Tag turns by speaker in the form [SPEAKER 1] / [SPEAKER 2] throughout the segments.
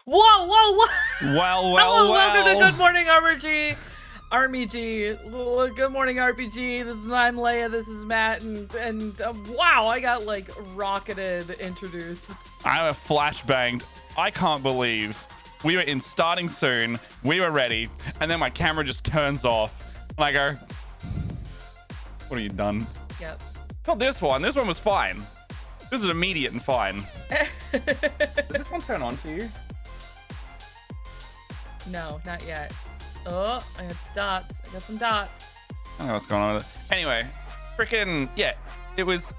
[SPEAKER 1] Whoa, whoa, whoa!
[SPEAKER 2] Well,
[SPEAKER 1] Hello, welcome to Good Morning RPG. Army G. Good morning, RPG. I'm Leia. This is Matt, and wow, I got like rocketed introduced.
[SPEAKER 2] I have flashbanged. I can't believe we were in starting soon. We were ready, and then my camera just turns off, and I go, "What have you done?"
[SPEAKER 1] Yep.
[SPEAKER 2] Not this one. This one was fine. This is immediate and fine. Does this one turn on for you?
[SPEAKER 1] No, not yet. Oh, I got dots. I got some dots.
[SPEAKER 2] I don't know what's going on with it. Anyway, freaking yeah, it was.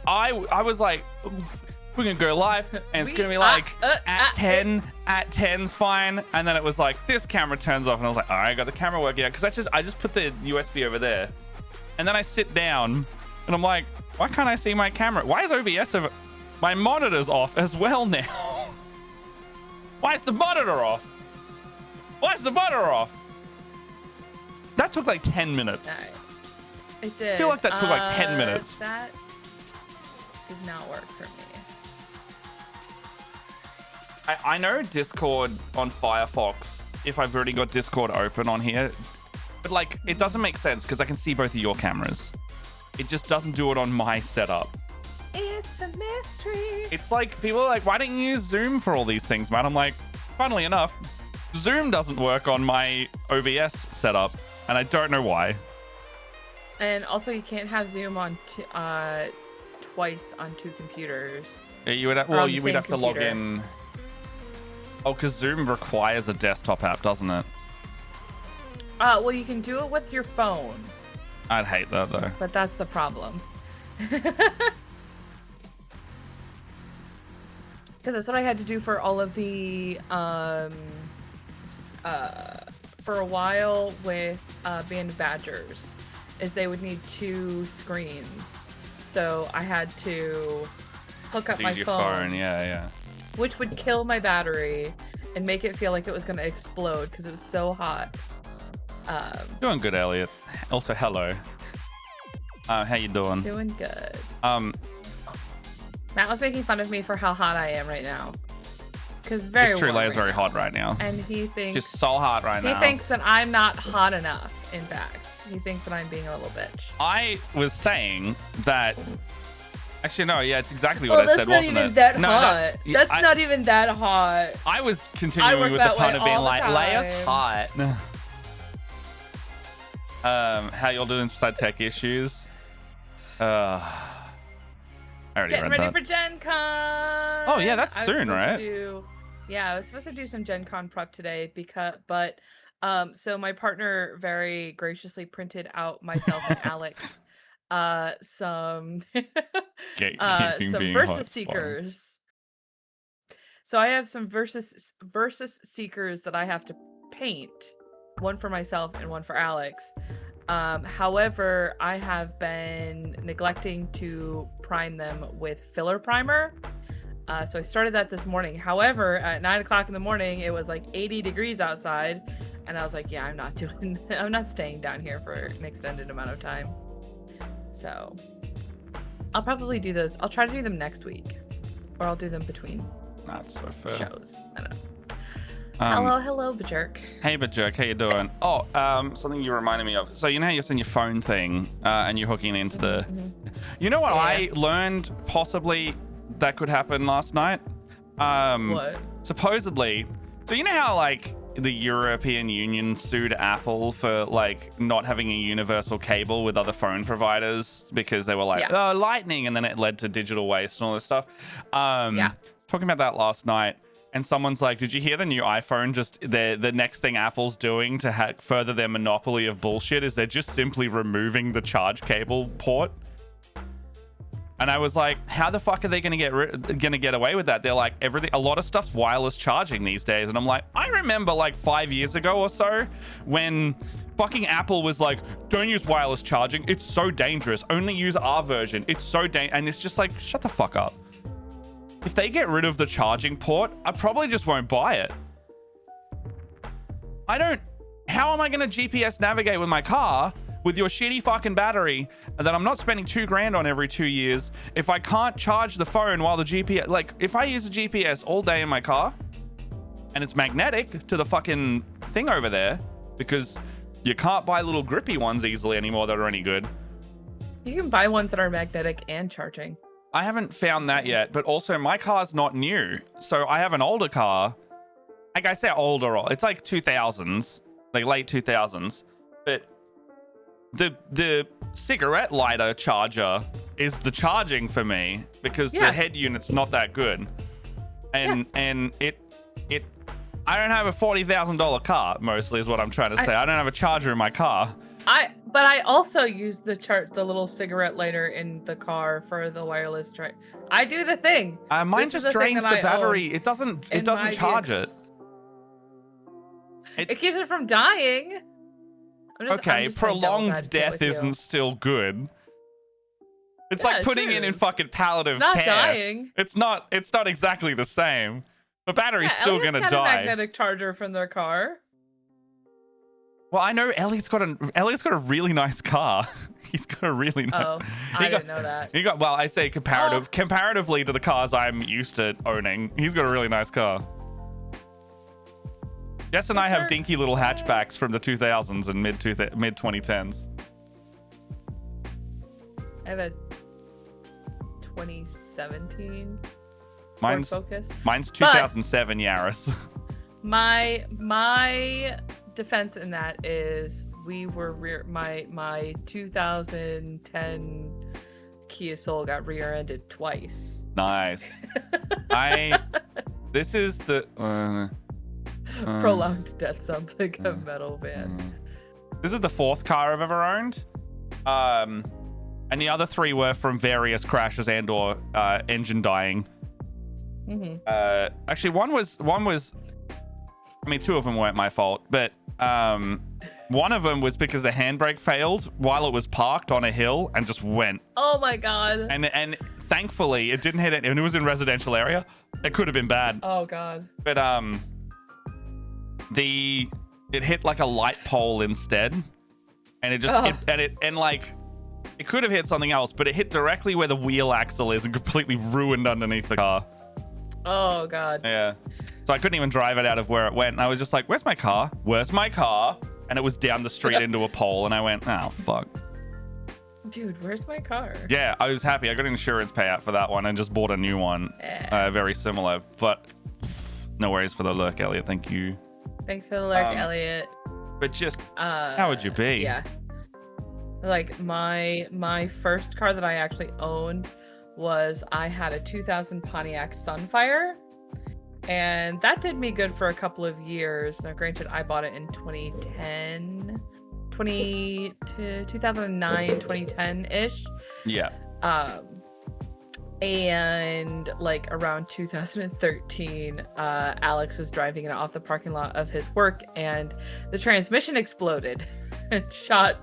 [SPEAKER 2] I was like, we're gonna go live, and it's gonna be like at 10. At 10's fine, and then it was like this camera turns off, and I was like, all right, I got the camera working out because I just put the USB over there, and then I sit down, and I'm like, why can't I see my camera? Why is OBS over? My monitor's off as well now. Why is the monitor off? Why is the monitor off? That took like 10 minutes.
[SPEAKER 1] Right. It did.
[SPEAKER 2] I feel like that took like 10 minutes.
[SPEAKER 1] That did not work for me.
[SPEAKER 2] I know Discord on Firefox, if I've already got Discord open on here, but like it doesn't make sense because I can see both of your cameras. It just doesn't do it on my setup.
[SPEAKER 1] It's a mystery.
[SPEAKER 2] It's like people are like, why don't you use Zoom for all these things, man? I'm like, funnily enough, Zoom doesn't work on my OBS setup, and I don't know why.
[SPEAKER 1] And also, you can't have Zoom on twice on two computers.
[SPEAKER 2] You would we'd have to log in. Oh, because Zoom requires a desktop app, doesn't it?
[SPEAKER 1] Well, you can do it with your phone.
[SPEAKER 2] I'd hate that though.
[SPEAKER 1] But that's the problem. Because that's what I had to do for all of the for a while with Band of Badgers, is they would need two screens. So I had to hook up my phone,
[SPEAKER 2] yeah,
[SPEAKER 1] which would kill my battery and make it feel like it was going to explode because it was so hot.
[SPEAKER 2] Doing good, Elliot. Also, hello. How you doing?
[SPEAKER 1] Doing good. Matt was making fun of me for how hot I am right now. Because
[SPEAKER 2] it's true, Leia's very hot right now.
[SPEAKER 1] And he thinks...
[SPEAKER 2] Just so hot right now.
[SPEAKER 1] He thinks that I'm not hot enough, in fact. He thinks that I'm being a little bitch.
[SPEAKER 2] I was saying that... Actually, no, yeah, it's exactly what I said, wasn't it?
[SPEAKER 1] That's not even that hot.
[SPEAKER 2] I was continuing with the pun of being like, Leia's hot. How y'all doing beside tech issues? I already
[SPEAKER 1] Getting
[SPEAKER 2] read
[SPEAKER 1] ready
[SPEAKER 2] that.
[SPEAKER 1] for Gen Con.
[SPEAKER 2] Oh yeah, that's soon, right?
[SPEAKER 1] I was supposed to do some Gen Con prep today so my partner very graciously printed out myself and Alex some Versus Seekers. So I have some Versus Seekers that I have to paint, one for myself and one for Alex. However, I have been neglecting to prime them with filler primer. So I started that this morning. However, at 9 o'clock in the morning, it was like 80 degrees outside. And I was like, yeah, I'm not staying down here for an extended amount of time. So I'll probably do those. I'll try to do them next week, or I'll do them between shows. I don't know. Hello, Bajirk.
[SPEAKER 2] Hey, Bajirk, how you doing? Oh, something you reminded me of. So you know how you're in your phone thing, and you're hooking into the... You know what I learned possibly that could happen last night?
[SPEAKER 1] What?
[SPEAKER 2] Supposedly, so you know how like the European Union sued Apple for like not having a universal cable with other phone providers because they were like, oh, Lightning, and then it led to digital waste and all this stuff. Talking about that last night. And someone's like, did you hear the new iPhone? Just the next thing Apple's doing to further their monopoly of bullshit is they're just simply removing the charge cable port. And I was like, how the fuck are they going to get away with that? They're like, a lot of stuff's wireless charging these days. And I'm like, I remember like 5 years ago or so when fucking Apple was like, don't use wireless charging. It's so dangerous. Only use our version. It's so dangerous. And it's just like, shut the fuck up. If they get rid of the charging port, I probably just won't buy it. How am I going to GPS navigate with my car with your shitty fucking battery that I'm not spending $2,000 on every 2 years if I can't charge the phone while the GPS, like if I use the GPS all day in my car, and it's magnetic to the fucking thing over there because you can't buy little grippy ones easily anymore that are any good.
[SPEAKER 1] You can buy ones that are magnetic and charging.
[SPEAKER 2] I haven't found that yet, but also my car's not new. So I have an older car. Like I say older, it's like 2000s, like late 2000s. But the cigarette lighter charger is the charging for me because the head unit's not that good. And it I don't have a $40,000 car, mostly is what I'm trying to say. I don't have a charger in my car.
[SPEAKER 1] But I also use the little cigarette lighter in the car for the wireless charge. I do the thing.
[SPEAKER 2] Mine just drains the battery. It doesn't charge it.
[SPEAKER 1] It keeps it from dying.
[SPEAKER 2] Okay, prolonged death isn't still good. It's like putting it in fucking palliative care.
[SPEAKER 1] It's not dying.
[SPEAKER 2] It's not exactly the same. The battery's still gonna die.
[SPEAKER 1] A magnetic charger from their car.
[SPEAKER 2] Well, I know Elliot's got a really nice car. He's got a really nice.
[SPEAKER 1] Oh, I didn't know that.
[SPEAKER 2] Well, I say comparatively to the cars I'm used to owning, he's got a really nice car. Jess and I have dinky little hatchbacks from the 2000s and mid 2010s.
[SPEAKER 1] I have a 2017
[SPEAKER 2] Ford
[SPEAKER 1] Focus.
[SPEAKER 2] Mine's 2007 Yaris.
[SPEAKER 1] My defense in that is my 2010 Kia Soul got rear-ended twice.
[SPEAKER 2] Nice. This is the
[SPEAKER 1] prolonged death sounds like a metal band.
[SPEAKER 2] This is the fourth car I've ever owned. And the other three were from various crashes and or engine dying. Actually, one was I mean, two of them weren't my fault, but one of them was because the handbrake failed while it was parked on a hill and just went.
[SPEAKER 1] Oh my god.
[SPEAKER 2] And thankfully it didn't hit it, and it was in a residential area. It could have been bad.
[SPEAKER 1] Oh god.
[SPEAKER 2] But it hit like a light pole instead, and it just it could have hit something else, but it hit directly where the wheel axle is and completely ruined underneath the car.
[SPEAKER 1] Oh god.
[SPEAKER 2] Yeah. So I couldn't even drive it out of where it went. And I was just like, where's my car? Where's my car? And it was down the street into a pole. And I went, oh, fuck.
[SPEAKER 1] Dude, where's my car?
[SPEAKER 2] Yeah, I was happy. I got an insurance payout for that one and just bought a new one. Very similar. But no worries for the lurk, Elliot. Thank you.
[SPEAKER 1] Thanks for the lurk, Elliot.
[SPEAKER 2] But just, how would you be?
[SPEAKER 1] Yeah. Like, my first car that I actually owned was I had a 2000 Pontiac Sunfire. And that did me good for a couple of years. Now, granted, I bought it in 2009, 2010-ish.
[SPEAKER 2] Yeah.
[SPEAKER 1] And like around 2013, Alex was driving it off the parking lot of his work, and the transmission exploded and shot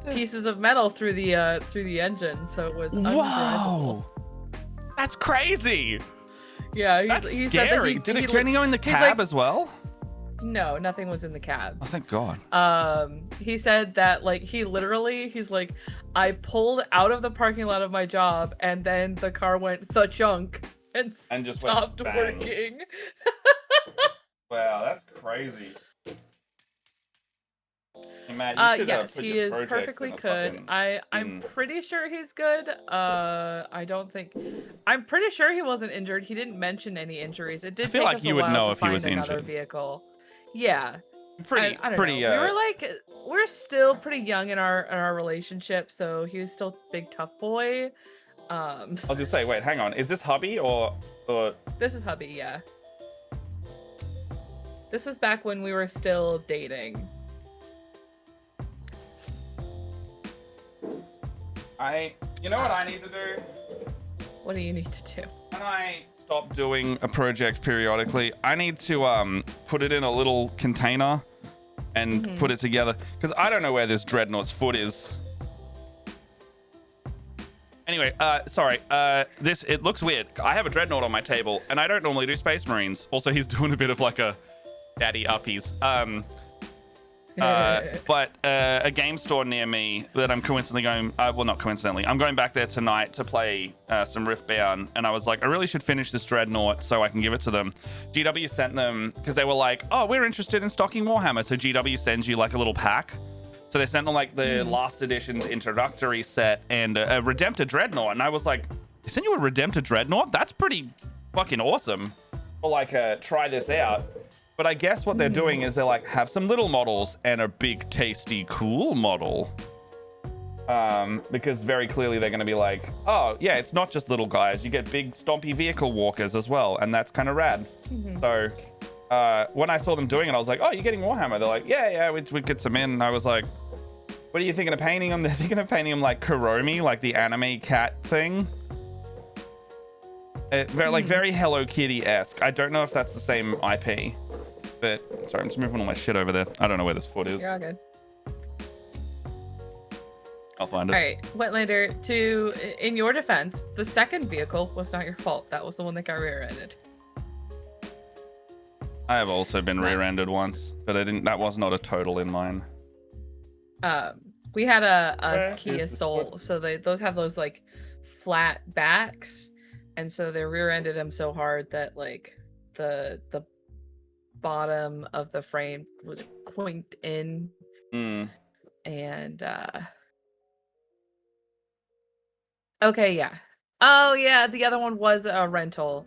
[SPEAKER 1] pieces of metal through the engine. So it was undrivable.
[SPEAKER 2] Whoa! That's crazy.
[SPEAKER 1] Yeah,
[SPEAKER 2] that's
[SPEAKER 1] he
[SPEAKER 2] scary.
[SPEAKER 1] Said that
[SPEAKER 2] Did it go in the cab as well?
[SPEAKER 1] No, nothing was in the cab.
[SPEAKER 2] Oh, thank God.
[SPEAKER 1] He said that he's like, I pulled out of the parking lot of my job, and then the car went the chunk and just stopped working.
[SPEAKER 2] Wow, that's crazy. Hey, Matt,
[SPEAKER 1] yes, he is perfectly good. I'm pretty sure he's good. I'm pretty sure he wasn't injured. He didn't mention any injuries. It did
[SPEAKER 2] I feel
[SPEAKER 1] take
[SPEAKER 2] like
[SPEAKER 1] us
[SPEAKER 2] you
[SPEAKER 1] a
[SPEAKER 2] would
[SPEAKER 1] while
[SPEAKER 2] know
[SPEAKER 1] to
[SPEAKER 2] if he
[SPEAKER 1] find
[SPEAKER 2] was
[SPEAKER 1] another
[SPEAKER 2] injured.
[SPEAKER 1] vehicle. Yeah.
[SPEAKER 2] I don't know.
[SPEAKER 1] We're still pretty young in our relationship, so he was still big tough boy.
[SPEAKER 2] I'll just say, wait, hang on. Is this hubby or?
[SPEAKER 1] This is hubby, yeah. This was back when we were still dating.
[SPEAKER 2] You know what I need to do?
[SPEAKER 1] What do you need to do?
[SPEAKER 2] When I stop doing a project periodically, I need to put it in a little container and put it together, because I don't know where this Dreadnought's foot is. Anyway, sorry. It looks weird. I have a Dreadnought on my table, and I don't normally do Space Marines. Also, he's doing a bit of like a daddy uppies. But a game store near me that I'm coincidentally going, well, not coincidentally, I'm going back there tonight to play some Riftbound, and I was like, I really should finish this Dreadnought so I can give it to them. GW sent them, because they were like, oh, we're interested in stocking Warhammer, so GW sends you like a little pack. So they sent them like the last edition's introductory set and a Redemptor Dreadnought, and I was like, they sent you a Redemptor Dreadnought? That's pretty fucking awesome. Or like, try this out. But I guess what they're doing is they're like, have some little models and a big, tasty, cool model. Because very clearly they're going to be like, oh, yeah, it's not just little guys. You get big, stompy vehicle walkers as well. And that's kind of rad. So when I saw them doing it, I was like, oh, you're getting Warhammer. They're like, yeah, we'd get some in. And I was like, what are you thinking of painting them? They're thinking of painting them like Kuromi, like the anime cat thing. Very Hello Kitty-esque. I don't know if that's the same IP. But sorry, I'm just moving all my shit over there. I don't know where this foot is.
[SPEAKER 1] You're all good.
[SPEAKER 2] I'll find it.
[SPEAKER 1] All right, Wetlander, in your defense, the second vehicle was not your fault. That was the one that got rear-ended.
[SPEAKER 2] I have also been rear-ended once, but that was not a total in mine.
[SPEAKER 1] We had a Kia Soul, so those have those like flat backs, and so they rear-ended them so hard that like the bottom of the frame was quinked in. And okay, yeah. Oh yeah, the other one was a rental.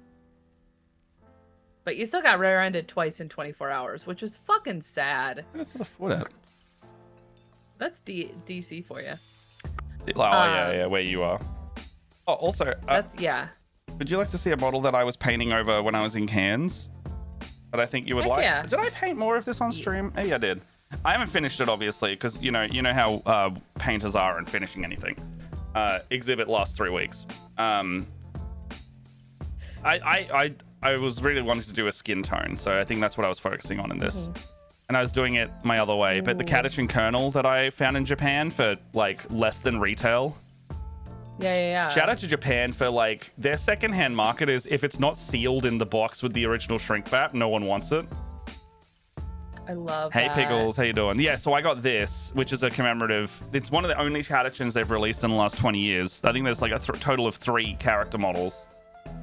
[SPEAKER 1] But you still got rear-ended twice in 24 hours, which is fucking sad.
[SPEAKER 2] Where's the foot at?
[SPEAKER 1] That's DC for you.
[SPEAKER 2] Yeah, where you are. Oh, also,
[SPEAKER 1] yeah.
[SPEAKER 2] Would you like to see a model that I was painting over when I was in Cairns? That I think you would like.
[SPEAKER 1] Yeah.
[SPEAKER 2] Did I paint more of this on stream? Yeah, I did. I haven't finished it, obviously, because you know how painters are in finishing anything. Exhibit last 3 weeks. I was really wanting to do a skin tone, so I think that's what I was focusing on in this. And I was doing it my other way. But the Catachin Kernel that I found in Japan for like less than retail.
[SPEAKER 1] Yeah.
[SPEAKER 2] Shout out to Japan for like their secondhand market is if it's not sealed in the box with the original shrink wrap, no one wants it.
[SPEAKER 1] I love
[SPEAKER 2] Hey
[SPEAKER 1] that.
[SPEAKER 2] Pickles, how you doing? Yeah, so I got this, which is a commemorative. It's one of the only Catachins they've released in the last 20 years. I think there's like a total of 3 character models.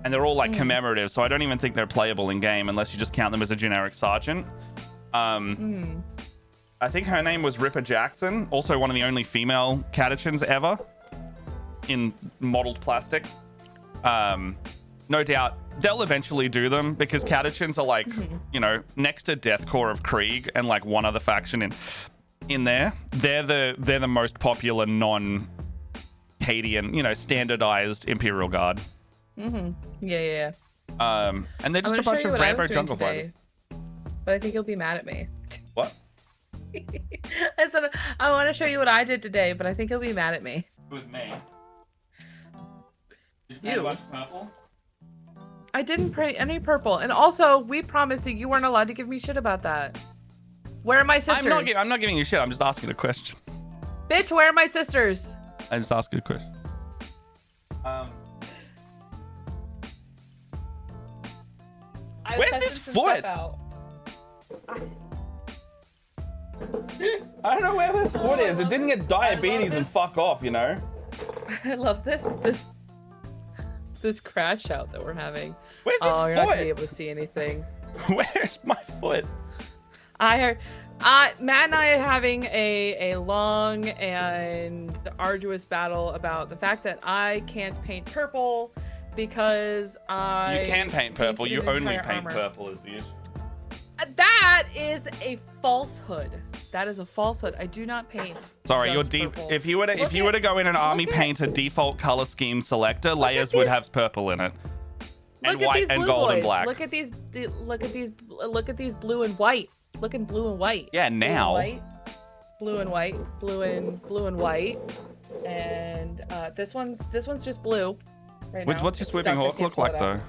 [SPEAKER 2] And they're all like commemorative, so I don't even think they're playable in game unless you just count them as a generic sergeant. I think her name was Ripper Jackson, also one of the only female Catachins ever in modeled plastic. No doubt they'll eventually do them because Catachins are like, you know, next to Deathcore of Krieg and like one other faction in there. They're the most popular non-Cadian, you know, standardized Imperial Guard.
[SPEAKER 1] Yeah.
[SPEAKER 2] And they're just a bunch of Rambo jungle fighters.
[SPEAKER 1] But I think you'll be mad at me.
[SPEAKER 2] What?
[SPEAKER 1] I said I want to show you what I did today, but I think you'll be mad at me.
[SPEAKER 2] It was me. Did you
[SPEAKER 1] You.
[SPEAKER 2] paint a bunch of purple?
[SPEAKER 1] I didn't paint any purple, and also we promised that you weren't allowed to give me shit about that. Where are my sisters?
[SPEAKER 2] I'm not giving you shit. I'm just asking a question.
[SPEAKER 1] Bitch, where are my sisters?
[SPEAKER 2] I just asked a question. Where's this foot? I don't know where this foot is. It didn't get diabetes and fuck off, you know?
[SPEAKER 1] I love this crash out that we're having.
[SPEAKER 2] Where's this
[SPEAKER 1] you're not gonna be
[SPEAKER 2] foot?
[SPEAKER 1] able to see anything.
[SPEAKER 2] Where's my foot?
[SPEAKER 1] I heard Matt and I are having a long and arduous battle about the fact that I can't paint purple because
[SPEAKER 2] You can paint purple.
[SPEAKER 1] painted
[SPEAKER 2] You
[SPEAKER 1] an
[SPEAKER 2] only
[SPEAKER 1] entire
[SPEAKER 2] paint
[SPEAKER 1] armor.
[SPEAKER 2] purple is the issue.
[SPEAKER 1] That is a falsehood. That is a falsehood. I do not paint.
[SPEAKER 2] Sorry,
[SPEAKER 1] just
[SPEAKER 2] your
[SPEAKER 1] purple.
[SPEAKER 2] if you were to go in an army
[SPEAKER 1] at-
[SPEAKER 2] painter default color scheme selector, layers would
[SPEAKER 1] these-
[SPEAKER 2] have purple in it. And
[SPEAKER 1] Look at
[SPEAKER 2] white
[SPEAKER 1] these
[SPEAKER 2] and
[SPEAKER 1] blue
[SPEAKER 2] gold
[SPEAKER 1] boys.
[SPEAKER 2] and black.
[SPEAKER 1] Look at these blue and white. Look in blue and white.
[SPEAKER 2] Yeah, now.
[SPEAKER 1] Blue and white. Blue and white. And this one's just blue. Right now.
[SPEAKER 2] What's your
[SPEAKER 1] It's
[SPEAKER 2] sweeping
[SPEAKER 1] stuck. I
[SPEAKER 2] hawk
[SPEAKER 1] can't
[SPEAKER 2] look
[SPEAKER 1] pull it
[SPEAKER 2] like
[SPEAKER 1] out.
[SPEAKER 2] though?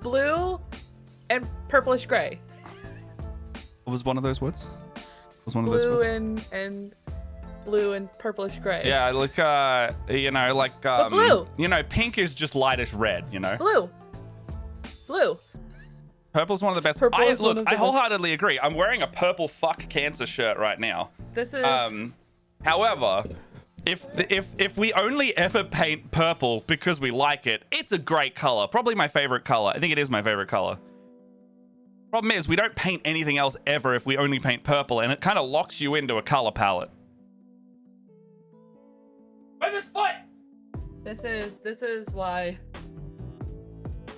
[SPEAKER 1] Blue and purplish gray.
[SPEAKER 2] What was one of those woods? Was one of those
[SPEAKER 1] Blue
[SPEAKER 2] woods?
[SPEAKER 1] and blue and purplish gray.
[SPEAKER 2] Yeah, like you know, like
[SPEAKER 1] blue.
[SPEAKER 2] you know, pink is just lightish red, you know.
[SPEAKER 1] Blue Blue.
[SPEAKER 2] Purple's one of the best.
[SPEAKER 1] Purple is one of the
[SPEAKER 2] I
[SPEAKER 1] best.
[SPEAKER 2] wholeheartedly agree. I'm wearing a purple fuck cancer shirt right now.
[SPEAKER 1] This is
[SPEAKER 2] However, if we only ever paint purple because we like it, it's a great color. Probably my favorite color. I think it is my favorite color. Problem is, we don't paint anything else ever if we only paint purple, and it kind of locks you into a color palette. Where's this foot?
[SPEAKER 1] this is why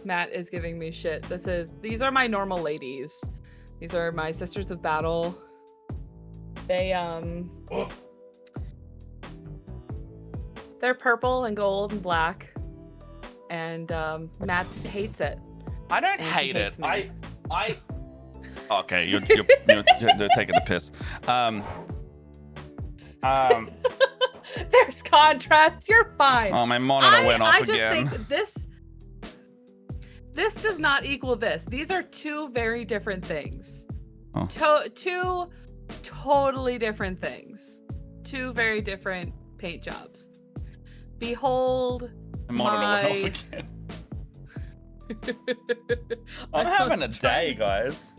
[SPEAKER 1] Matt is giving me shit. These are my normal ladies. These are my sisters of battle. They they're purple and gold and black, and Matt hates it.
[SPEAKER 2] I don't
[SPEAKER 1] And he
[SPEAKER 2] hate it.
[SPEAKER 1] hates me.
[SPEAKER 2] I. Okay, you're taking the piss.
[SPEAKER 1] There's contrast. You're fine.
[SPEAKER 2] Oh, my monitor went off
[SPEAKER 1] I just
[SPEAKER 2] again.
[SPEAKER 1] think this does not equal this. These are two very different things.
[SPEAKER 2] Oh.
[SPEAKER 1] Two totally different things. Two very different paint jobs. Behold
[SPEAKER 2] My monitor went off again. I'm having a day, guys.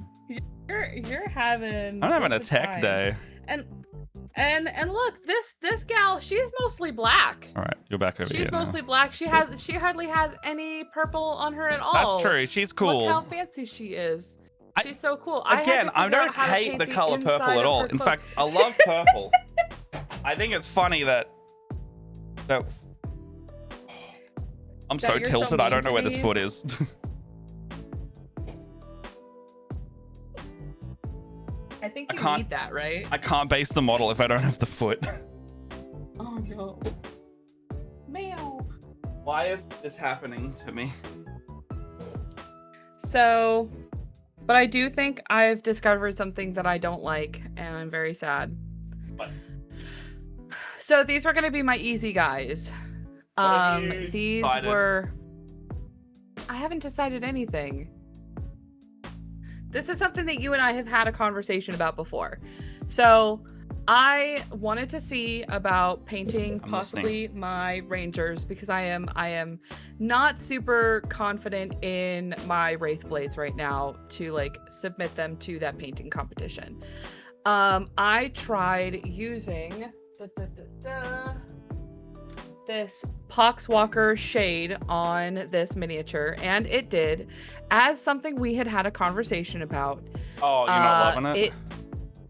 [SPEAKER 1] You're having.
[SPEAKER 2] I'm having a
[SPEAKER 1] just the
[SPEAKER 2] tech
[SPEAKER 1] time.
[SPEAKER 2] day.
[SPEAKER 1] And look, this gal, she's mostly black.
[SPEAKER 2] All right, you're back over here
[SPEAKER 1] She's
[SPEAKER 2] now.
[SPEAKER 1] mostly black. She hardly has any purple on her at all.
[SPEAKER 2] That's true. She's cool.
[SPEAKER 1] Look how fancy she is.
[SPEAKER 2] I-
[SPEAKER 1] She's so cool.
[SPEAKER 2] Again, I don't hate the color purple at all. In fact, I love purple. I think it's funny that I'm
[SPEAKER 1] That
[SPEAKER 2] so
[SPEAKER 1] you're so
[SPEAKER 2] tilted. I
[SPEAKER 1] mean
[SPEAKER 2] don't know
[SPEAKER 1] to
[SPEAKER 2] where this
[SPEAKER 1] me.
[SPEAKER 2] foot is.
[SPEAKER 1] I think
[SPEAKER 2] I
[SPEAKER 1] you
[SPEAKER 2] can't-
[SPEAKER 1] need that, right?
[SPEAKER 2] I can't base the model if I don't have the foot.
[SPEAKER 1] Oh no. Meow.
[SPEAKER 2] Why is this happening to me?
[SPEAKER 1] So, but I do think I've discovered something that I don't like, and I'm very sad.
[SPEAKER 2] What?
[SPEAKER 1] So these were gonna be my easy guys.
[SPEAKER 2] What have you
[SPEAKER 1] These
[SPEAKER 2] decided?
[SPEAKER 1] were. I haven't decided anything. This is something that you and I have had a conversation about before. So I wanted to see about painting
[SPEAKER 2] I'm
[SPEAKER 1] possibly my Rangers because I am not super confident in my Wraith Blades right now to like submit them to that painting competition. I tried using this Poxwalker shade on this miniature, and it did, as something we had a conversation about.
[SPEAKER 2] Oh, you're not loving it?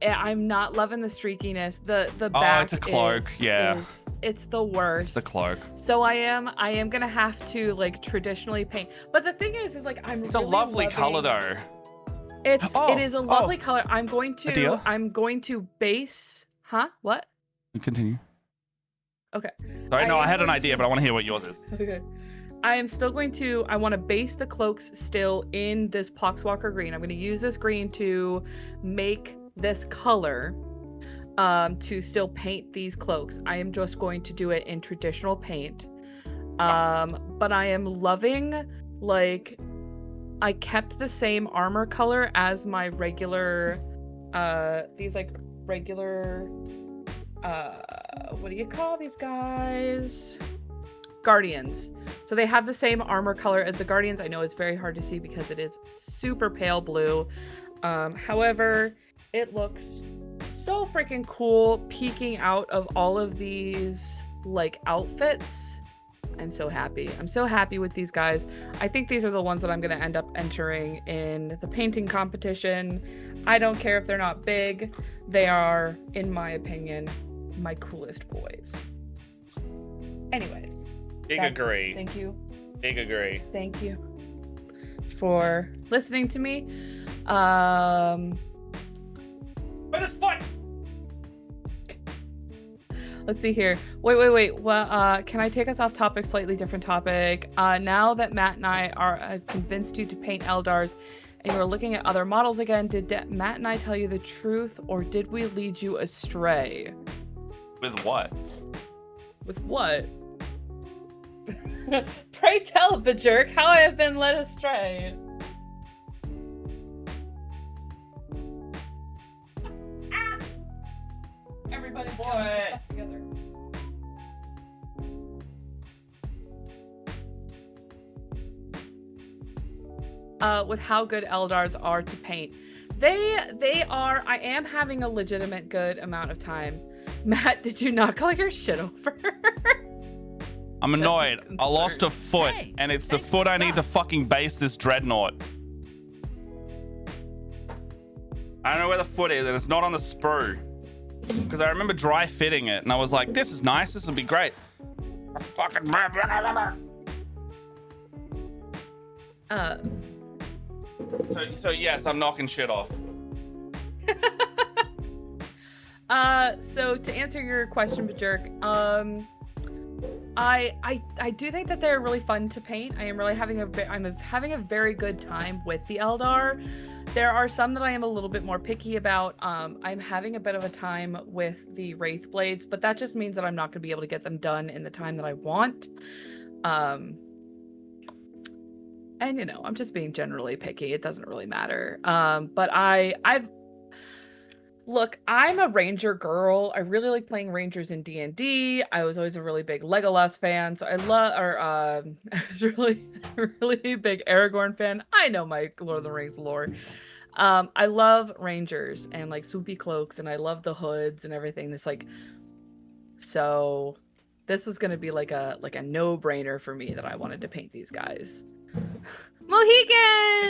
[SPEAKER 1] I'm not loving the streakiness. The
[SPEAKER 2] Oh,
[SPEAKER 1] back
[SPEAKER 2] it's a cloak, yeah.
[SPEAKER 1] it's the worst.
[SPEAKER 2] It's the cloak.
[SPEAKER 1] So I am gonna have to like traditionally paint. But the thing is like
[SPEAKER 2] It's a lovely color though.
[SPEAKER 1] It is a lovely color. I'm going
[SPEAKER 2] Idea?
[SPEAKER 1] to base. Huh? What?
[SPEAKER 2] Continue.
[SPEAKER 1] Okay.
[SPEAKER 2] Sorry, no,
[SPEAKER 1] I
[SPEAKER 2] I
[SPEAKER 1] am
[SPEAKER 2] had an
[SPEAKER 1] going
[SPEAKER 2] idea,
[SPEAKER 1] to-
[SPEAKER 2] but I want to hear what yours is.
[SPEAKER 1] Okay. I am still going to, I want to base the cloaks still in this Poxwalker green. I'm going to use this green to make this color to still paint these cloaks. I am just going to do it in traditional paint. But I am loving, like, I kept the same armor color as my regular, these like regular, what do you call these guys? Guardians. So they have the same armor color as the Guardians. I know it's very hard to see because it is super pale blue. However, it looks so freaking cool peeking out of all of these like outfits. I'm so happy. I'm so happy with these guys. I think these are the ones that I'm going to end up entering in the painting competition. I don't care if they're not big. They are, in my opinion, my coolest boys. Anyways.
[SPEAKER 2] Big
[SPEAKER 1] That's-
[SPEAKER 2] agree.
[SPEAKER 1] Thank you.
[SPEAKER 2] Big agree.
[SPEAKER 1] Thank you for listening to me.
[SPEAKER 2] Where's this foot?
[SPEAKER 1] Let's see here. Wait. Well, can I take us off topic? Slightly different topic. Now that Matt and I've convinced you to paint Eldars, and you were looking at other models again, did Matt and I tell you the truth, or did we lead you astray?
[SPEAKER 2] With what?
[SPEAKER 1] With what? Pray tell, Bajirk, how I have been led astray. Ah! Everybody's getting some stuff together. with how good Eldars are to paint. They are. I am having a legitimate good amount of time. Matt, did you knock all your shit over?
[SPEAKER 2] I'm annoyed. I lost a foot,
[SPEAKER 3] Hey,
[SPEAKER 2] and it's the
[SPEAKER 3] thanks
[SPEAKER 2] foot
[SPEAKER 3] for
[SPEAKER 2] I
[SPEAKER 3] the
[SPEAKER 2] need to
[SPEAKER 3] sub.
[SPEAKER 2] fucking base this dreadnought. I don't know where the foot is, and it's not on the sprue. Because I remember dry fitting it, and I was like, this is nice. This will be great. Fucking. So yes, I'm knocking shit off.
[SPEAKER 1] So to answer your question, Bajirk, I do think that they're really fun to paint. I am really having having a very good time with the Eldar. There are some that I am a little bit more picky about. I'm having a bit of a time with the Wraith Blades, but that just means that I'm not going to be able to get them done in the time that I want. And you know, I'm just being generally picky. It doesn't really matter. But look, I'm a Ranger girl. I really like playing Rangers in D&D. I was always a really big Legolas fan, so I was really, really big Aragorn fan. I know my Lord of the Rings lore. I love Rangers and like swoopy cloaks, and I love the hoods and everything. So this was gonna be like a no-brainer for me that I wanted to paint these guys. Mohican!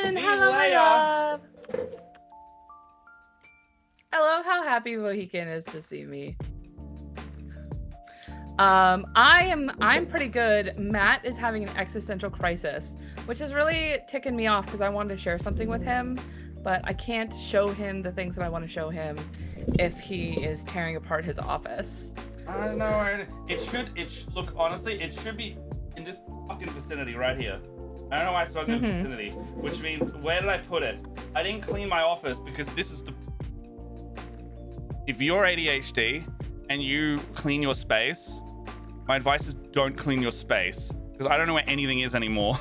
[SPEAKER 2] See you
[SPEAKER 1] Hello, my
[SPEAKER 2] later.
[SPEAKER 1] love. I love how happy Mohican is to see me. I'm pretty good. Matt is having an existential crisis, which is really ticking me off because I wanted to share something with him, but I can't show him the things that I want to show him if he is tearing apart his office.
[SPEAKER 2] I don't know. Look, honestly, it should be in this fucking vicinity right here. I don't know why it's not in the vicinity, which means, where did I put it? I didn't clean my office because this is the... If you're ADHD and you clean your space, my advice is don't clean your space because I don't know where anything is anymore.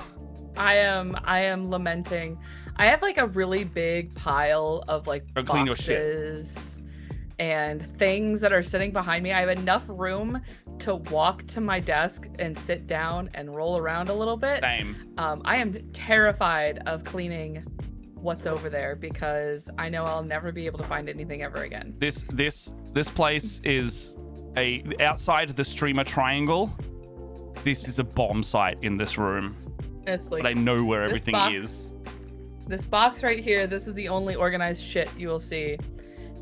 [SPEAKER 1] I am lamenting. I have like a really big pile of like
[SPEAKER 2] Don't clean your shit.
[SPEAKER 1] boxes and things that are sitting behind me. I have enough room to walk to my desk and sit down and roll around a little bit.
[SPEAKER 2] Same.
[SPEAKER 1] I am terrified of cleaning what's over there because I know I'll never be able to find anything ever again.
[SPEAKER 2] This place is outside the streamer triangle. This is a bomb site in this room.
[SPEAKER 1] It's like
[SPEAKER 2] But I know where
[SPEAKER 1] this
[SPEAKER 2] everything
[SPEAKER 1] box-
[SPEAKER 2] is.
[SPEAKER 1] This box right here, this is the only organized shit you will see.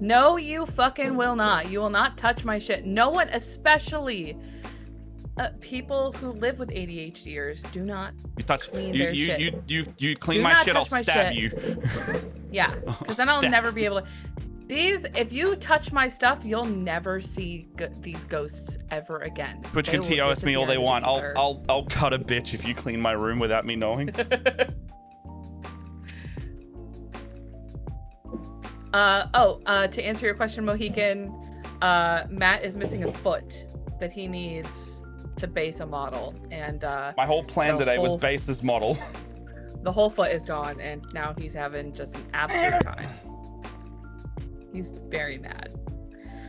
[SPEAKER 1] No, you fucking will not. You will not touch my shit. No one, especially people who live with ADHDers, do not.
[SPEAKER 2] You touch
[SPEAKER 1] clean
[SPEAKER 2] you
[SPEAKER 1] their
[SPEAKER 2] you,
[SPEAKER 1] shit.
[SPEAKER 2] you clean
[SPEAKER 1] Do
[SPEAKER 2] my
[SPEAKER 1] not
[SPEAKER 2] shit, I'll
[SPEAKER 1] touch my
[SPEAKER 2] stab
[SPEAKER 1] shit.
[SPEAKER 2] you.
[SPEAKER 1] Yeah, because then I'll
[SPEAKER 2] Stab.
[SPEAKER 1] never be able to. If you touch my stuff, you'll never see these ghosts ever again.
[SPEAKER 2] Twitch
[SPEAKER 1] They
[SPEAKER 2] can
[SPEAKER 1] will
[SPEAKER 2] TOS me all they
[SPEAKER 1] disappear
[SPEAKER 2] want.
[SPEAKER 1] into the ether.
[SPEAKER 2] I'll cut a bitch if you clean my room without me knowing.
[SPEAKER 1] To answer your question, Mohican, Matt is missing a foot that he needs to base a model, and
[SPEAKER 2] My whole plan
[SPEAKER 1] The
[SPEAKER 2] today was
[SPEAKER 1] whole-
[SPEAKER 2] base this model.
[SPEAKER 1] the whole foot is gone, and now he's having just an absolute time. He's very mad.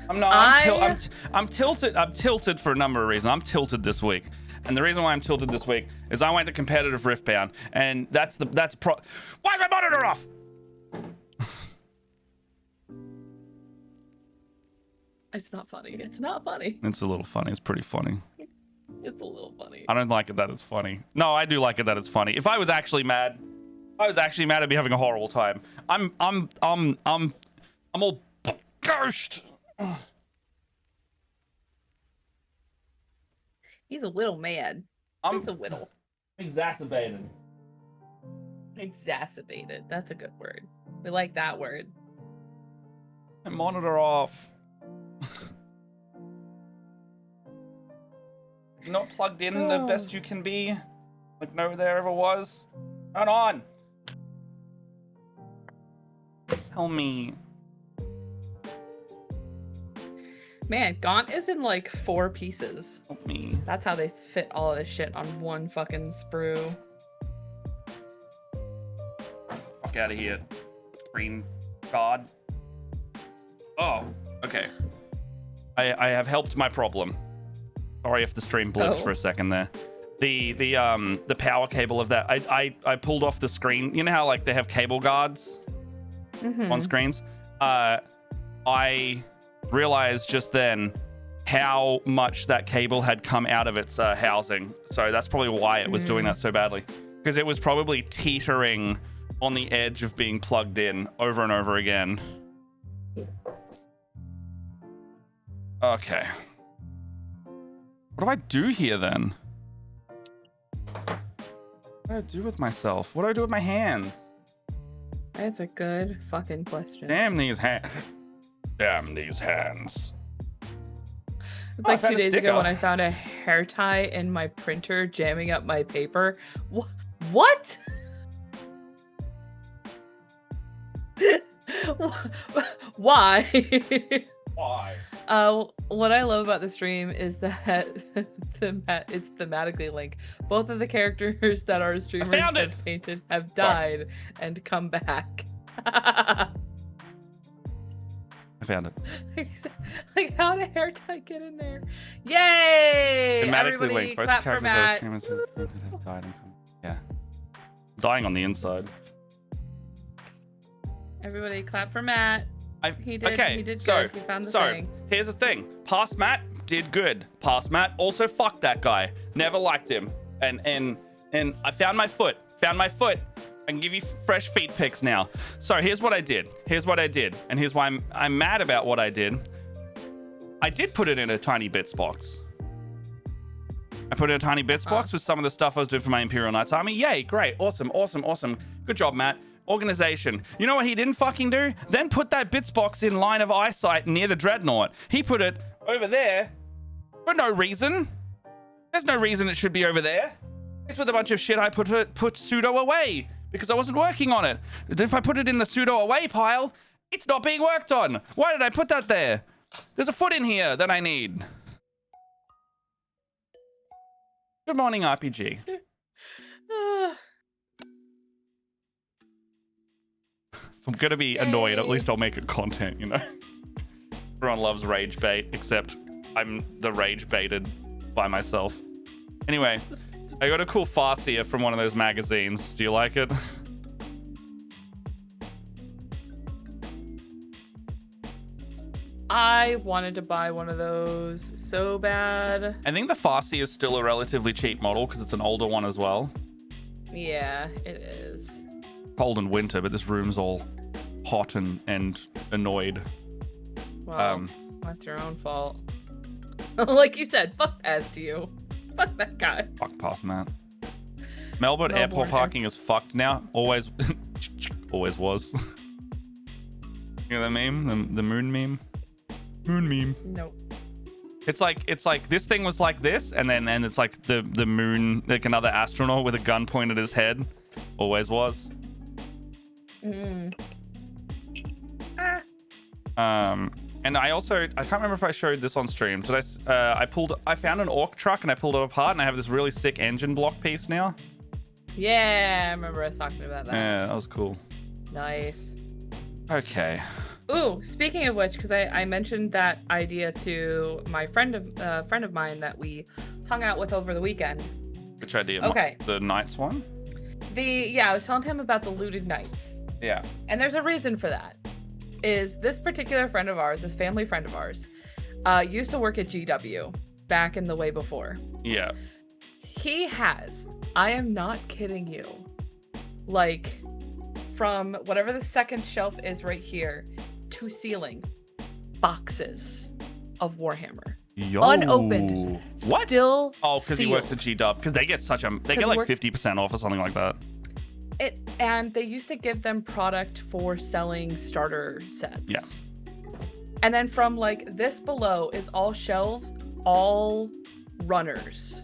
[SPEAKER 2] I'm tilted. I'm tilted for a number of reasons. I'm tilted this week, and the reason why I'm tilted this week is I went to competitive Riftbound, and Why is my monitor off?
[SPEAKER 1] It's not funny. It's not funny.
[SPEAKER 2] It's a little funny. It's pretty funny.
[SPEAKER 1] It's a little funny.
[SPEAKER 2] I don't like it that it's funny. No, I do like it that it's funny. If I was actually mad, I'd be having a horrible time. I'm all ghost.
[SPEAKER 1] He's a little mad.
[SPEAKER 2] I'm
[SPEAKER 1] Just a little.
[SPEAKER 2] exacerbated.
[SPEAKER 1] Exacerbated. That's a good word. We like that word.
[SPEAKER 2] Monitor off. You're not plugged in the best you can be. Like no there ever was. Turn on. Tell me.
[SPEAKER 1] Man, Gaunt is in like 4 pieces.
[SPEAKER 2] Help me.
[SPEAKER 1] That's how they fit all of this shit on one fucking sprue.
[SPEAKER 2] Fuck out of here. Green god. Oh, okay. I have helped my problem. Sorry if the stream blipped
[SPEAKER 1] Oh.
[SPEAKER 2] for a second there. the power cable of that. I pulled off the screen. You know how like they have cable guards on screens? I realized just then how much that cable had come out of its housing. So that's probably why it was doing that so badly. Because it was probably teetering on the edge of being plugged in over and over again. Okay. What do I do here then? What do I do with myself? What do I do with my hands?
[SPEAKER 1] That's a good fucking question.
[SPEAKER 2] Damn these hands. Damn these hands.
[SPEAKER 1] It's like 2 days ago when I found a hair tie in my printer jamming up my paper. What? Why?
[SPEAKER 2] Why?
[SPEAKER 1] What I love about the stream is that it's thematically linked. Both of the characters that our streamers have painted have died and come back.
[SPEAKER 2] I found it.
[SPEAKER 1] Like, how did hair tie get in there? Yay!
[SPEAKER 2] Thematically
[SPEAKER 1] Everybody
[SPEAKER 2] linked. Both
[SPEAKER 1] clap for Matt.
[SPEAKER 2] characters that our streamers have died and come. Yeah. Dying on the inside.
[SPEAKER 1] Everybody clap for Matt. He did good. He found the thing.
[SPEAKER 2] Here's the thing. Past Matt did good. Past Matt also fucked that guy. Never liked him. And I found my foot. I can give you fresh feet pics now. So here's what I did. And here's why I'm mad about what I did. I did put it in a tiny bits box. I put it in a tiny bits box with some of the stuff I was doing for my Imperial Knights army. Yay, great, awesome. Good job, Matt. Organization. You know what he didn't fucking do? Then put that bits box in line of eyesight near the Dreadnought. He put it over there for no reason. There's no reason it should be over there. It's with a bunch of shit I put pseudo away because I wasn't working on it. If I put it in the pseudo away pile, it's not being worked on. Why did I put that there? There's a foot in here that I need. Good morning, RPG. If I'm gonna be annoyed, at least I'll make it content, you know? Everyone loves rage bait, except I'm the rage baited by myself. Anyway, I got a cool Farseer from one of those magazines. Do you like it?
[SPEAKER 1] I wanted to buy one of those so bad.
[SPEAKER 2] I think the Farseer is still a relatively cheap model because it's an older one as well.
[SPEAKER 1] Yeah, it is.
[SPEAKER 2] Cold and winter, but this room's all hot and annoyed.
[SPEAKER 1] Well, that's your own fault. Like you said, fuck past you. Fuck that guy.
[SPEAKER 2] Fuck past Matt. Melbourne airport parking is fucked now. Always was. You know that meme? The moon meme? Moon meme.
[SPEAKER 1] Nope.
[SPEAKER 2] It's like this thing was like this, and then it's like the moon, like another astronaut with a gun pointed at his head. Always was. And I can't remember if I showed this on stream. Did I found an orc truck and I pulled it apart, and I have this really sick engine block piece now.
[SPEAKER 1] Yeah, I remember us talking about that.
[SPEAKER 2] Yeah, that was cool.
[SPEAKER 1] Nice.
[SPEAKER 2] Okay.
[SPEAKER 1] Ooh, speaking of which, because I mentioned that idea to my friend of mine that we hung out with over the weekend.
[SPEAKER 2] Which idea?
[SPEAKER 1] Okay.
[SPEAKER 2] The Knights one?
[SPEAKER 1] I was telling him about the looted Knights.
[SPEAKER 2] Yeah.
[SPEAKER 1] And there's a reason for that. Is this particular friend of ours, this family friend of ours, used to work at GW back in the way before.
[SPEAKER 2] Yeah.
[SPEAKER 1] He has, I am not kidding you, like from whatever the second shelf is right here to ceiling, boxes of Warhammer.
[SPEAKER 2] Yo.
[SPEAKER 1] Unopened.
[SPEAKER 2] What?
[SPEAKER 1] Still
[SPEAKER 2] because he worked at GW. Because they get like 50% off or something like that.
[SPEAKER 1] And they used to give them product for selling starter sets.
[SPEAKER 2] Yeah.
[SPEAKER 1] And then from like this below is all shelves, all runners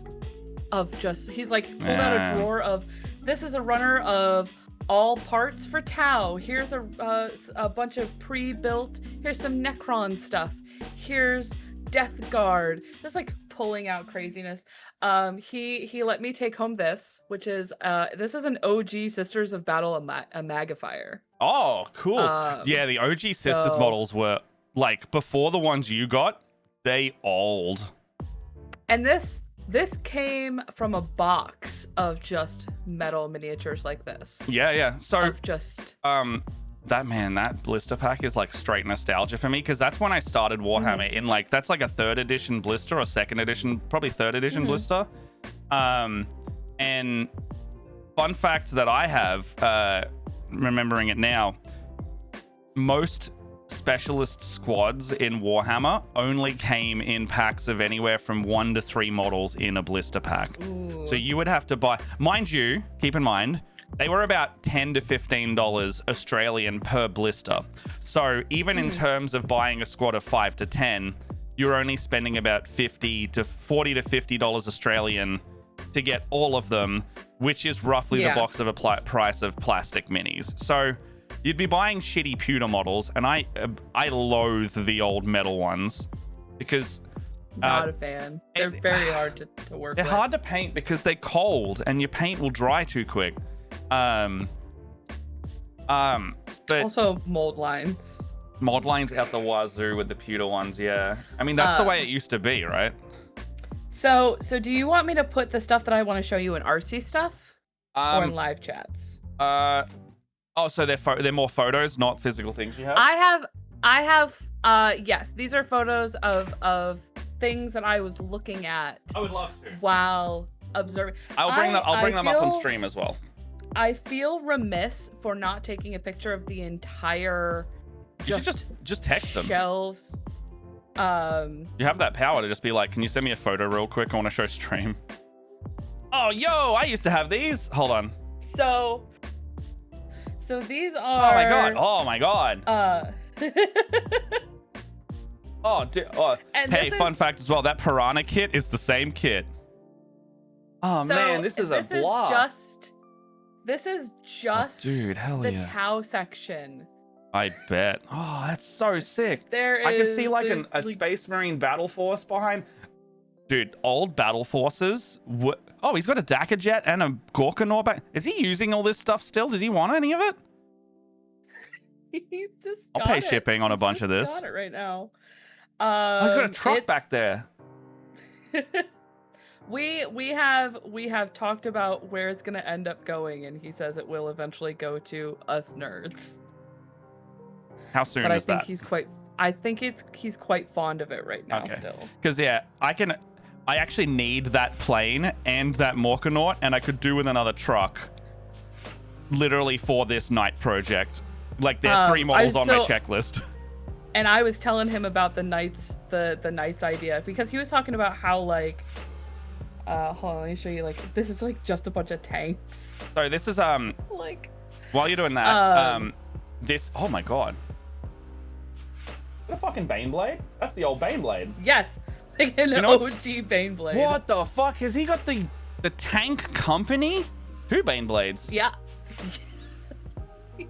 [SPEAKER 1] of just, he's like pulled out a drawer of, this is a runner of all parts for Tau. Here's a bunch of pre-built, here's some Necron stuff. Here's Death Guard. Just like pulling out craziness. He let me take home this, which is this is an OG Sisters of Battle a Magifier.
[SPEAKER 2] Oh, cool. Yeah, the OG Sisters models were like before the ones you got, they old.
[SPEAKER 1] And this This came from a box of just metal miniatures like this.
[SPEAKER 2] Yeah. So
[SPEAKER 1] Of just
[SPEAKER 2] that blister pack is like straight nostalgia for me, because that's when I started Warhammer in like, that's like a 3rd edition blister or 2nd edition, probably 3rd edition blister. And fun fact that I have, remembering it now, most specialist squads in Warhammer only came in packs of anywhere from 1 to 3 models in a blister pack.
[SPEAKER 1] ooh.
[SPEAKER 2] So you would have to buy, mind you, keep in mind, they were about $10 to $15 Australian per blister. So even in terms of buying a squad of 5 to 10, you're only spending about $40 to $50 Australian to get all of them, which is roughly the box of a price of plastic minis. So you'd be buying shitty pewter models, and I loathe the old metal ones because
[SPEAKER 1] Not a fan. They're very hard to work
[SPEAKER 2] they're
[SPEAKER 1] with.
[SPEAKER 2] hard to paint because they're cold and your paint will dry too quick. But
[SPEAKER 1] Also mold lines.
[SPEAKER 2] mod lines out the wazoo with the pewter ones. Yeah, I mean that's the way it used to be, right?
[SPEAKER 1] So do you want me to put the stuff that I want to show you in artsy stuff or in live chats?
[SPEAKER 2] Oh, so they're more photos, not physical things you have?
[SPEAKER 1] I have yes, these are photos of things that I was looking at
[SPEAKER 2] I would love to.
[SPEAKER 1] while observing.
[SPEAKER 2] I'll bring them up on stream as well.
[SPEAKER 1] I feel remiss for not taking a picture of the entire
[SPEAKER 2] You should just text them.
[SPEAKER 1] shelves.
[SPEAKER 2] You have that power to just be like, can you send me a photo real quick? I want to show stream. Oh, yo, I used to have these. Hold on.
[SPEAKER 1] So these are
[SPEAKER 2] Oh my god. Oh, dude. Oh.
[SPEAKER 1] And
[SPEAKER 2] Hey,
[SPEAKER 1] this
[SPEAKER 2] fun
[SPEAKER 1] is-
[SPEAKER 2] fact as well. That Piranha kit is the same kit. Oh
[SPEAKER 1] so
[SPEAKER 2] man, this is a blast.
[SPEAKER 1] This is just
[SPEAKER 2] Dude, hell
[SPEAKER 1] the
[SPEAKER 2] yeah.
[SPEAKER 1] Tau section.
[SPEAKER 2] I bet. Oh, that's so sick. I can
[SPEAKER 1] There's
[SPEAKER 2] see like a Space Marine battle force behind. Dude, old battle forces. Oh, he's got a Dakar jet and a Gorkanaut back. Is he using all this stuff still? Does he want any of it?
[SPEAKER 1] He's just
[SPEAKER 2] I'll
[SPEAKER 1] got
[SPEAKER 2] pay
[SPEAKER 1] it.
[SPEAKER 2] shipping on a
[SPEAKER 1] He's
[SPEAKER 2] bunch of
[SPEAKER 1] just
[SPEAKER 2] this.
[SPEAKER 1] got it right now.
[SPEAKER 2] Oh, he's got a truck
[SPEAKER 1] it's-
[SPEAKER 2] back there.
[SPEAKER 1] we have talked about where it's gonna end up going, and he says it will eventually go to us nerds.
[SPEAKER 2] How soon
[SPEAKER 1] But I
[SPEAKER 2] is
[SPEAKER 1] think
[SPEAKER 2] that?
[SPEAKER 1] he's quite fond of it right now
[SPEAKER 2] Okay.
[SPEAKER 1] still.
[SPEAKER 2] Because yeah, I actually need that plane and that Morkanaut, and I could do with another truck. Literally for this night project. Like there are 3 models on my checklist.
[SPEAKER 1] And I was telling him about the knights idea, because he was talking about how like hold on, let me show you, like this is like just a bunch of tanks.
[SPEAKER 2] So this is
[SPEAKER 1] Like
[SPEAKER 2] while you're doing that, this, oh my god. What a fucking Baneblade? That's the old Baneblade.
[SPEAKER 1] yes, like an
[SPEAKER 2] know what's-
[SPEAKER 1] OG Baneblade.
[SPEAKER 2] What the fuck? Has he got the tank company? 2 Baneblades.
[SPEAKER 1] Yeah.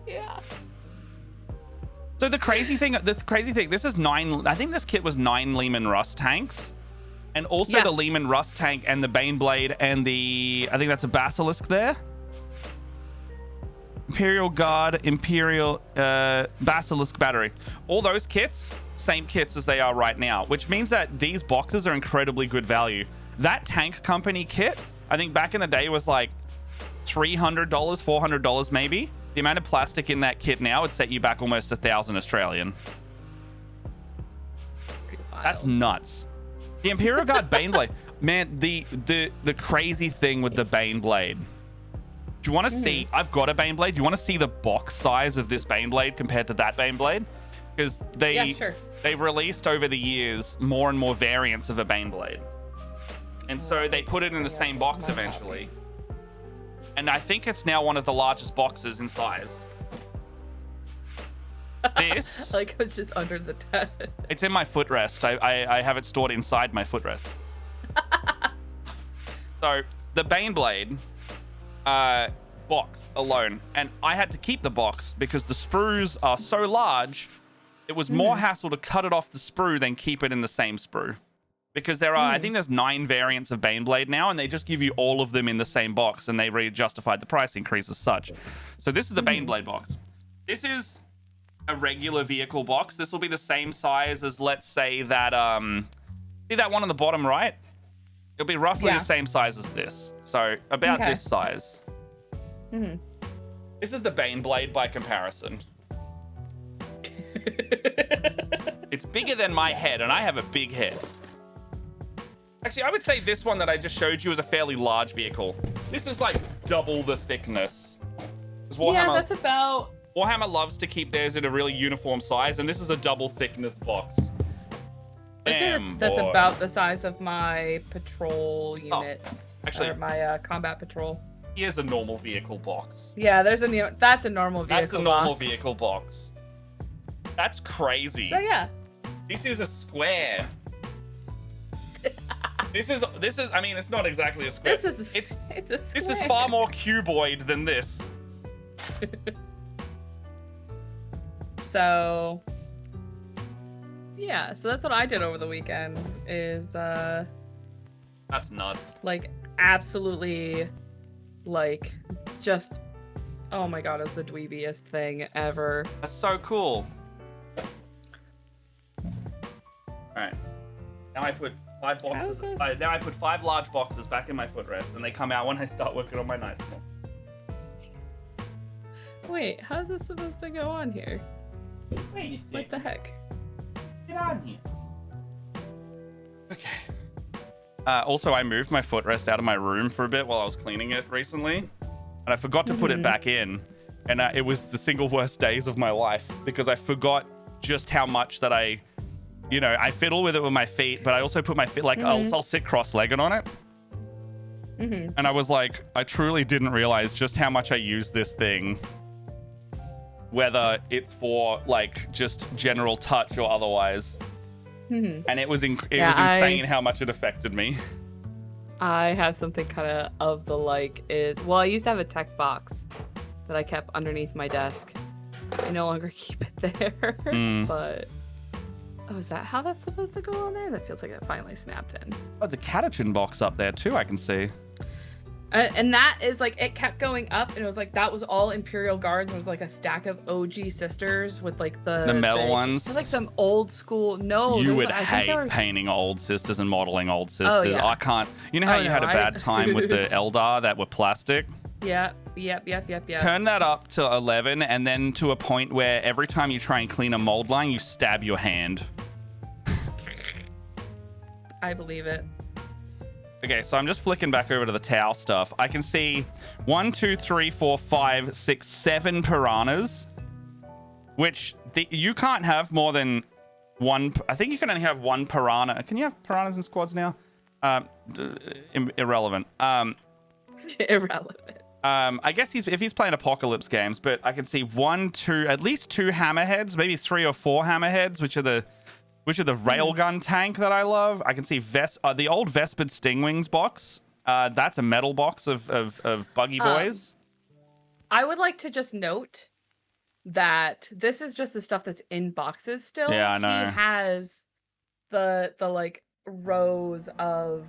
[SPEAKER 1] Yeah.
[SPEAKER 2] So the crazy thing, this is 9, I think this kit was 9 Lehman Russ tanks. And also
[SPEAKER 1] Yeah.
[SPEAKER 2] the Lehman Russ tank and the Baneblade and I think that's a Basilisk there. Imperial Guard, Imperial Basilisk Battery. All those kits, same kits as they are right now, which means that these boxes are incredibly good value. That tank company kit, I think back in the day was like $300, $400 maybe. The amount of plastic in that kit now would set you back almost 1,000 Australian.
[SPEAKER 1] Pretty wild.
[SPEAKER 2] That's nuts. The Imperial Guard Baneblade. Man, the crazy thing with the Baneblade. Do you want to see? I've got a Baneblade. Do you want to see the box size of this Baneblade compared to that Baneblade? Because
[SPEAKER 1] Yeah, sure.
[SPEAKER 2] they released over the years more and more variants of a Baneblade. And so they put it in the same box eventually. And I think it's now one of the largest boxes in size. This,
[SPEAKER 1] Like it's just under the tent.
[SPEAKER 2] it's in my footrest. I have it stored inside my footrest. So the Baneblade box alone, and I had to keep the box because the sprues are so large, it was more hassle to cut it off the sprue than keep it in the same sprue. Because there are, I think there's 9 variants of Baneblade now, and they just give you all of them in the same box, and they justified the price increase as such. So this is the Baneblade box. This is a regular vehicle box. This will be the same size as, let's say, that, see that one on the bottom right? It'll be roughly the same size as this. So about this size.
[SPEAKER 1] Mm-hmm.
[SPEAKER 2] This is the Baneblade by comparison. It's bigger than my head, and I have a big head. Actually, I would say this one that I just showed you is a fairly large vehicle. This is like double the thickness.
[SPEAKER 1] Yeah, that's about...
[SPEAKER 2] Warhammer loves to keep theirs in a really uniform size, and this is a double thickness box.
[SPEAKER 1] I'd say that's about the size of my patrol unit.
[SPEAKER 2] Oh, actually,
[SPEAKER 1] or my combat patrol.
[SPEAKER 2] Here's a normal vehicle box.
[SPEAKER 1] Yeah, that's a normal vehicle box.
[SPEAKER 2] That's a normal vehicle box. That's crazy.
[SPEAKER 1] So yeah.
[SPEAKER 2] This is a square. This is. I mean, it's not exactly a square.
[SPEAKER 1] It's a square.
[SPEAKER 2] This is far more cuboid than this.
[SPEAKER 1] So. Yeah, so that's what I did over the weekend. Is
[SPEAKER 2] That's nuts.
[SPEAKER 1] like absolutely, like just. Oh my god, it's the dweebiest thing ever.
[SPEAKER 2] That's so cool. Alright. Now I put 5 boxes. Now I put 5 large boxes back in my footrest, and they come out when I start working on my nice one.
[SPEAKER 1] Wait, how's this supposed to go on here?
[SPEAKER 2] Wait,
[SPEAKER 1] what the heck?
[SPEAKER 2] Get on here. Okay. Also, I moved my footrest out of my room for a bit while I was cleaning it recently, and I forgot to put it back in, and it was the single worst days of my life because I forgot just how much that I fiddle with it with my feet, but I also put my feet, like, I'll sit cross-legged on it. And I was like, I truly didn't realize just how much I use this thing, whether it's for, like, just general touch or otherwise. And it was insane how much it affected me.
[SPEAKER 1] I have something kind of the like I used to have a tech box that I kept underneath my desk. I no longer keep it there, but... Oh, is that how that's supposed to go on there? That feels like it finally snapped in.
[SPEAKER 2] Oh, there's a catechin box up there too, I can see.
[SPEAKER 1] And that is like, it kept going up, and it was like, that was all Imperial Guards, and it was like a stack of OG sisters with like the
[SPEAKER 2] metal ones.
[SPEAKER 1] It was like some old school. No,
[SPEAKER 2] you would hate painting old sisters and modeling old sisters.
[SPEAKER 1] Oh, yeah.
[SPEAKER 2] I can't. You know how you had a bad time with the Eldar that were plastic?
[SPEAKER 1] Yep.
[SPEAKER 2] Turn that up to 11, and then to a point where every time you try and clean a mold line, you stab your hand.
[SPEAKER 1] I believe it.
[SPEAKER 2] Okay, so I'm just flicking back over to the Tau stuff. I can see 1, 2, 3, 4, 5, 6, 7 piranhas, which you can't have more than one. I think you can only have one piranha. Can you have piranhas in squads now? Irrelevant.
[SPEAKER 1] Irrelevant.
[SPEAKER 2] I guess if he's playing Apocalypse games, but I can see 1, 2, at least 2 hammerheads, maybe 3 or 4 hammerheads, which are the railgun tank that I love. I can see the old Vespid Stingwings box. That's a metal box of buggy boys.
[SPEAKER 1] I would like to just note that this is just the stuff that's in boxes still.
[SPEAKER 2] Yeah, I know.
[SPEAKER 1] He has the like rows of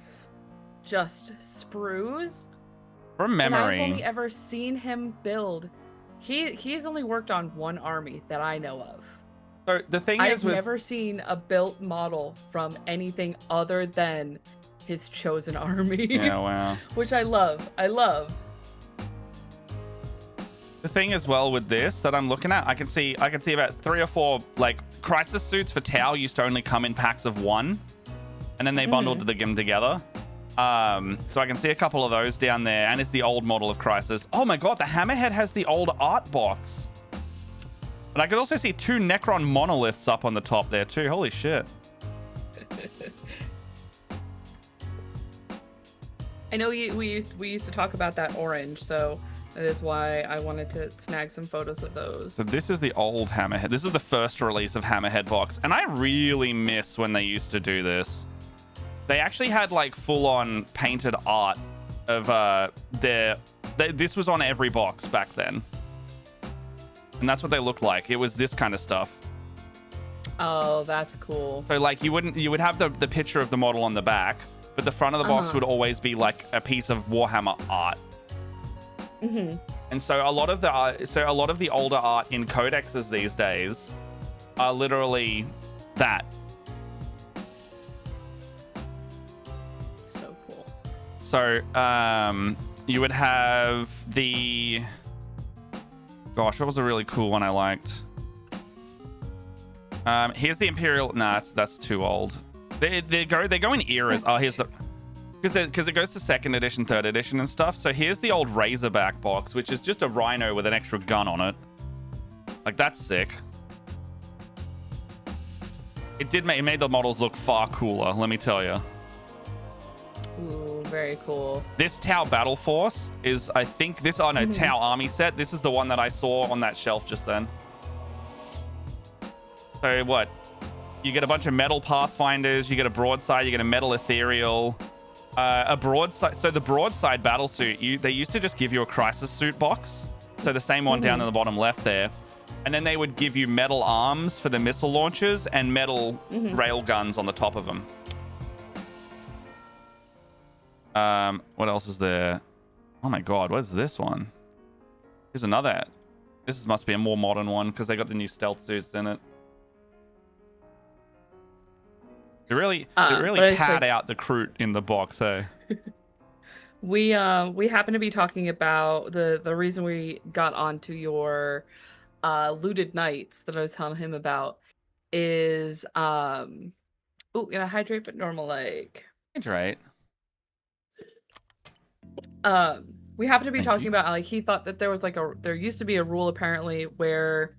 [SPEAKER 1] just sprues.
[SPEAKER 2] From memory.
[SPEAKER 1] And I've only ever seen him build. He's only worked on one army that I know of.
[SPEAKER 2] So the thing
[SPEAKER 1] I've never seen a built model from anything other than his chosen army.
[SPEAKER 2] Yeah, wow.
[SPEAKER 1] Which I love.
[SPEAKER 2] The thing as well with this that I'm looking at, I can see about 3 or 4 like crisis suits for Tau used to only come in packs of 1, and then they bundled them together. So I can see a couple of those down there, and it's the old model of Crisis. Oh my god, the Hammerhead has the old art box. But I could also see 2 Necron monoliths up on the top there too. Holy shit.
[SPEAKER 1] I know we used to talk about that orange, so that is why I wanted to snag some photos of those.
[SPEAKER 2] So this is the old Hammerhead. This is the first release of Hammerhead box, and I really miss when they used to do this. They actually had like full-on painted art of this was on every box back then. And that's what they looked like. It was this kind of stuff.
[SPEAKER 1] Oh, that's cool.
[SPEAKER 2] So like you would have the picture of the model on the back, but the front of the box would always be like a piece of Warhammer art. And so a lot of the older art in codexes these days are literally that.
[SPEAKER 1] So cool.
[SPEAKER 2] So you would have the, gosh, what was a really cool one I liked? Here's the Imperial. Nah, that's too old. They go in eras. Oh, here's the, because it goes to 2nd edition, 3rd edition and stuff. So here's the old Razorback box, which is just a Rhino with an extra gun on it. Like, that's sick. It made the models look far cooler, let me tell you.
[SPEAKER 1] Ooh, very cool.
[SPEAKER 2] This Tau Battle Force is, I think, this, oh no, Tau Army set. This is the one that I saw on that shelf just then. So what? You get a bunch of metal Pathfinders, you get a broadside, you get a metal ethereal, a broadside. So the broadside battle suit, they used to just give you a crisis suit box. So the same one down in the bottom left there. And then they would give you metal arms for the missile launchers and metal rail guns on the top of them. What else is there? Oh my god, what is this one? Here's another. This must be a more modern one because they got the new stealth suits in it. They really pad out the Kroot in the box, hey?
[SPEAKER 1] We happen to be talking about the reason we got onto your looted knights that I was telling him about is gonna hydrate but normal like.
[SPEAKER 2] Hydrate.
[SPEAKER 1] We happen to be
[SPEAKER 2] Thank
[SPEAKER 1] talking
[SPEAKER 2] you.
[SPEAKER 1] about like he thought that there was like there used to be a rule apparently where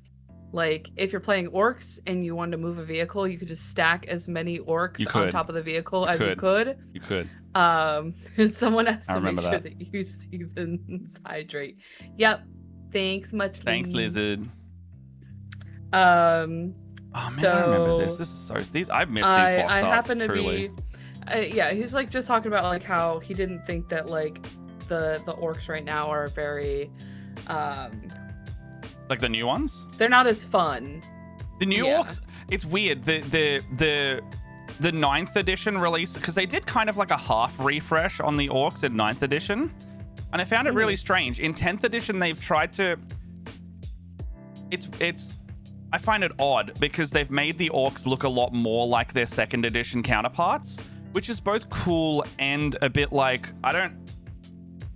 [SPEAKER 1] like if you're playing orcs and you wanted to move a vehicle, you could just stack as many orcs on top of the vehicle as you could.
[SPEAKER 2] You could.
[SPEAKER 1] And someone has to make sure
[SPEAKER 2] that.
[SPEAKER 1] that you see the hydrate. Yep. Thanks much.
[SPEAKER 2] Thanks, Lizard.
[SPEAKER 1] Oh
[SPEAKER 2] man, I remember this. This is so. I've missed these box
[SPEAKER 1] I
[SPEAKER 2] arts,
[SPEAKER 1] happen to
[SPEAKER 2] truly.
[SPEAKER 1] be. Yeah, he's like just talking about like how he didn't think that like the orcs right now are very
[SPEAKER 2] like the new ones.
[SPEAKER 1] They're not as fun.
[SPEAKER 2] The new orcs. It's weird. The 9th edition release, because they did kind of like a half refresh on the orcs in 9th edition, and I found it really strange. In 10th edition, they've tried to. It's. I find it odd because they've made the orcs look a lot more like their 2nd edition counterparts, which is both cool and a bit like I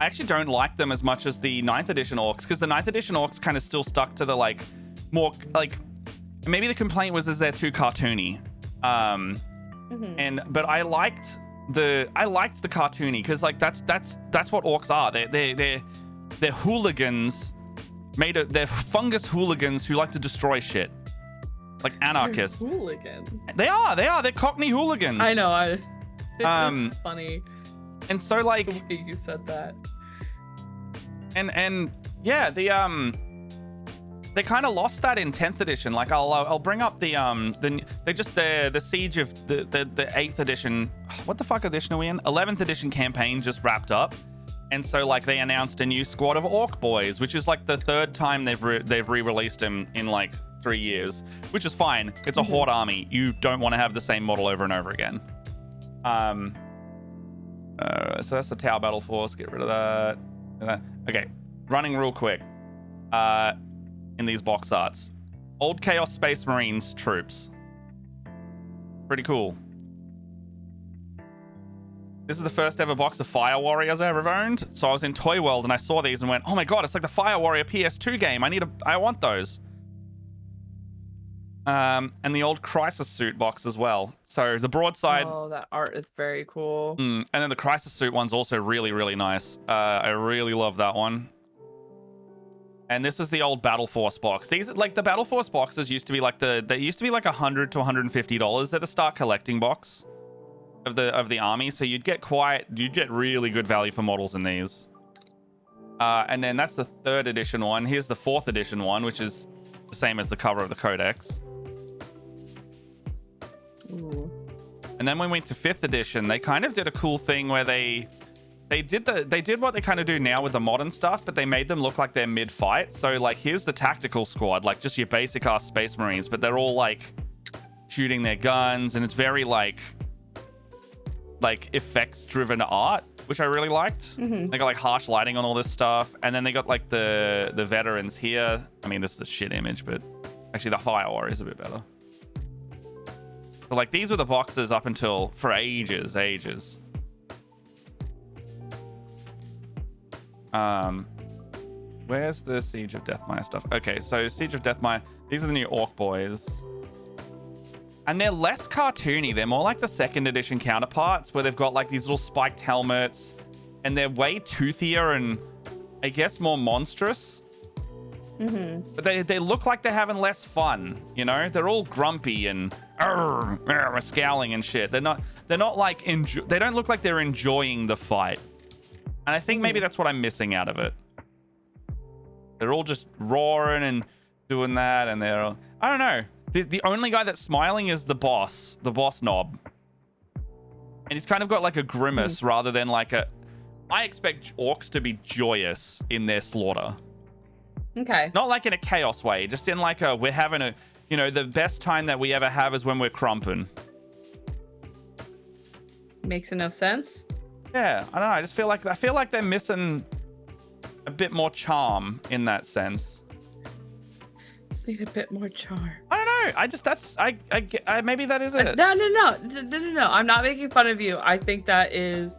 [SPEAKER 2] actually don't like them as much as the 9th edition orcs, because the 9th edition orcs kind of still stuck to the like more like maybe the complaint was they're too cartoony. But I liked the cartoony because like that's what orcs are. They're hooligans. They're fungus hooligans who like to destroy shit, like anarchists.
[SPEAKER 1] Hooligans.
[SPEAKER 2] They are. They're Cockney hooligans.
[SPEAKER 1] I know. It's funny.
[SPEAKER 2] And so like
[SPEAKER 1] the way you said that.
[SPEAKER 2] And yeah, they kind of lost that in 10th edition. Like I'll bring up the siege of the 8th edition. What the fuck edition are we in? 11th edition campaign just wrapped up. And so, like, they announced a new squad of Orc Boys, which is like the 3rd time they've re-released them in like 3 years, which is fine. It's a horde army. You don't want to have the same model over and over again. So that's the Tau Battle Force. Get rid of that. Okay, running real quick. In these box arts, Old Chaos Space Marines troops. Pretty cool. This is the first ever box of Fire Warriors I ever owned. So I was in Toy World and I saw these and went, oh my god, it's like the Fire Warrior PS2 game. I want those. And the old Crisis Suit box as well. So the broadside.
[SPEAKER 1] Oh, that art is very cool.
[SPEAKER 2] And then the Crisis Suit one's also really, really nice. I really love that one. And this is the old Battle Force box. These, like, the Battle Force boxes used to be like they used to be like $100 to $150. They're the start collecting box of the army, so you'd get really good value for models in these. And then that's the 3rd edition one. Here's the 4th edition one, which is the same as the cover of the Codex.
[SPEAKER 1] Ooh.
[SPEAKER 2] And then when we went to 5th edition, they kind of did a cool thing where they did what they kind of do now with the modern stuff, but they made them look like they're mid-fight. So like here's the tactical squad, like just your basic ass Space Marines, but they're all like shooting their guns, and it's very like effects driven art, which I really liked. They got like harsh lighting on all this stuff, and then they got like the veterans here. I mean, this is a shit image, but actually the Fire Warrior is a bit better. So like these were the boxes up until for ages. Where's the Siege of Deathmire stuff? Okay, so Siege of Deathmire, these are the new Orc boys. And they're less cartoony. They're more like the second edition counterparts where they've got like these little spiked helmets and they're way toothier and I guess more monstrous. But they look like they're having less fun, you know? They're all grumpy and scowling and shit. They're not like they don't look like they're enjoying the fight. And I think maybe that's what I'm missing out of it. They're all just roaring and doing that, and they're all, I don't know. The only guy that's smiling is the boss knob. And he's kind of got like a grimace rather than like a... I expect orcs to be joyous in their slaughter.
[SPEAKER 1] Okay.
[SPEAKER 2] Not like in a chaos way, just in like a, we're having a, you know, the best time that we ever have is when we're crumping.
[SPEAKER 1] Makes enough sense.
[SPEAKER 2] Yeah, I don't know. I feel like they're missing a bit more charm in that sense.
[SPEAKER 1] Just need a bit more charm.
[SPEAKER 2] I don't know. I maybe that is it.
[SPEAKER 1] No. I'm not making fun of you. I think that is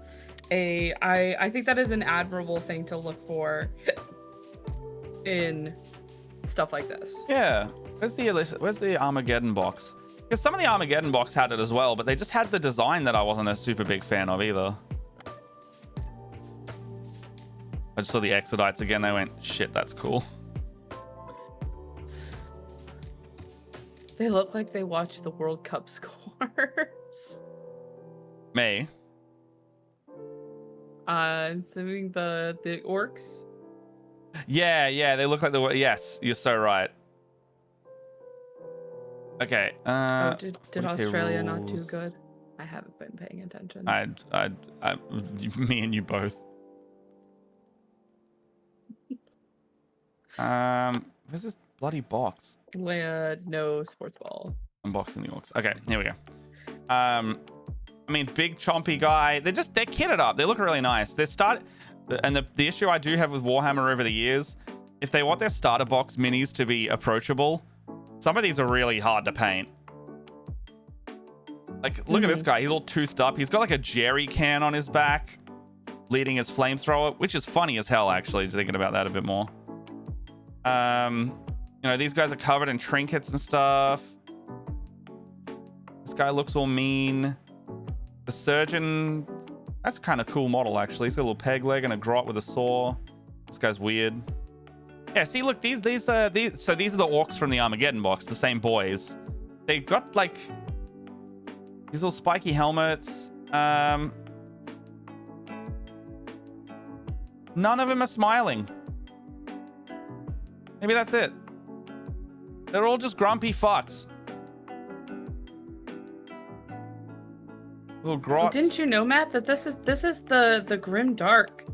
[SPEAKER 1] I think that is an admirable thing to look for in stuff like this.
[SPEAKER 2] Yeah. Where's the Armageddon box? Because some of the Armageddon box had it as well, but they just had the design that I wasn't a super big fan of either. I just saw the Exodites again. They went, shit, that's cool.
[SPEAKER 1] They look like they watched the World Cup scores.
[SPEAKER 2] Me?
[SPEAKER 1] I'm assuming the orcs.
[SPEAKER 2] Yeah, they look like yes, you're so right. Okay.
[SPEAKER 1] Did Australia not do good? I haven't been paying attention.
[SPEAKER 2] Me and you both. Where's this bloody box?
[SPEAKER 1] No sports ball.
[SPEAKER 2] Unboxing the orcs. Okay, here we go. I mean, big chompy guy. They're kitted up. They look really nice. And the issue I do have with Warhammer over the years, if they want their starter box minis to be approachable, some of these are really hard to paint. Like, look at this guy. He's all toothed up. He's got like a jerry can on his back, leading his flamethrower, which is funny as hell, actually, just thinking about that a bit more. You know, these guys are covered in trinkets and stuff. This guy looks all mean. The surgeon, that's kind of cool model, actually. He's got a little peg leg and a grot with a saw. This guy's weird. Yeah, see, look, these are the orcs from the Armageddon box, the same boys. They've got like these little spiky helmets. None of them are smiling. Maybe that's it. They're all just grumpy fucks. Little grots.
[SPEAKER 1] Didn't you know, Matt, that this is the Grim Dark,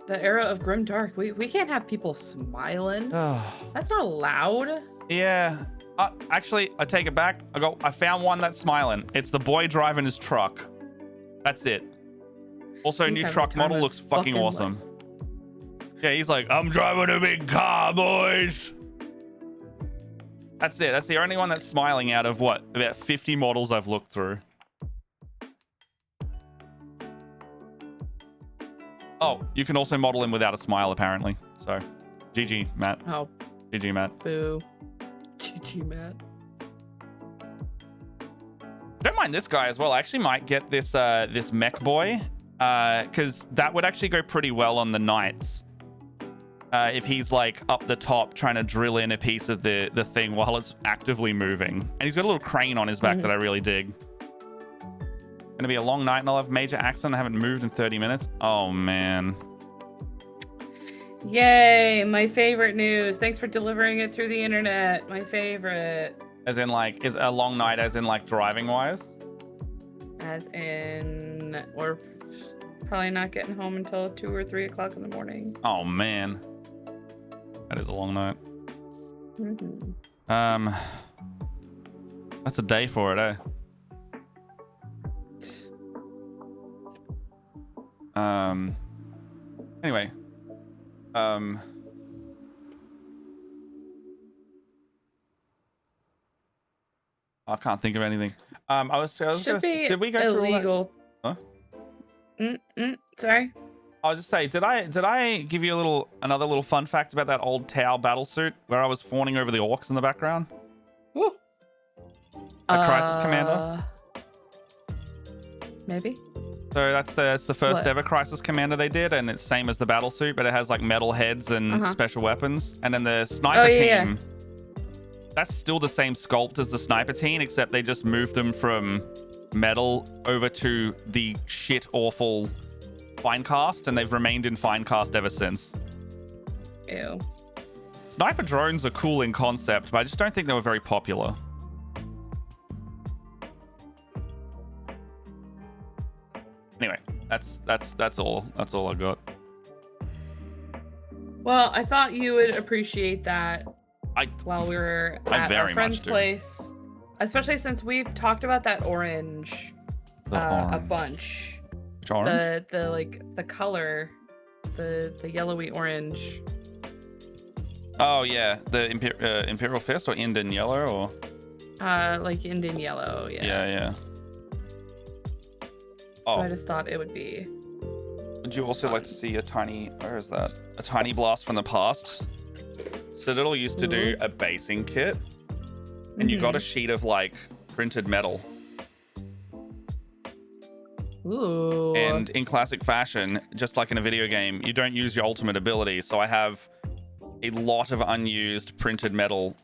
[SPEAKER 1] the era of Grim Dark. We can't have people smiling. That's not allowed.
[SPEAKER 2] Yeah. Actually, I take it back. I found one that's smiling. It's the boy driving his truck. That's it. Also, new truck model looks fucking awesome. Life. Yeah, he's like, I'm driving a big car, boys. That's it. That's the only one that's smiling out of what? About 50 models I've looked through. Oh, you can also model him without a smile, apparently. So, GG, Matt.
[SPEAKER 1] Oh.
[SPEAKER 2] GG, Matt.
[SPEAKER 1] Boo. GG, Matt.
[SPEAKER 2] Don't mind this guy as well. I actually might get this this mech boy, because that would actually go pretty well on the knights. If he's like up the top trying to drill in a piece of the thing while it's actively moving. And he's got a little crane on his back that I really dig. Gonna be a long night and I'll have major accident. I haven't moved in 30 minutes. Oh, man.
[SPEAKER 1] Yay, my favorite news. Thanks for delivering it through the internet. My favorite.
[SPEAKER 2] As in, like, is a long night as in, like, driving-wise?
[SPEAKER 1] As in, we're probably not getting home until 2 or 3 o'clock in the morning.
[SPEAKER 2] Oh, man. That is a long night. That's a day for it, eh? Anyway. I can't think of anything. I was
[SPEAKER 1] Should be
[SPEAKER 2] did we go
[SPEAKER 1] illegal.
[SPEAKER 2] through all that? Huh?
[SPEAKER 1] Sorry.
[SPEAKER 2] I'll just say, did I give you another little fun fact about that old Tau battlesuit where I was fawning over the orcs in the background?
[SPEAKER 1] Woo.
[SPEAKER 2] A Crisis Commander.
[SPEAKER 1] Maybe.
[SPEAKER 2] So that's the first
[SPEAKER 1] What?
[SPEAKER 2] ever Crisis Commander they did, and it's same as the battlesuit, but it has like metal heads and special weapons. And then the sniper team, that's still the same sculpt as the sniper team, except they just moved them from metal over to the shit awful Finecast, and they've remained in Finecast ever since.
[SPEAKER 1] Ew.
[SPEAKER 2] Sniper drones are cool in concept, but I just don't think they were very popular. Anyway, that's all I got.
[SPEAKER 1] Well, I thought you would appreciate that while we were at our friend's place, especially since we've talked about that orange a bunch.
[SPEAKER 2] Which orange?
[SPEAKER 1] The color, the yellowy orange.
[SPEAKER 2] Oh yeah, the Imperial Fist or Indian Yellow or
[SPEAKER 1] like Indian Yellow, yeah.
[SPEAKER 2] Yeah.
[SPEAKER 1] So I just thought it would be.
[SPEAKER 2] Would you also like to see a tiny? Where is that? A tiny blast from the past. Citadel used to do a basing kit, and you got a sheet of like printed metal.
[SPEAKER 1] Ooh.
[SPEAKER 2] And in classic fashion, just like in a video game, you don't use your ultimate ability. So I have a lot of unused printed metal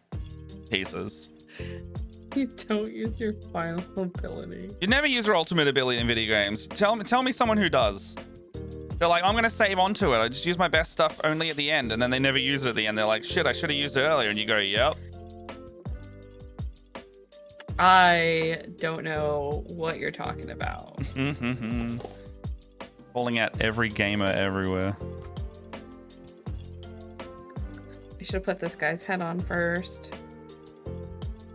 [SPEAKER 2] pieces.
[SPEAKER 1] You don't use your final ability.
[SPEAKER 2] You never use your ultimate ability in video games. Tell me someone who does. They're like, I'm gonna save onto it. I just use my best stuff only at the end, and then they never use it at the end. They're like, shit, I should have used it earlier. And you go, yep.
[SPEAKER 1] I don't know what you're talking about.
[SPEAKER 2] Calling out every gamer everywhere.
[SPEAKER 1] You should have put this guy's head on first.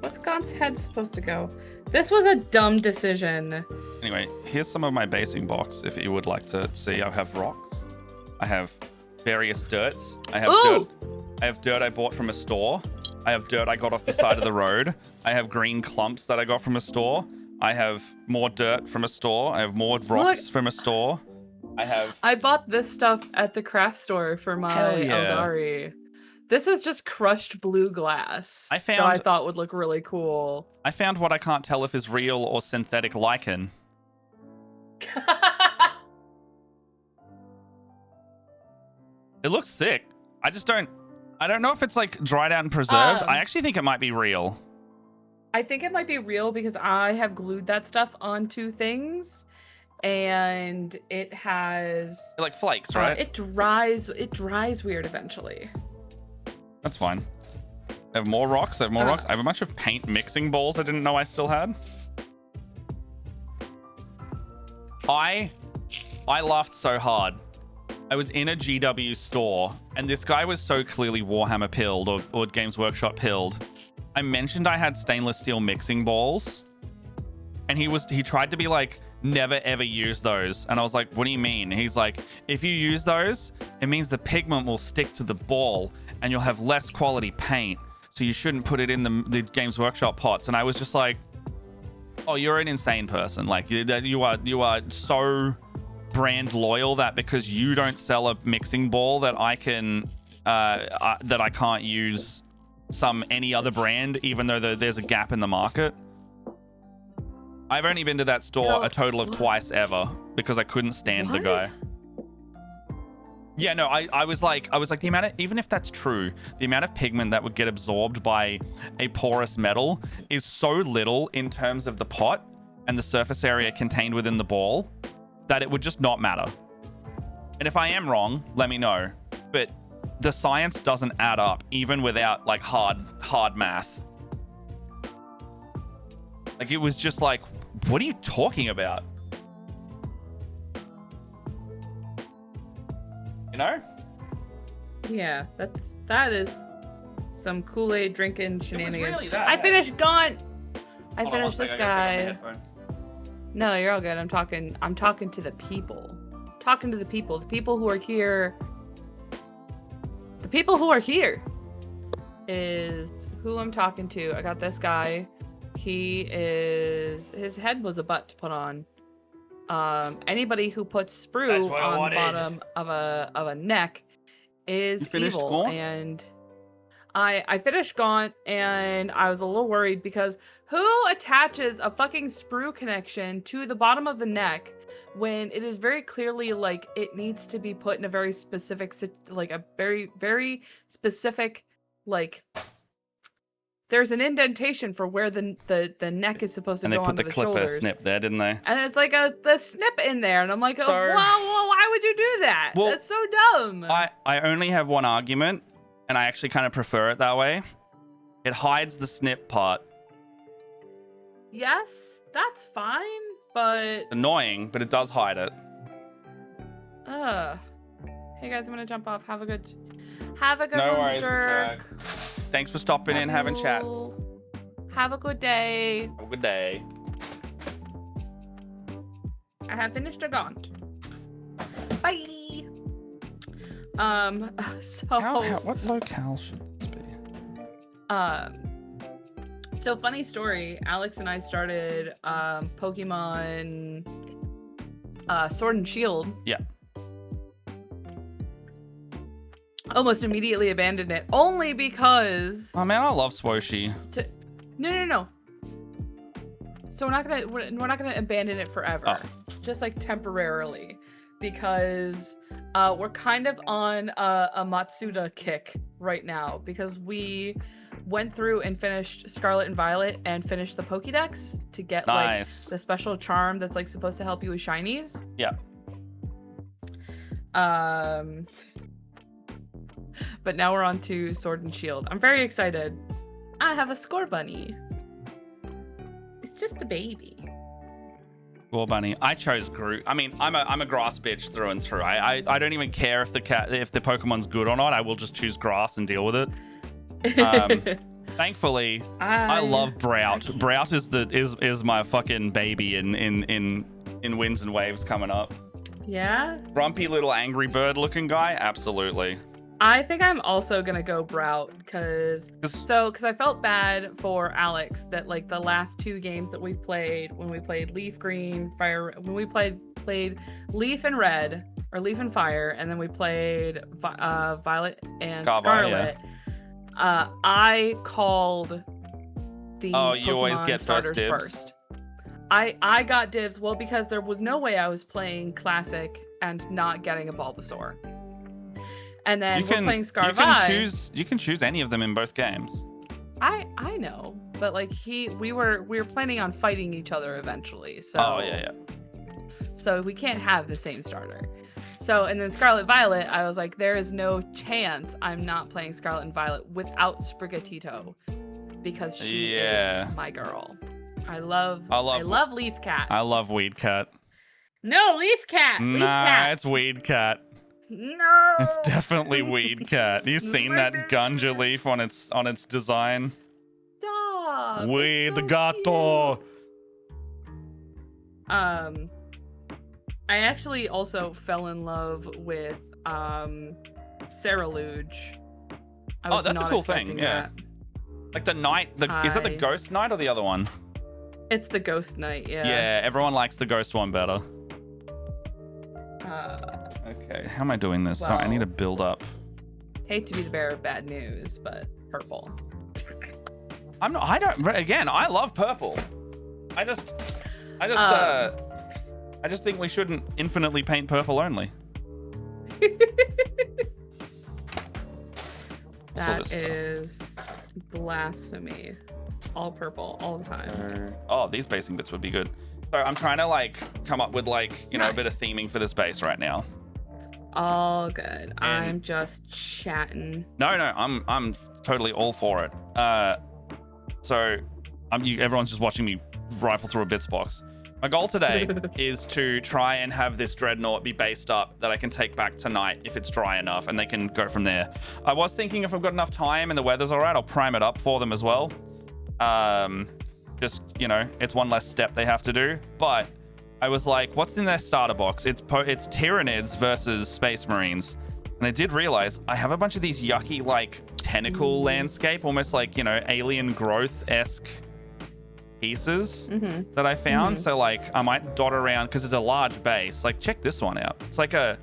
[SPEAKER 1] What's Gaunt's head supposed to go? This was a dumb decision.
[SPEAKER 2] Anyway, here's some of my basing box if you would like to see. I have rocks. I have various dirts. I have dirt. I have dirt I bought from a store. I have dirt I got off the side of the road. I have green clumps that I got from a store. I have more dirt from a store. I have more rocks from a store. I
[SPEAKER 1] bought this stuff at the craft store for my Eldari. This is just crushed blue glass that I thought would look really cool.
[SPEAKER 2] I found what I can't tell if is real or synthetic lichen. It looks sick. I don't know if it's like dried out and preserved. I actually think it might be real.
[SPEAKER 1] I think it might be real because I have glued that stuff onto things, and it has
[SPEAKER 2] like flakes, right?
[SPEAKER 1] It dries weird eventually.
[SPEAKER 2] That's fine. I have more rocks. I have a bunch of paint mixing balls I didn't know I still had. I laughed so hard. I was in a GW store, and this guy was so clearly Warhammer pilled or Games Workshop pilled. I mentioned I had stainless steel mixing balls, and he tried to be like, never ever use those. And I was like, what do you mean? He's like, if you use those, it means the pigment will stick to the ball, and you'll have less quality paint. So you shouldn't put it in the Games Workshop pots. And I was just like, oh, you're an insane person. Like you are so brand loyal that because you don't sell a mixing ball that I can't use any other brand, even though there's a gap in the market. I've only been to that store a total of twice ever because I couldn't stand the guy. Yeah, no, I was like the amount of, even if that's true, the amount of pigment that would get absorbed by a porous metal is so little in terms of the pot and the surface area contained within the ball that it would just not matter. And if I am wrong, let me know. But the science doesn't add up even without like hard math. Like it was just like, what are you talking about? You know?
[SPEAKER 1] Yeah, that is some Kool-Aid drinking shenanigans.
[SPEAKER 2] It was really that,
[SPEAKER 1] I finished Gaunt. I finished this guy. No, you're all good. I'm talking to the people. The people who are here. The people who are here is who I'm talking to. I got this guy. His head was a butt to put on. anybody who puts
[SPEAKER 2] That's
[SPEAKER 1] sprue
[SPEAKER 2] what I
[SPEAKER 1] on the
[SPEAKER 2] wanted.
[SPEAKER 1] bottom of a neck
[SPEAKER 2] You
[SPEAKER 1] is
[SPEAKER 2] finished
[SPEAKER 1] evil.
[SPEAKER 2] Gaunt?
[SPEAKER 1] And I finished Gaunt, and I was a little worried because who attaches a fucking sprue connection to the bottom of the neck when it is very clearly like it needs to be put in a very specific, like a very, very specific, like there's an indentation for where the neck is supposed to
[SPEAKER 2] And they
[SPEAKER 1] go
[SPEAKER 2] put
[SPEAKER 1] onto
[SPEAKER 2] the
[SPEAKER 1] the
[SPEAKER 2] clipper
[SPEAKER 1] shoulders.
[SPEAKER 2] snip there, didn't they?
[SPEAKER 1] And there's like the snip in there, and I'm like,
[SPEAKER 2] So-
[SPEAKER 1] why would you do that?
[SPEAKER 2] Well,
[SPEAKER 1] That's so dumb.
[SPEAKER 2] I only have one argument, and I actually kind of prefer it that way. It hides the snip part.
[SPEAKER 1] Yes, that's fine, but
[SPEAKER 2] Annoying, but it does hide it.
[SPEAKER 1] hey guys, I'm gonna jump off. Have a good
[SPEAKER 2] No
[SPEAKER 1] one,
[SPEAKER 2] worries,
[SPEAKER 1] Dirk.
[SPEAKER 2] Thanks for stopping in, having chats.
[SPEAKER 1] Have a good day.
[SPEAKER 2] Have a good day.
[SPEAKER 1] I have finished a gaunt. Bye. So
[SPEAKER 2] What locale should this be?
[SPEAKER 1] So funny story. Alex and I started Pokemon Sword and Shield.
[SPEAKER 2] Yeah.
[SPEAKER 1] Almost immediately abandoned it, only because
[SPEAKER 2] Oh man, I love Swoshi.
[SPEAKER 1] no. So we're not gonna abandon it forever, just like temporarily, because we're kind of on a Matsuda kick right now because we went through and finished Scarlet and Violet and finished the Pokédex to get
[SPEAKER 2] Nice.
[SPEAKER 1] like the special charm that's like supposed to help you with shinies.
[SPEAKER 2] Yeah.
[SPEAKER 1] But now we're on to Sword and Shield. I'm very excited. I have a Score Bunny. It's just a baby.
[SPEAKER 2] Score Bunny. I chose Groot. I mean, I'm a grass bitch through and through. I don't even care if the Pokemon's good or not. I will just choose grass and deal with it. Thankfully, I love Brout. Brout is my fucking baby in Winds and Waves coming up.
[SPEAKER 1] Yeah?
[SPEAKER 2] Grumpy little angry bird looking guy. Absolutely.
[SPEAKER 1] I think I'm also gonna go Brout because I felt bad for Alex that like the last two games that we've played, when we played Leaf Green, Fire, when we played Leaf and Red or Leaf and Fire, and then we played Violet and Scarlet. Yeah. I called the
[SPEAKER 2] you
[SPEAKER 1] Pokemon
[SPEAKER 2] always get
[SPEAKER 1] starters
[SPEAKER 2] first dibs.
[SPEAKER 1] first. I got dibs, well, because there was no way I was playing Classic and not getting a Bulbasaur. And then we're playing Scarvi.
[SPEAKER 2] You can choose any of them in both games.
[SPEAKER 1] I know, but like we were planning on fighting each other eventually. So
[SPEAKER 2] Oh yeah.
[SPEAKER 1] So we can't have the same starter. So and then Scarlet Violet, I was like, there is no chance I'm not playing Scarlet and Violet without Sprigatito, because she is my girl. I love Leaf Cat.
[SPEAKER 2] I love Weed Cat.
[SPEAKER 1] No, Leaf Cat. Leaf Cat.
[SPEAKER 2] It's Weed Cat.
[SPEAKER 1] No.
[SPEAKER 2] It's definitely Weed Cat. You seen that Gunja leaf on its design?
[SPEAKER 1] Stop.
[SPEAKER 2] Weed
[SPEAKER 1] It's so
[SPEAKER 2] Gato.
[SPEAKER 1] cute. I actually also fell in love with Sarah Luge.
[SPEAKER 2] Oh, that's a cool thing. Yeah. Like the knight. Is that the ghost knight or the other one?
[SPEAKER 1] It's the ghost knight. Yeah.
[SPEAKER 2] Yeah. Everyone likes the ghost one better. Okay, how am I doing this? Sorry, I need to build up.
[SPEAKER 1] Hate to be the bearer of bad news, but purple.
[SPEAKER 2] I'm not. I don't. Again, I love purple. I just think we shouldn't infinitely paint purple only.
[SPEAKER 1] That is blasphemy. All purple, all the time.
[SPEAKER 2] Oh, these basing bits would be good. So I'm trying to like come up with like, a bit of theming for this base right now.
[SPEAKER 1] All good. I'm just chatting.
[SPEAKER 2] No, I'm totally all for it. So everyone's just watching me rifle through a bits box. My goal today is to try and have this Dreadnought be based up that I can take back tonight if it's dry enough, and they can go from there. I was thinking if I've got enough time and the weather's all right, I'll prime it up for them as well. Just, it's one less step they have to do. But I was like, what's in their starter box? It's Tyranids versus Space Marines. And I did realize I have a bunch of these yucky, like, tentacle landscape, almost like, alien growth-esque pieces that I found. So like I might dot around because it's a large base. Like check this one out. It's like a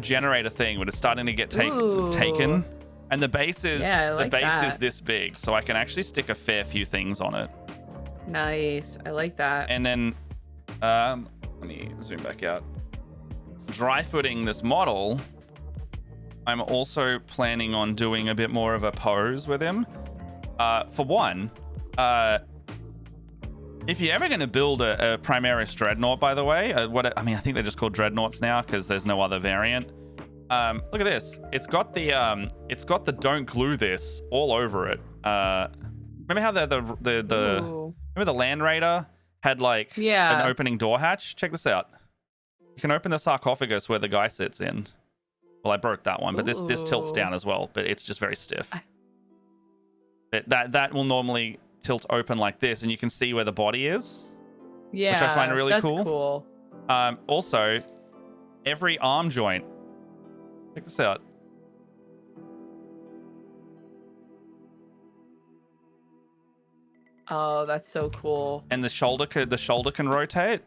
[SPEAKER 2] generator thing, but it's starting to get taken. And the base is is this big, so I can actually stick a fair few things on it.
[SPEAKER 1] Nice. I like that.
[SPEAKER 2] And then let me zoom back out. Dry footing this model. I'm also planning on doing a bit more of a pose with him. For one, if you're ever going to build a Primaris Dreadnought, by the way, I think they're just called Dreadnoughts now because there's no other variant. Look at this. It's got the don't glue this all over it. Remember how remember the Land Raider had like an opening door hatch? Check this out. You can open the sarcophagus where the guy sits in. Well, I broke that one, but this tilts down as well, but it's just very stiff. That will normally tilt open like this, and you can see where the body is. Yeah, which I find really cool. Also, every arm joint. Check this out.
[SPEAKER 1] Oh, that's so cool.
[SPEAKER 2] And the shoulder can rotate.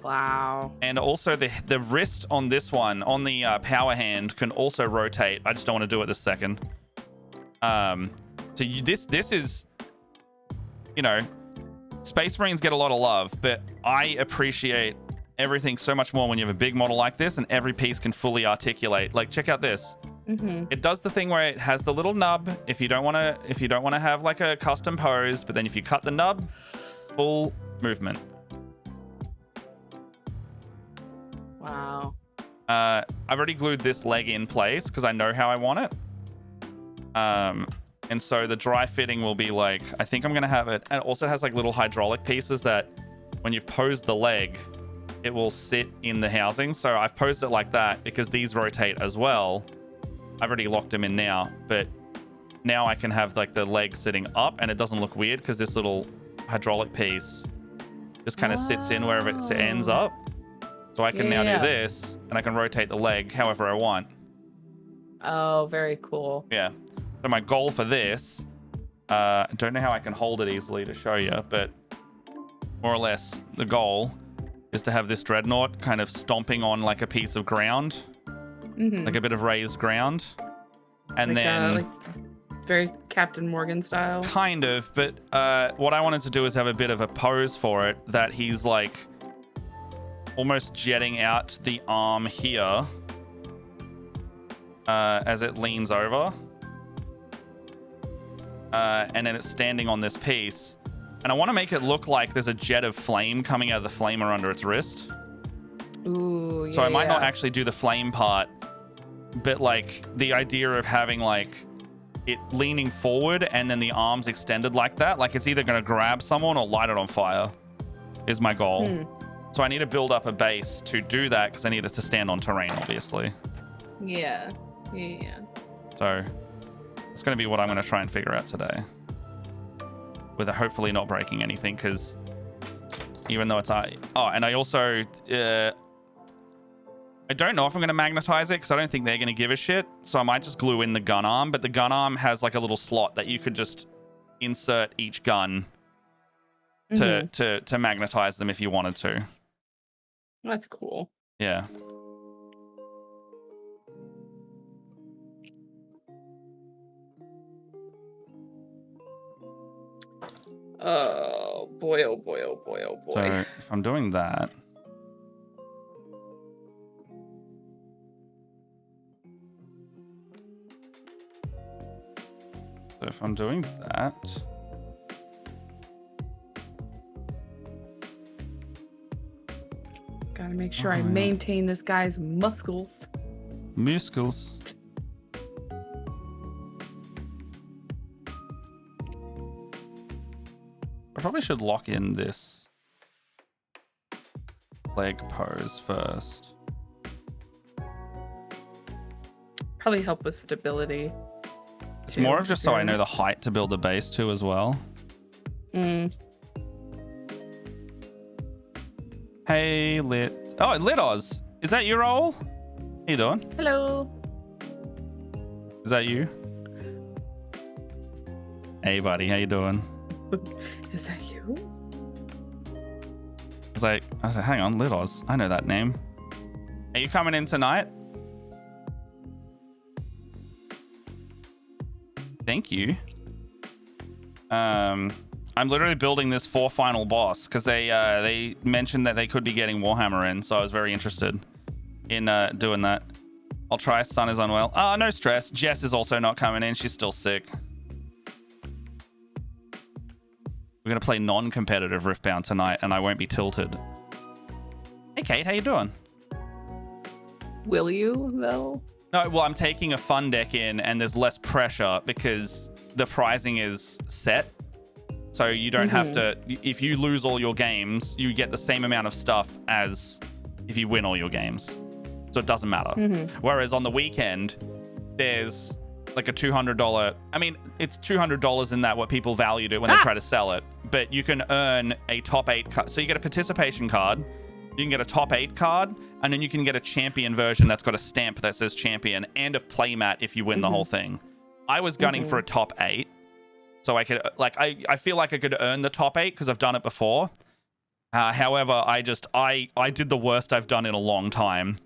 [SPEAKER 1] Wow. And
[SPEAKER 2] also the wrist on this one, on the power hand, can also rotate. I just don't want to do it this second. This is, Space Marines get a lot of love, but I appreciate everything so much more when you have a big model like this and every piece can fully articulate. Like, check out this. It does the thing where it has the little nub if you don't want to have like a custom pose, but then if you cut the nub, full movement.
[SPEAKER 1] Wow.
[SPEAKER 2] I've already glued this leg in place because I know how I want it. And so the dry fitting will be like, I think I'm going to have it. And it also has like little hydraulic pieces that when you've posed the leg, it will sit in the housing. So I've posed it like that because these rotate as well. I've already locked them in now, but now I can have like the leg sitting up and it doesn't look weird because this little hydraulic piece just kind of sits in wherever it ends up. So I can now do this, and I can rotate the leg however I want.
[SPEAKER 1] Oh, very cool.
[SPEAKER 2] Yeah. So my goal for this, I don't know how I can hold it easily to show you, but more or less the goal is to have this Dreadnought kind of stomping on like a piece of ground, like a bit of raised ground. And then...
[SPEAKER 1] very Captain Morgan style?
[SPEAKER 2] Kind of, but what I wanted to do is have a bit of a pose for it, that he's like... almost jetting out the arm here as it leans over. And then it's standing on this piece. And I want to make it look like there's a jet of flame coming out of the flamer under its wrist.
[SPEAKER 1] Ooh,
[SPEAKER 2] so I might not actually do the flame part, but like the idea of having like it leaning forward and then the arms extended like that, like it's either going to grab someone or light it on fire is my goal. So I need to build up a base to do that because I need it to stand on terrain, obviously.
[SPEAKER 1] Yeah.
[SPEAKER 2] So it's going to be what I'm going to try and figure out today. With hopefully not breaking anything, because even though it's... and I also... I don't know if I'm going to magnetize it because I don't think they're going to give a shit. So I might just glue in the gun arm, but the gun arm has like a little slot that you could just insert each gun to magnetize them if you wanted to.
[SPEAKER 1] That's cool.
[SPEAKER 2] Yeah.
[SPEAKER 1] Oh boy, oh boy, oh boy, oh boy.
[SPEAKER 2] So if I'm doing that... So if I'm doing that...
[SPEAKER 1] Gotta make sure I maintain this guy's muscles.
[SPEAKER 2] Muscles. I probably should lock in this leg pose first.
[SPEAKER 1] Probably help with stability.
[SPEAKER 2] It's more of just so I know the height to build the base to as well. Hey, Lit. Oh, Litoz. Is that your role? How you doing?
[SPEAKER 1] Hello.
[SPEAKER 2] Is that you? Hey, buddy. How you doing?
[SPEAKER 1] Is that you?
[SPEAKER 2] I was like, hang on, Lidos. I know that name. Are you coming in tonight? Thank you. I'm literally building this for final boss because they mentioned that they could be getting Warhammer in, so I was very interested in doing that. I'll try. Sun is unwell. Oh, no stress. Jess is also not coming in. She's still sick. We're gonna play non-competitive Riftbound tonight, and I won't be tilted. Hey, Kate, how you doing?
[SPEAKER 1] Will you though?
[SPEAKER 2] No, well, I'm taking a fun deck in, and there's less pressure because the pricing is set. So you don't have to. If you lose all your games, you get the same amount of stuff as if you win all your games. So it doesn't matter. Whereas on the weekend, there's like a $200. I mean, it's $200 in that what people valued it when they try to sell it. But you can earn a top 8 card. So you get a participation card. You can get a top 8 card, and then you can get a champion version that's got a stamp that says champion and a playmat if you win the whole thing. I was gunning for a top 8. So I could, like, I feel like I could earn the top 8 because I've done it before. However, I did the worst I've done in a long time.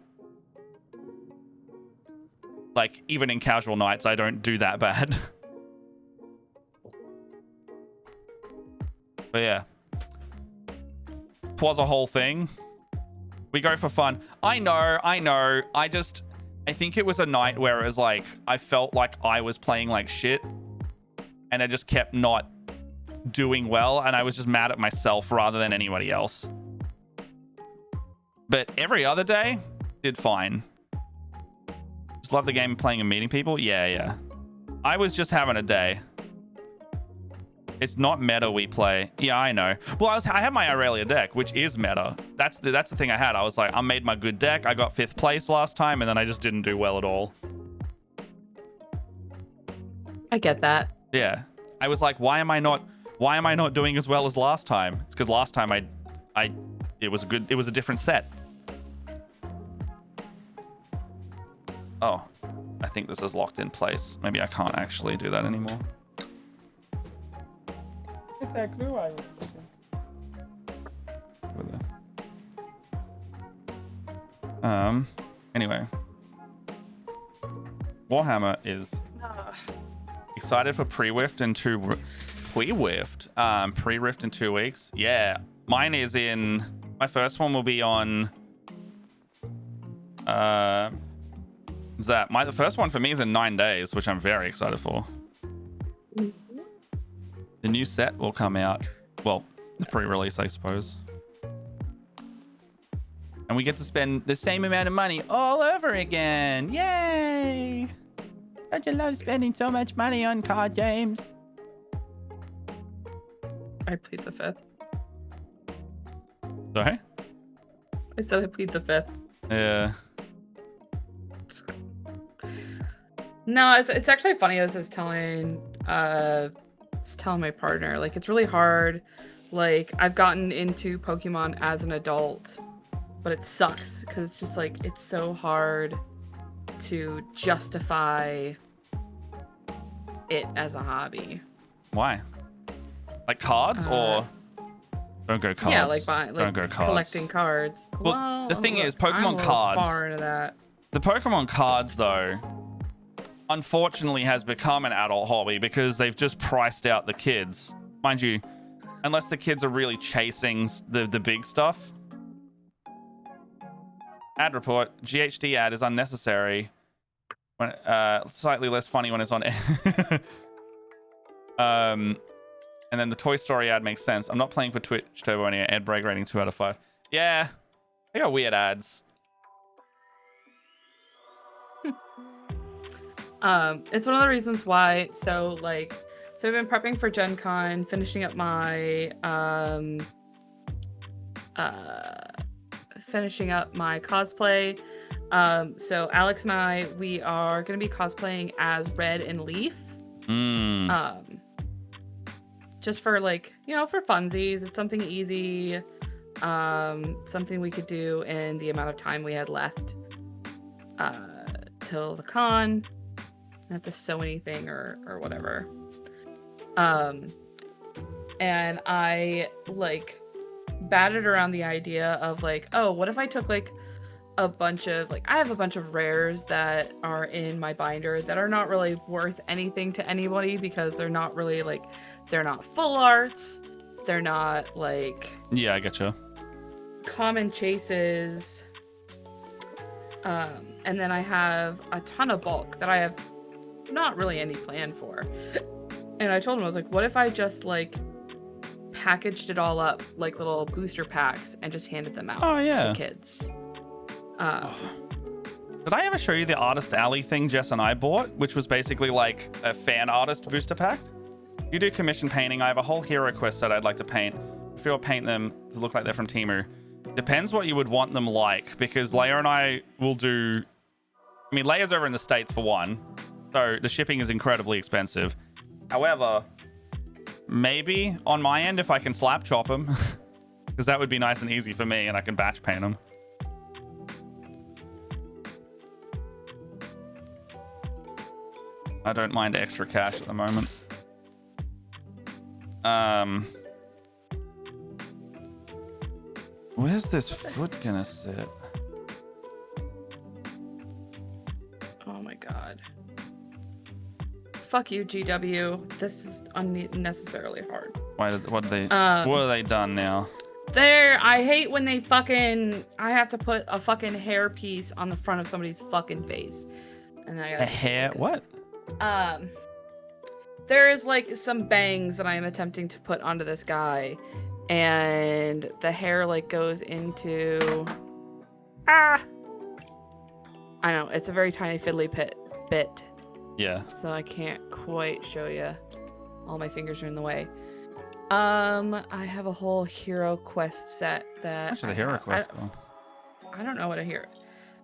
[SPEAKER 2] Like, even in casual nights, I don't do that bad. But yeah. It was a whole thing. We go for fun. I know. I think it was a night where it was like, I felt like I was playing like shit. And I just kept not doing well. And I was just mad at myself rather than anybody else. But every other day, did fine. Just love the game of playing and meeting people. Yeah. I was just having a day. It's not meta we play. Yeah, I know. Well, I had my Aurelia deck, which is meta. That's the thing I had. I was like, I made my good deck. I got 5th place last time, and then I just didn't do well at all.
[SPEAKER 1] I get that.
[SPEAKER 2] Yeah. I was like, why am I not doing as well as last time? It's because last time it was a different set. Oh, I think this is locked in place. Maybe I can't actually do that anymore.
[SPEAKER 3] Is that glue I was
[SPEAKER 2] Over there. Anyway. Warhammer is excited for pre-Rift in 2 pre-Rift in 2 weeks. Yeah. Mine is in my first one will be on the first one for me is in 9 days, which I'm very excited for. The new set will come out, well, the pre-release, I suppose. And we get to spend the same amount of money all over again. Yay! Don't you love spending so much money on card games?
[SPEAKER 1] I plead the 5th.
[SPEAKER 2] Sorry?
[SPEAKER 1] I said I plead the 5th.
[SPEAKER 2] Yeah.
[SPEAKER 1] No, it's actually funny. I was just telling my partner, like, it's really hard. Like, I've gotten into Pokemon as an adult, but it sucks because it's just like, it's so hard to justify it as a hobby.
[SPEAKER 2] Why? Like cards or don't go cards?
[SPEAKER 1] Yeah, like
[SPEAKER 2] don't go cards.
[SPEAKER 1] Collecting cards.
[SPEAKER 2] Well, the thing is,
[SPEAKER 1] I'm
[SPEAKER 2] Pokemon
[SPEAKER 1] a little
[SPEAKER 2] cards.
[SPEAKER 1] far into that.
[SPEAKER 2] The Pokemon cards, though, unfortunately has become an adult hobby because they've just priced out the kids. Mind you, unless the kids are really chasing the big stuff. Ad report, GHD ad is unnecessary. When slightly less funny when it's on and then the Toy Story ad makes sense. I'm not playing for Twitch Turbo anyway. Ad break rating 2 out of 5. Yeah, they got weird ads.
[SPEAKER 1] It's one of the reasons why. So I've been prepping for Gen Con, finishing up my cosplay. So Alex and I, we are gonna be cosplaying as Red and Leaf. Just for, like, you know, for funsies. It's something easy, something we could do in the amount of time we had left till the con. Not have to sew anything or whatever. and I like batted around the idea of like, oh, what if I took like a bunch of like, I have a bunch of rares that are in my binder that are not really worth anything to anybody because they're not really like, they're not full arts, they're not like
[SPEAKER 2] Yeah, I get you.
[SPEAKER 1] common chases. And then I have a ton of bulk that I have not really any plan for. And I told him, I was like, what if I just like packaged it all up like little booster packs and just handed them out to kids?
[SPEAKER 2] Did I ever show you the Artist Alley thing Jess and I bought, which was basically like a fan artist booster pack? You do commission painting. I have a whole hero quest that I'd like to paint. If you'll paint them to look like they're from Temu. Depends what you would want them like, because Leia and I will do... I mean, Leia's over in the States for one, so the shipping is incredibly expensive. However, maybe on my end, if I can slap chop them, because that would be nice and easy for me, and I can batch paint them. I don't mind extra cash at the moment. Where's this foot gonna sit?
[SPEAKER 1] Oh my god. Fuck you, GW. This is unnecessarily hard.
[SPEAKER 2] What have they done now?
[SPEAKER 1] I hate when they fucking... I have to put a fucking hair piece on the front of somebody's fucking face. And I gotta...
[SPEAKER 2] A hair? What?
[SPEAKER 1] There is like some bangs that I am attempting to put onto this guy. And the hair like goes into... I know, it's a very tiny fiddly bit.
[SPEAKER 2] Yeah.
[SPEAKER 1] So I can't quite show you. All my fingers are in the way. I have a whole hero quest set that...
[SPEAKER 2] What's a hero quest?
[SPEAKER 1] I don't know what a hero...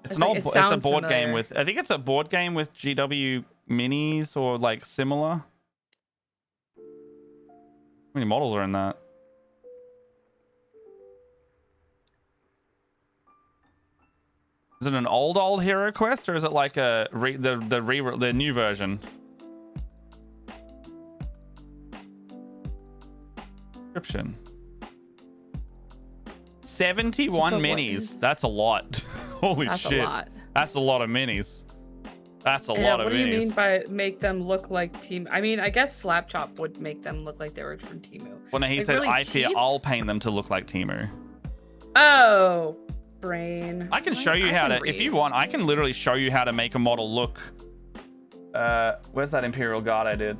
[SPEAKER 2] It's a board game with... I think it's a board game with GW minis or like similar. How many models are in that? Is it an old hero quest, or is it like a the new version? Description. 71 minis. That's a lot. Holy
[SPEAKER 1] That's
[SPEAKER 2] shit.
[SPEAKER 1] A lot.
[SPEAKER 2] That's a lot of minis. That's a lot of minis.
[SPEAKER 1] What do you mean by make them look like Team? I mean, I guess Slap Chop would make them look like they were from Temu.
[SPEAKER 2] Well, no, he
[SPEAKER 1] like,
[SPEAKER 2] said,
[SPEAKER 1] really
[SPEAKER 2] I fear
[SPEAKER 1] cheap?
[SPEAKER 2] I'll paint them to look like Temu.
[SPEAKER 1] Oh, brain.
[SPEAKER 2] I can show you how to, if you want, I can literally show you how to make a model look. Where's that Imperial Guard I did?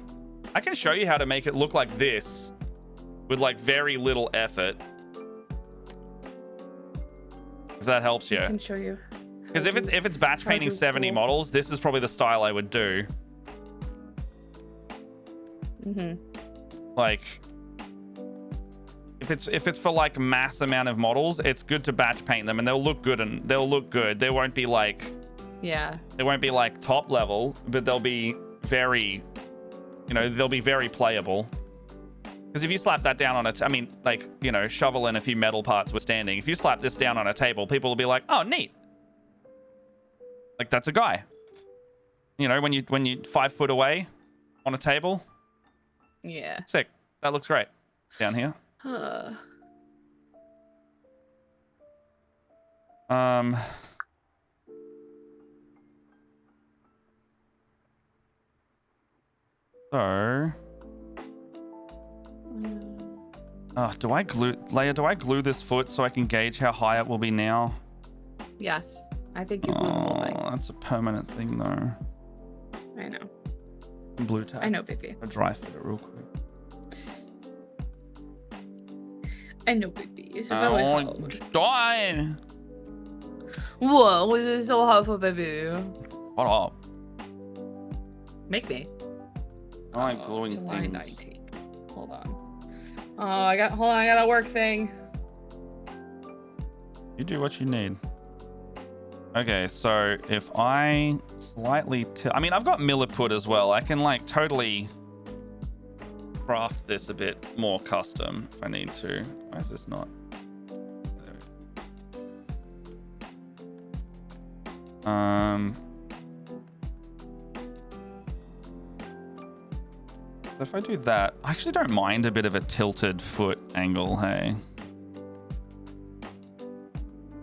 [SPEAKER 2] I can show you how to make it look like this with like very little effort. If that helps you.
[SPEAKER 1] I can show you.
[SPEAKER 2] Because if it's batch painting 70 models, this is probably the style I would do. Like, if it's for like mass amount of models, it's good to batch paint them, and they'll look good They won't be like, they won't be like top level, but they'll be very, they'll be very playable. Because if you slap that down on I mean, like, shovel and a few metal parts were standing. If you slap this down on a table, people will be like, oh, neat. Like, that's a guy. When you 5 foot away on a table.
[SPEAKER 1] Yeah.
[SPEAKER 2] Sick. That looks great. Down here. So... do I glue... Leia, do I glue this foot so I can gauge how high it will be now?
[SPEAKER 1] Yes. I think you glue the whole thing.
[SPEAKER 2] That's a permanent thing, though.
[SPEAKER 1] I know.
[SPEAKER 2] Blue tack.
[SPEAKER 1] I know, baby.
[SPEAKER 2] I'll dry fit it real quick.
[SPEAKER 1] I know, baby. It's very hard.
[SPEAKER 2] Die!
[SPEAKER 1] Whoa, was it so hard for baby?
[SPEAKER 2] What up?
[SPEAKER 1] Make me.
[SPEAKER 2] I like gluing
[SPEAKER 1] July
[SPEAKER 2] things.
[SPEAKER 1] 19th. Hold on. Oh, I got a work thing.
[SPEAKER 2] You do what you need. Okay, so if I slightly... I mean, I've got Milliput as well. I can, like, totally craft this a bit more custom if I need to. Why is this not? if I do that, I actually don't mind a bit of a tilted foot angle, hey?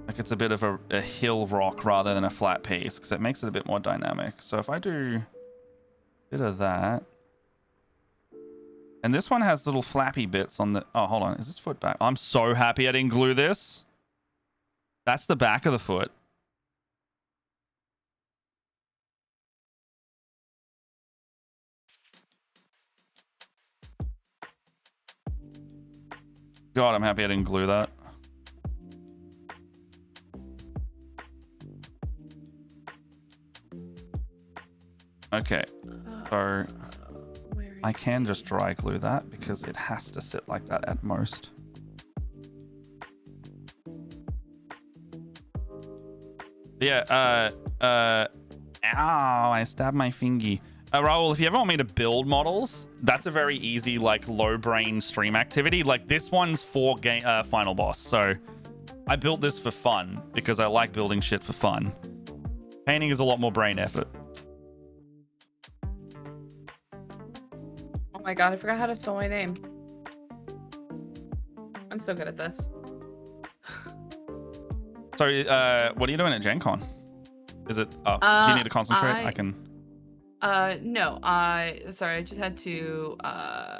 [SPEAKER 2] Like it's a bit of a hill rock rather than a flat piece, because it makes it a bit more dynamic. So if I do a bit of that. And this one has little flappy bits on the... Oh, hold on. Is this foot back? I'm so happy I didn't glue this. That's the back of the foot. God, I'm happy I didn't glue that. Okay, so I can just dry glue that because it has to sit like that at most. Yeah, ow, I stabbed my fingy. Raul, if you ever want me to build models, that's a very easy, like, low brain stream activity. Like, this one's for Final Boss, so I built this for fun because I like building shit for fun. Painting is a lot more brain effort.
[SPEAKER 1] Oh my god, I forgot how to spell my name. I'm so good at this.
[SPEAKER 2] So, what are you doing at Gen Con? Is it... Oh, do you need to concentrate? I can...
[SPEAKER 1] No, sorry, I just had to,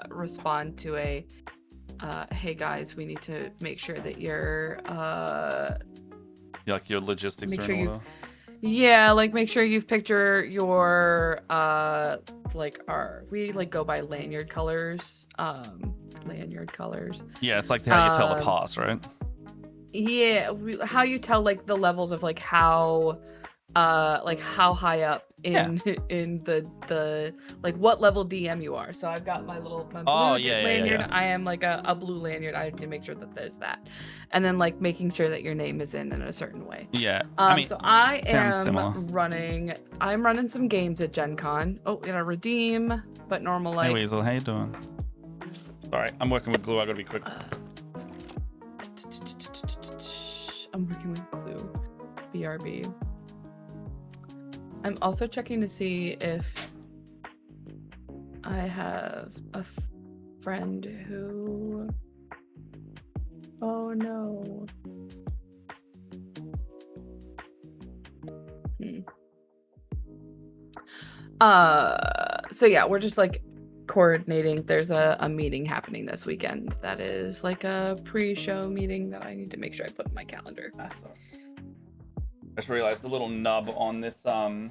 [SPEAKER 1] respond to a, hey guys, we need to make sure that you're,
[SPEAKER 2] like, your logistics are in order?
[SPEAKER 1] Yeah, like, make sure you've picked your, we, like, go by lanyard colors,
[SPEAKER 2] Yeah, it's like how you tell the pass, right?
[SPEAKER 1] Yeah, how you tell, like, the levels of, like, how high up in the like what level DM you are. So I've got my blue lanyard.
[SPEAKER 2] Yeah.
[SPEAKER 1] I am like a blue lanyard. I have to make sure that there's that, and then like making sure that your name is in a certain way.
[SPEAKER 2] Yeah. I mean,
[SPEAKER 1] so I am
[SPEAKER 2] running
[SPEAKER 1] some games at Gen Con. Oh, redeem, but normal like.
[SPEAKER 2] Hey Weasel, how you doing? Sorry, I'm working with glue. I gotta be quick.
[SPEAKER 1] I'm working with glue. BRB. I'm also checking to see if I have a friend who... Oh no. So yeah, we're just like coordinating. There's a meeting happening this weekend that is like a pre-show meeting that I need to make sure I put in my calendar.
[SPEAKER 2] I just realized the little nub on this my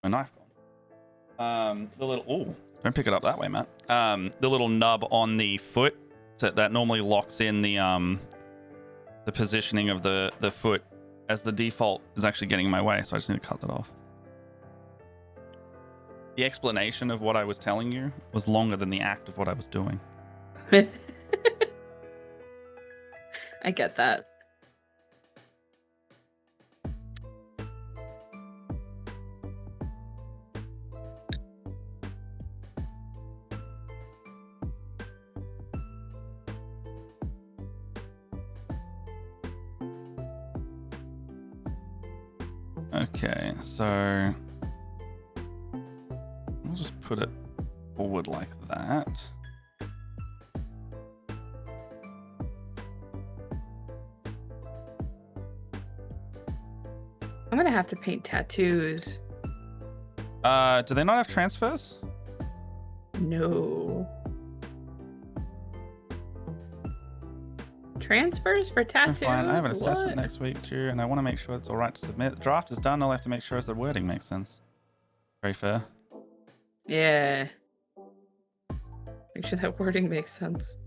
[SPEAKER 2] knife gone. The little don't pick it up that way, Matt. The little nub on the foot that normally locks in the positioning of the foot as the default is actually getting in my way, so I just need to cut that off. The explanation of what I was telling you was longer than the act of what I was doing.
[SPEAKER 1] I get that.
[SPEAKER 2] Okay, so I'll just put it forward like that.
[SPEAKER 1] I'm gonna have to paint tattoos.
[SPEAKER 2] Do they not have transfers?
[SPEAKER 1] No. Transfers for tattoos?
[SPEAKER 2] Fine. I have an assessment next week due, and I want to make sure it's all right to submit. The draft is done. I'll have to make sure the wording makes sense. Very fair.
[SPEAKER 1] Yeah. Make sure that wording makes sense.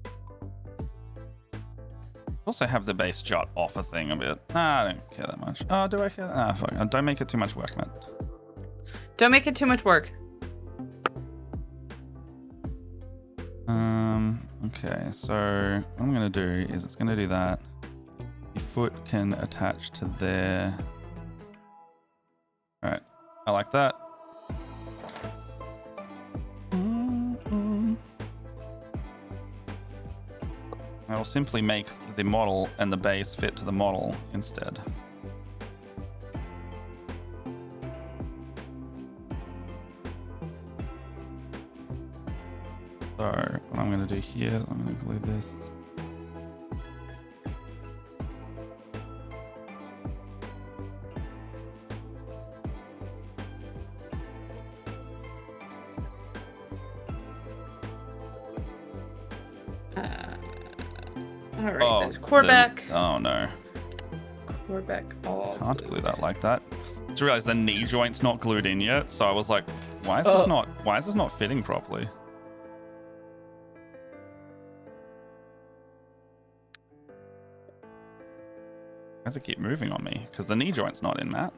[SPEAKER 2] Also have the base jot off a thing a bit. Nah, I don't care that much. Oh, do I care? Ah, fuck. Don't make it too much work, man.
[SPEAKER 1] Don't make it too much work.
[SPEAKER 2] Okay, so what I'm going to do is it's going to do that. Your foot can attach to there. Alright, I like that. I will simply make the model and the base fit to the model instead. So what I'm going to do here, I'm going to glue this.
[SPEAKER 1] All right, there's Corbeck.
[SPEAKER 2] Oh no.
[SPEAKER 1] Corbeck all
[SPEAKER 2] Can't
[SPEAKER 1] glued.
[SPEAKER 2] glue that like that. Just realized the knee joint's not glued in yet, so I was like, why is this not fitting properly? Why does it keep moving on me? Because the knee joint's not in, Matt.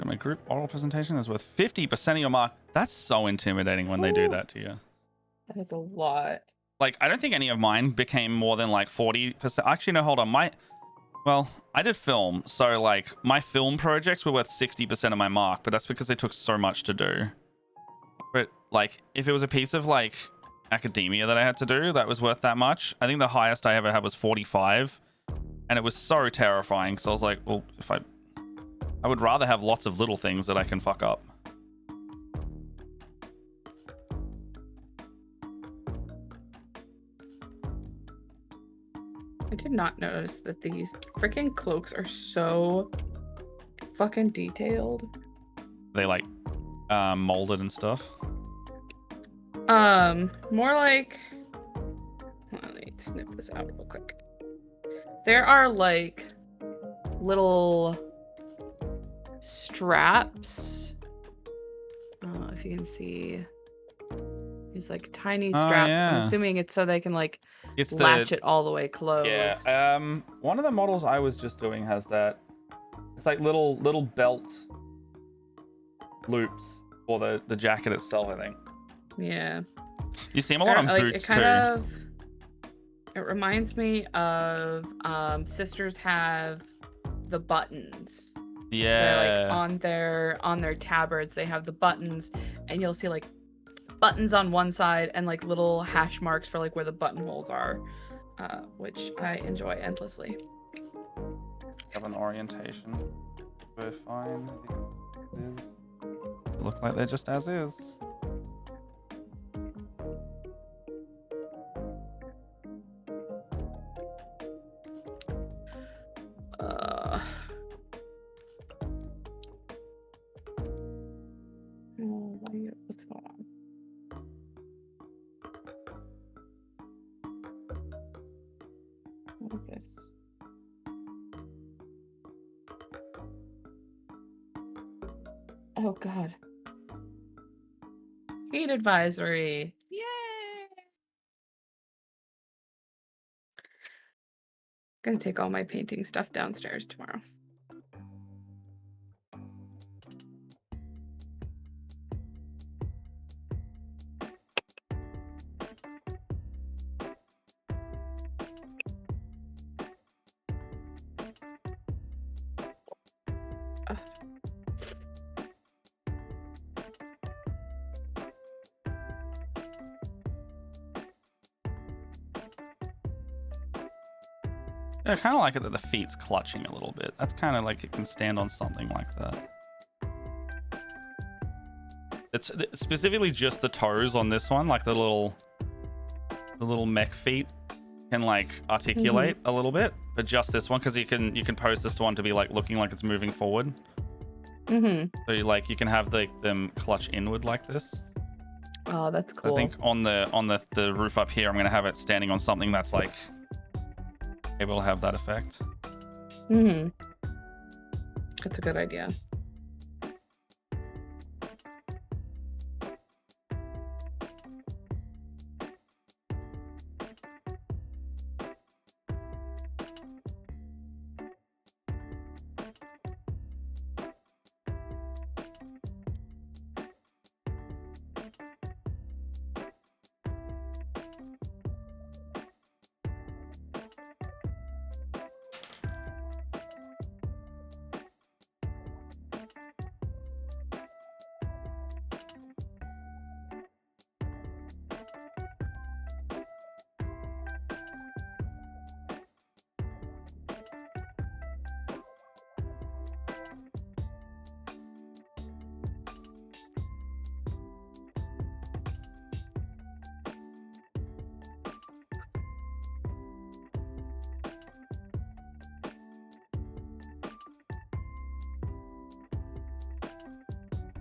[SPEAKER 2] My group oral presentation is worth 50% of your mark. That's so intimidating when they do that to you.
[SPEAKER 1] That is a lot.
[SPEAKER 2] Like, I don't think any of mine became more than like 40%. Actually, no, hold on. Well, I did film, so like my film projects were worth 60% of my mark, but that's because they took so much to do. But like, if it was a piece of like academia that I had to do that was worth that much, I think the highest I ever had was 45, and it was so terrifying. So I was like, well, if I would rather have lots of little things that I can fuck up.
[SPEAKER 1] I did not notice that these freaking cloaks are so fucking detailed.
[SPEAKER 2] They like molded and stuff.
[SPEAKER 1] More like, let me snip this out real quick. There are like little straps. If you can see, these like tiny straps.
[SPEAKER 2] Yeah.
[SPEAKER 1] I'm assuming it's so they can like latch it all the way closed.
[SPEAKER 2] Yeah. One of the models I was just doing has that. It's like little belt loops for the jacket itself, I think.
[SPEAKER 1] Yeah.
[SPEAKER 2] You see them a lot on
[SPEAKER 1] like,
[SPEAKER 2] boots
[SPEAKER 1] it reminds me of sisters have the buttons.
[SPEAKER 2] Yeah.
[SPEAKER 1] They're like on their tabards, they have the buttons, and you'll see like buttons on one side and like little hash marks for like where the buttonholes are, which I enjoy endlessly.
[SPEAKER 2] Have an orientation. We're fine. Look like they're just as is.
[SPEAKER 1] What's going on? What is this? Oh god. Heat advisory. Yay! Gonna take all my painting stuff downstairs tomorrow.
[SPEAKER 2] Yeah, I kind of like it that the feet's clutching a little bit. That's kind of like it can stand on something like that. It's specifically just the toes on this one, like the little mech feet can like articulate a little bit, but just this one, because you can pose this one to be like looking like it's moving forward. So you can have them clutch inward like this.
[SPEAKER 1] Oh, that's cool.
[SPEAKER 2] I think on the roof up here, I'm gonna have it standing on something that's like able to have that effect.
[SPEAKER 1] That's a good idea.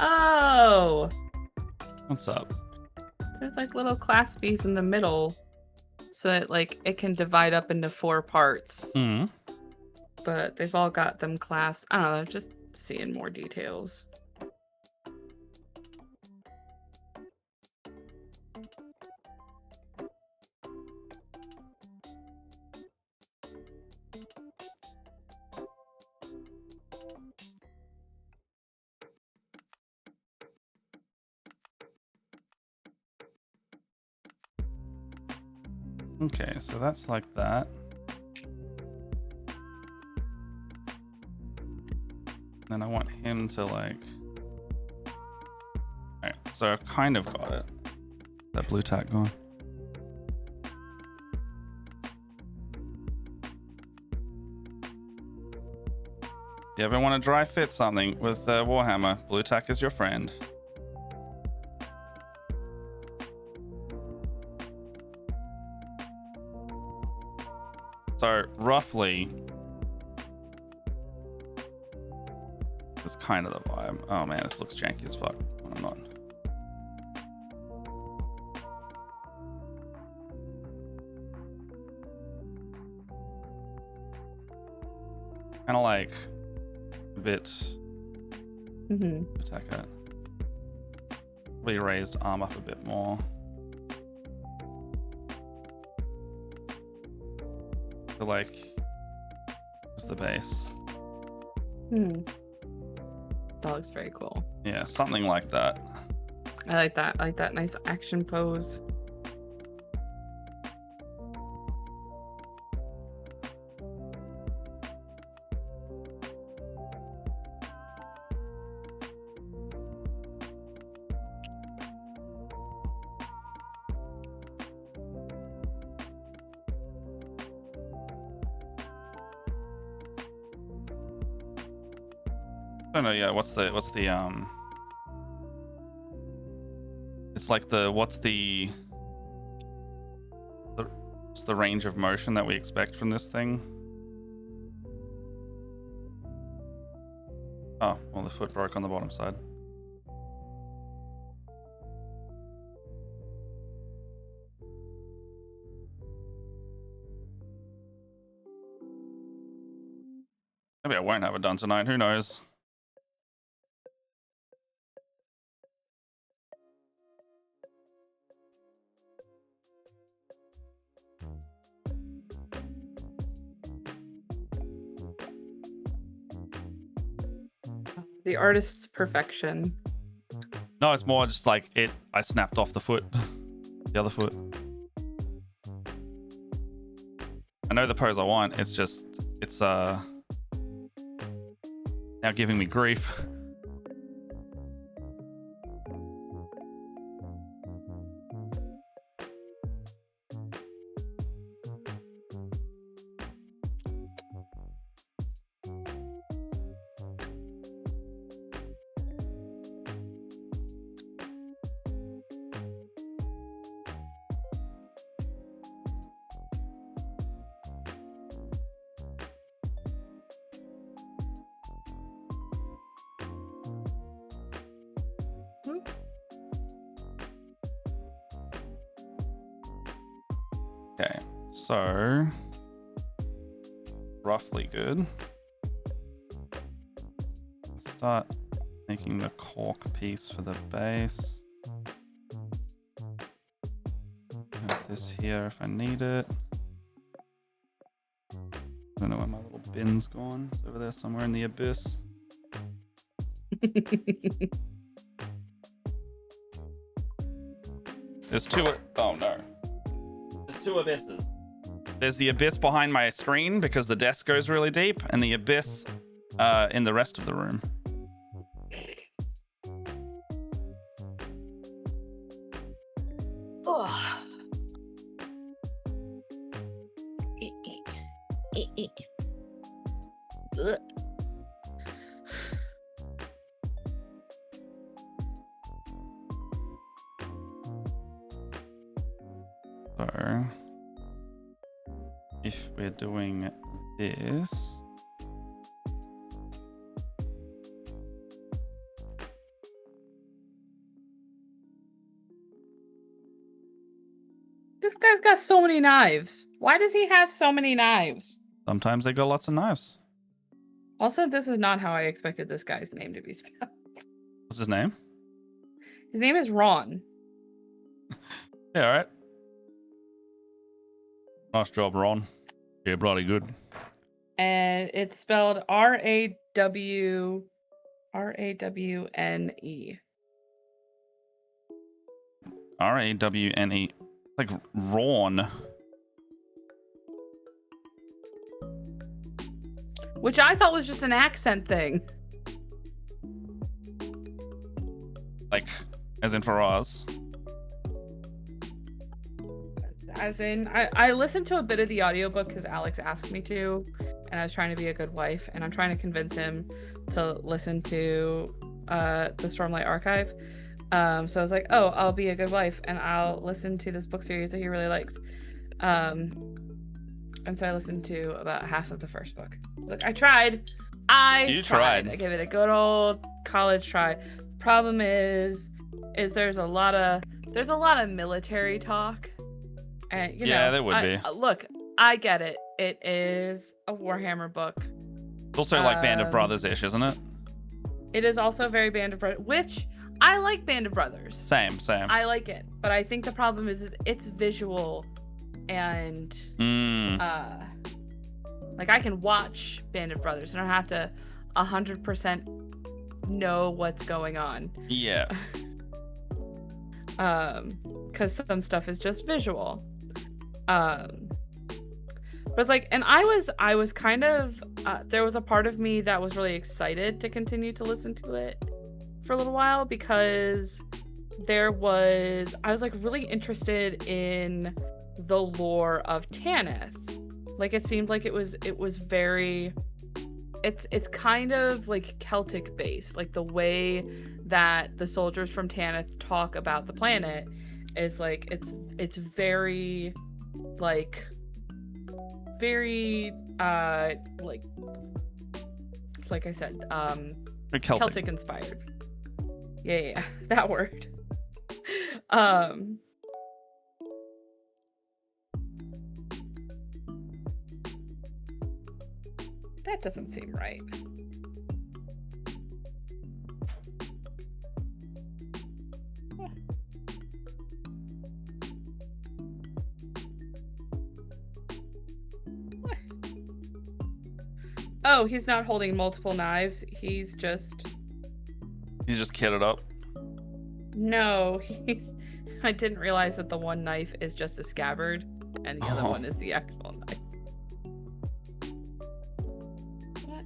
[SPEAKER 1] Oh,
[SPEAKER 2] What's up?
[SPEAKER 1] there's like little claspies in the middle so that like it can divide up into 4 parts.
[SPEAKER 2] Hmm.
[SPEAKER 1] But they've all got them clasped. I don't know, just seeing more details.
[SPEAKER 2] Okay, so that's like that. Then I want him to like. Alright, so I've kind of got it. That blue tack gone. You ever want to dry fit something with Warhammer? Blue tack is your friend. So roughly, it's kind of the vibe. Oh man, this looks janky as fuck when I'm not. Kind of like a bit attack it. Probably raised arm up a bit more. So like, what's the base?
[SPEAKER 1] That looks very cool.
[SPEAKER 2] Yeah, something like that.
[SPEAKER 1] I like that. I like that nice action pose.
[SPEAKER 2] I don't know. Yeah, what's the it's like what's the range of motion that we expect from this thing? Oh, well, the foot broke on the bottom side. Maybe I won't have it done tonight. Who knows?
[SPEAKER 1] The artist's perfection.
[SPEAKER 2] No, it's more just like I snapped off the foot. The other foot. I know the pose I want. It's just, it's now giving me grief. Okay, so roughly good. Start making the cork piece for the base. Have this here if I need it. I don't know where my little bin's gone. It's over there somewhere in the abyss. There's two. Oh no. There's two abysses. There's the abyss behind my screen because the desk goes really deep, and the abyss in the rest of the room. So, if we're doing this,
[SPEAKER 1] This guy's got so many knives. Why does he have so many knives?
[SPEAKER 2] Sometimes they got lots of knives.
[SPEAKER 1] Also, this is not how I expected this guy's name to be spelled.
[SPEAKER 2] What's his name?
[SPEAKER 1] His name is Ron.
[SPEAKER 2] Yeah, all right. Nice job, Ron. Yeah, bloody good.
[SPEAKER 1] And it's spelled Rawne.
[SPEAKER 2] Rawne. Like Ron.
[SPEAKER 1] Which I thought was just an accent thing.
[SPEAKER 2] Like, as in for us.
[SPEAKER 1] As in, I listened to a bit of the audiobook because Alex asked me to, and I was trying to be a good wife, and I'm trying to convince him to listen to the Stormlight Archive. So I was like, oh, I'll be a good wife, and I'll listen to this book series that he really likes. And so I listened to about half of the first book. Look, I tried.
[SPEAKER 2] You tried.
[SPEAKER 1] I gave it a good old college try. Problem is there's a lot of military talk. And you know,
[SPEAKER 2] there would be.
[SPEAKER 1] Look, I get it. It is a Warhammer book.
[SPEAKER 2] It's also like Band of Brothers-ish, isn't it?
[SPEAKER 1] It is also very Band of Brothers, which I like Band of Brothers.
[SPEAKER 2] Same.
[SPEAKER 1] I like it, but I think the problem is it's visual, and like I can watch Band of Brothers. I don't have to 100% know what's going on.
[SPEAKER 2] Yeah.
[SPEAKER 1] Because some stuff is just visual. But it's like, and I was kind of there was a part of me that was really excited to continue to listen to it for a little while, because I was like really interested in the lore of Tanith. Like it seemed like it was very, it's kind of like Celtic based, like the way that the soldiers from Tanith talk about the planet is like it's very like very like I said, Celtic inspired. Yeah, that word. That doesn't seem right. Oh, he's not holding multiple knives. He's just
[SPEAKER 2] kitted up.
[SPEAKER 1] No, I didn't realize that the one knife is just a scabbard and the other one is the actual knife. What?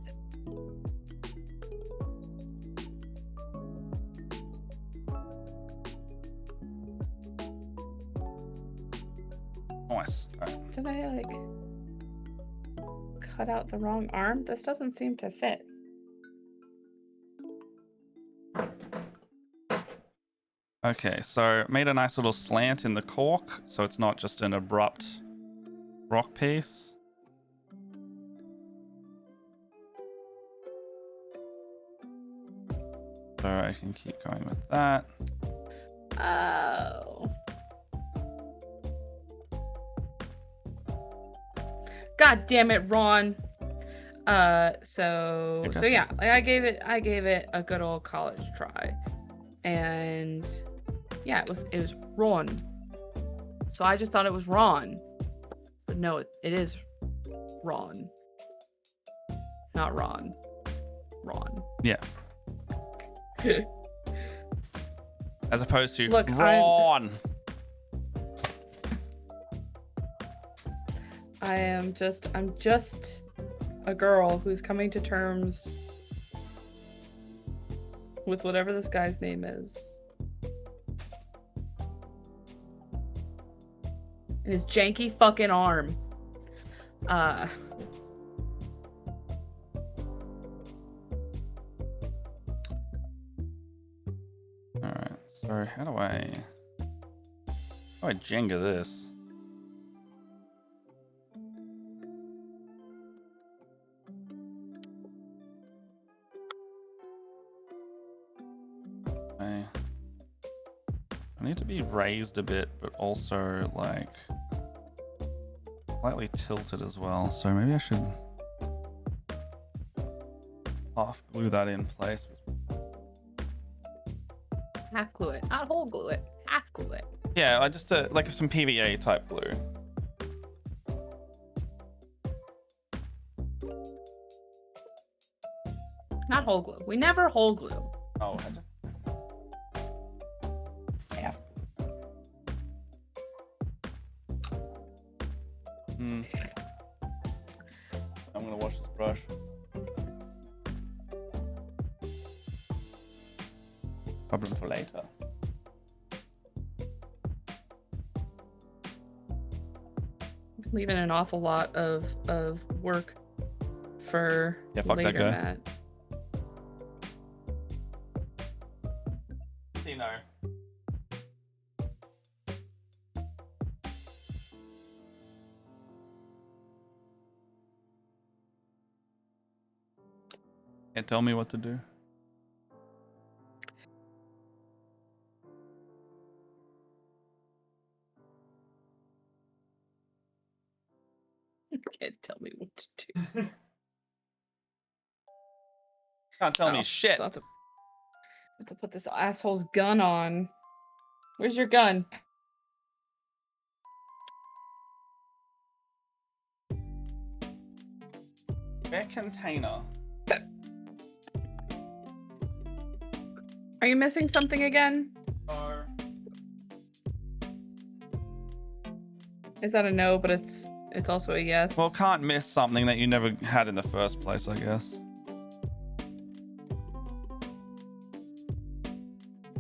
[SPEAKER 2] Nice. Right.
[SPEAKER 1] Did I like cut out the wrong arm? This doesn't seem to fit.
[SPEAKER 2] Okay, so made a nice little slant in the cork, so it's not just an abrupt rock piece. So I can keep going with that.
[SPEAKER 1] Oh. God damn it, Ron. So yeah, like I gave it a good old college try. And yeah, it was Ron. So I just thought it was Ron. But no, it is Ron. Not Ron. Ron.
[SPEAKER 2] Yeah. As opposed to
[SPEAKER 1] Look,
[SPEAKER 2] Ron.
[SPEAKER 1] I'm just a girl who's coming to terms with whatever this guy's name is. And his janky fucking arm. Alright,
[SPEAKER 2] so how do I Jenga this? I need to be raised a bit, but also like slightly tilted as well. So maybe I should half glue that in place.
[SPEAKER 1] Half glue it, not whole glue it. Half glue it.
[SPEAKER 2] Yeah, I just like some PVA type glue.
[SPEAKER 1] Not whole glue. We never whole glue.
[SPEAKER 2] Oh, I just half. I'm gonna wash this brush. Problem for later.
[SPEAKER 1] Leaving an awful lot of work for
[SPEAKER 2] fuck that
[SPEAKER 1] later,
[SPEAKER 2] guy.
[SPEAKER 1] Matt.
[SPEAKER 2] No. Can't tell me what to do.
[SPEAKER 1] Can't tell me what to do.
[SPEAKER 2] Can't tell me shit.
[SPEAKER 1] So I have to put this asshole's gun on. Where's your gun?
[SPEAKER 2] Spare container.
[SPEAKER 1] Are you missing something again?
[SPEAKER 2] Or
[SPEAKER 1] Is that a no, but it's also a yes?
[SPEAKER 2] well, can't miss something that you never had in the first place, I guess.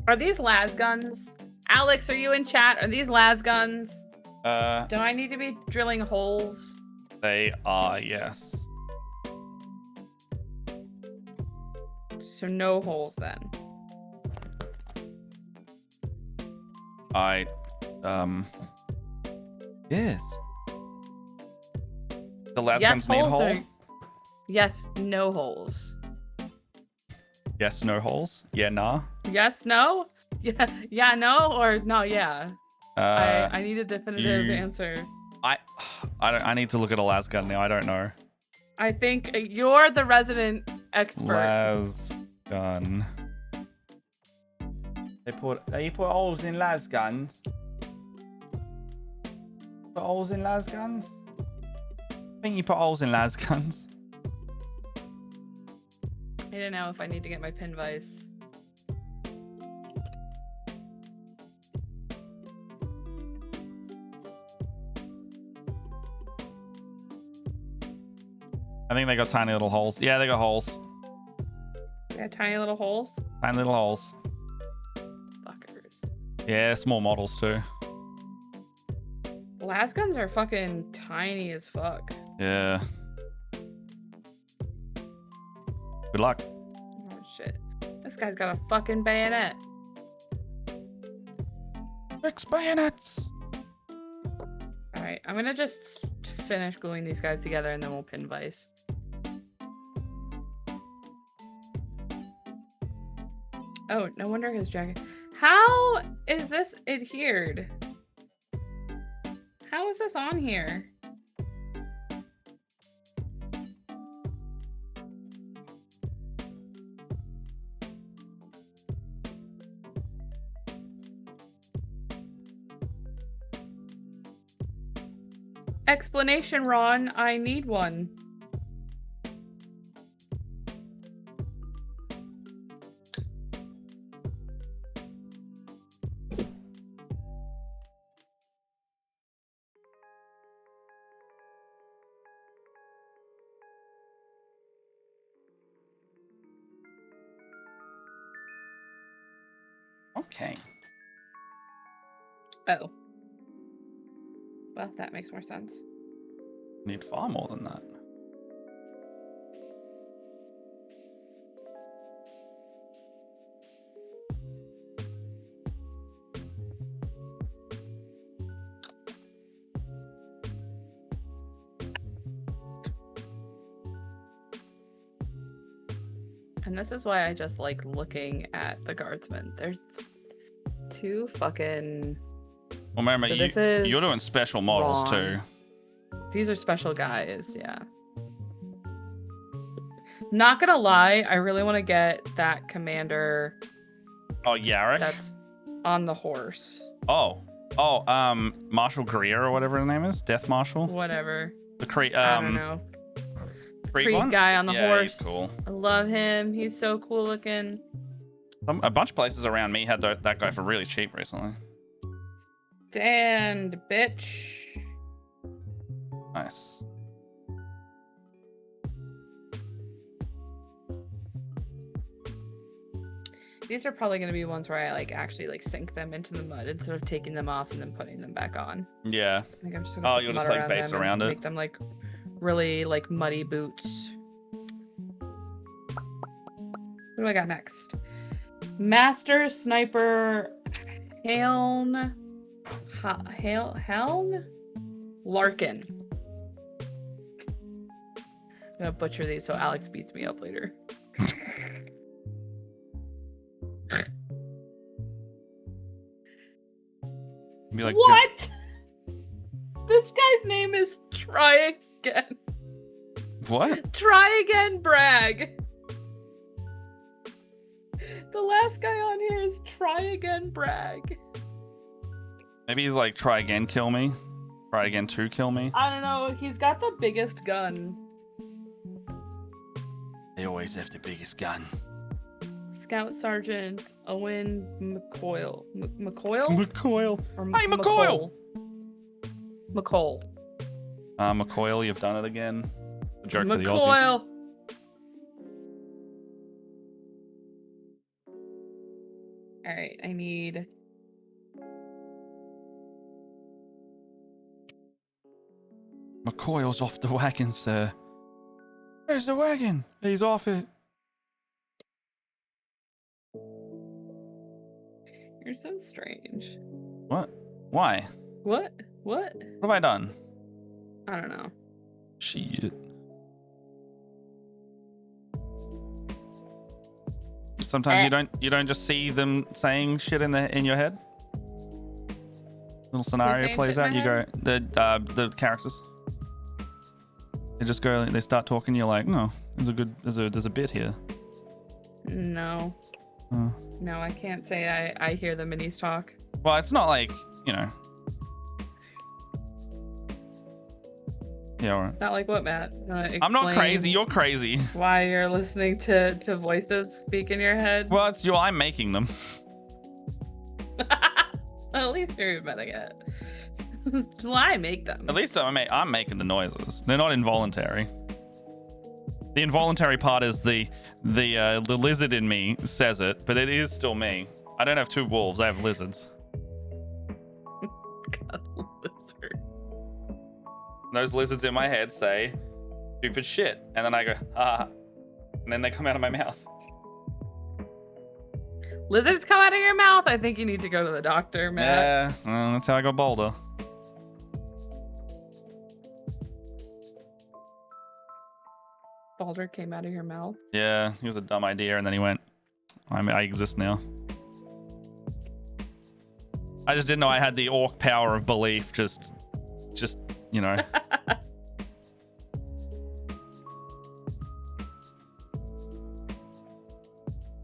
[SPEAKER 1] Are these las guns? Alex, are you in chat? Are these las guns? Do I need to be drilling holes?
[SPEAKER 2] They are, yes.
[SPEAKER 1] So no holes then.
[SPEAKER 2] Yes. The last
[SPEAKER 1] Yes,
[SPEAKER 2] one's need
[SPEAKER 1] holes
[SPEAKER 2] hole?
[SPEAKER 1] or yes, no holes.
[SPEAKER 2] Yes, no holes? Yeah, nah.
[SPEAKER 1] Yes, no? Yeah, no, or no, yeah. I need a definitive
[SPEAKER 2] you-
[SPEAKER 1] answer.
[SPEAKER 2] I need to look at a las gun now. I don't know.
[SPEAKER 1] I think you're the resident expert.
[SPEAKER 2] Las gun. They put holes in las guns. Put holes in las guns? I think you put holes in las guns.
[SPEAKER 1] I don't know if I need to get my pin vise.
[SPEAKER 2] I think they got tiny little holes. Yeah, they got holes.
[SPEAKER 1] Yeah, tiny little holes.
[SPEAKER 2] Tiny little holes.
[SPEAKER 1] Fuckers.
[SPEAKER 2] Yeah, small models too.
[SPEAKER 1] Las guns are fucking tiny as fuck.
[SPEAKER 2] Yeah. Good luck.
[SPEAKER 1] Oh shit. This guy's got a fucking bayonet.
[SPEAKER 2] 6 bayonets.
[SPEAKER 1] Alright, I'm gonna just finish gluing these guys together and then we'll pin vise. Oh, no wonder his jacket. How is this adhered? How is this on here? Explanation, Ron. I need one.
[SPEAKER 2] Okay.
[SPEAKER 1] Oh. Well, that makes more sense.
[SPEAKER 2] Need far more than that.
[SPEAKER 1] And this is why I just like looking at the guardsmen. They're Two fucking.
[SPEAKER 2] Well, remember,
[SPEAKER 1] So this is
[SPEAKER 2] you're doing special models
[SPEAKER 1] wrong.
[SPEAKER 2] too.
[SPEAKER 1] These are special guys, yeah. Not gonna lie, I really want to get that commander
[SPEAKER 2] Oh, Yarrick?
[SPEAKER 1] that's on the horse.
[SPEAKER 2] Oh, Marshal Greer or whatever his name is, Death Marshal.
[SPEAKER 1] Whatever.
[SPEAKER 2] The Creed.
[SPEAKER 1] I don't know.
[SPEAKER 2] Creed
[SPEAKER 1] Creed
[SPEAKER 2] one?
[SPEAKER 1] guy on the
[SPEAKER 2] Yeah,
[SPEAKER 1] horse.
[SPEAKER 2] he's cool.
[SPEAKER 1] I love him. He's so cool looking.
[SPEAKER 2] A bunch of places around me had that guy for really cheap recently.
[SPEAKER 1] Stand, bitch.
[SPEAKER 2] Nice.
[SPEAKER 1] These are probably going to be ones where I like actually like sink them into the mud instead of taking them off and then putting them back on.
[SPEAKER 2] Yeah.
[SPEAKER 1] I think I'm just gonna
[SPEAKER 2] Oh,
[SPEAKER 1] put
[SPEAKER 2] you'll
[SPEAKER 1] mud
[SPEAKER 2] just like base
[SPEAKER 1] them
[SPEAKER 2] around
[SPEAKER 1] and
[SPEAKER 2] it.
[SPEAKER 1] make them like really like muddy boots. What do I got next? Master Sniper Helm Larkin. I'm gonna butcher these so Alex beats me up later.
[SPEAKER 2] Be like,
[SPEAKER 1] What? This guy's name is Try Again.
[SPEAKER 2] What?
[SPEAKER 1] Try Again Bragg. The last guy on here is Try Again Bragg.
[SPEAKER 2] Maybe he's like, try again, kill me. Try again to kill me.
[SPEAKER 1] I don't know. He's got the biggest gun.
[SPEAKER 2] They always have the biggest gun.
[SPEAKER 1] Scout Sergeant Owen McCoyle. McCoyle?
[SPEAKER 2] McCoyle.
[SPEAKER 1] Or
[SPEAKER 2] Hey, McCoyle.
[SPEAKER 1] McCoyle.
[SPEAKER 2] McCoyle, you've done it again. A joke for the Aussies.
[SPEAKER 1] McCoyle. All right, I need.
[SPEAKER 2] McCoyle's off the wagon, sir. Where's the wagon? He's off it.
[SPEAKER 1] You're so strange.
[SPEAKER 2] What? Why?
[SPEAKER 1] What? What?
[SPEAKER 2] What have I done?
[SPEAKER 1] I don't know.
[SPEAKER 2] Shit. Sometimes you don't just see them saying shit in your head. Little scenario
[SPEAKER 1] saying
[SPEAKER 2] plays
[SPEAKER 1] shit in
[SPEAKER 2] out.
[SPEAKER 1] my
[SPEAKER 2] You go the characters. They just go. They start talking. You're like, no, there's a bit here.
[SPEAKER 1] No.
[SPEAKER 2] Oh.
[SPEAKER 1] No, I can't say I hear the minis talk.
[SPEAKER 2] Well, it's not like, you know. Yeah, all right.
[SPEAKER 1] It's not like what, Matt?
[SPEAKER 2] I'm not
[SPEAKER 1] Explain
[SPEAKER 2] crazy. You're crazy.
[SPEAKER 1] Why you're listening to voices speak in your head?
[SPEAKER 2] Well, it's you. I'm making them.
[SPEAKER 1] At least you're admitting it. Well, I make them.
[SPEAKER 2] At least I'm making the noises. They're not involuntary. The involuntary part is the lizard in me says it, but it is still me. I don't have two wolves. I have lizards.
[SPEAKER 1] God, lizard.
[SPEAKER 2] Those lizards in my head say stupid shit, and then I go ah, and then they come out of my mouth.
[SPEAKER 1] Lizards come out of your mouth. I think you need to go to the doctor, Matt.
[SPEAKER 2] Yeah, well, that's how I got bolder.
[SPEAKER 1] Balder came out of your mouth.
[SPEAKER 2] Yeah, he was a dumb idea, and then he went, I exist now. I just didn't know I had the orc power of belief. Just, you know.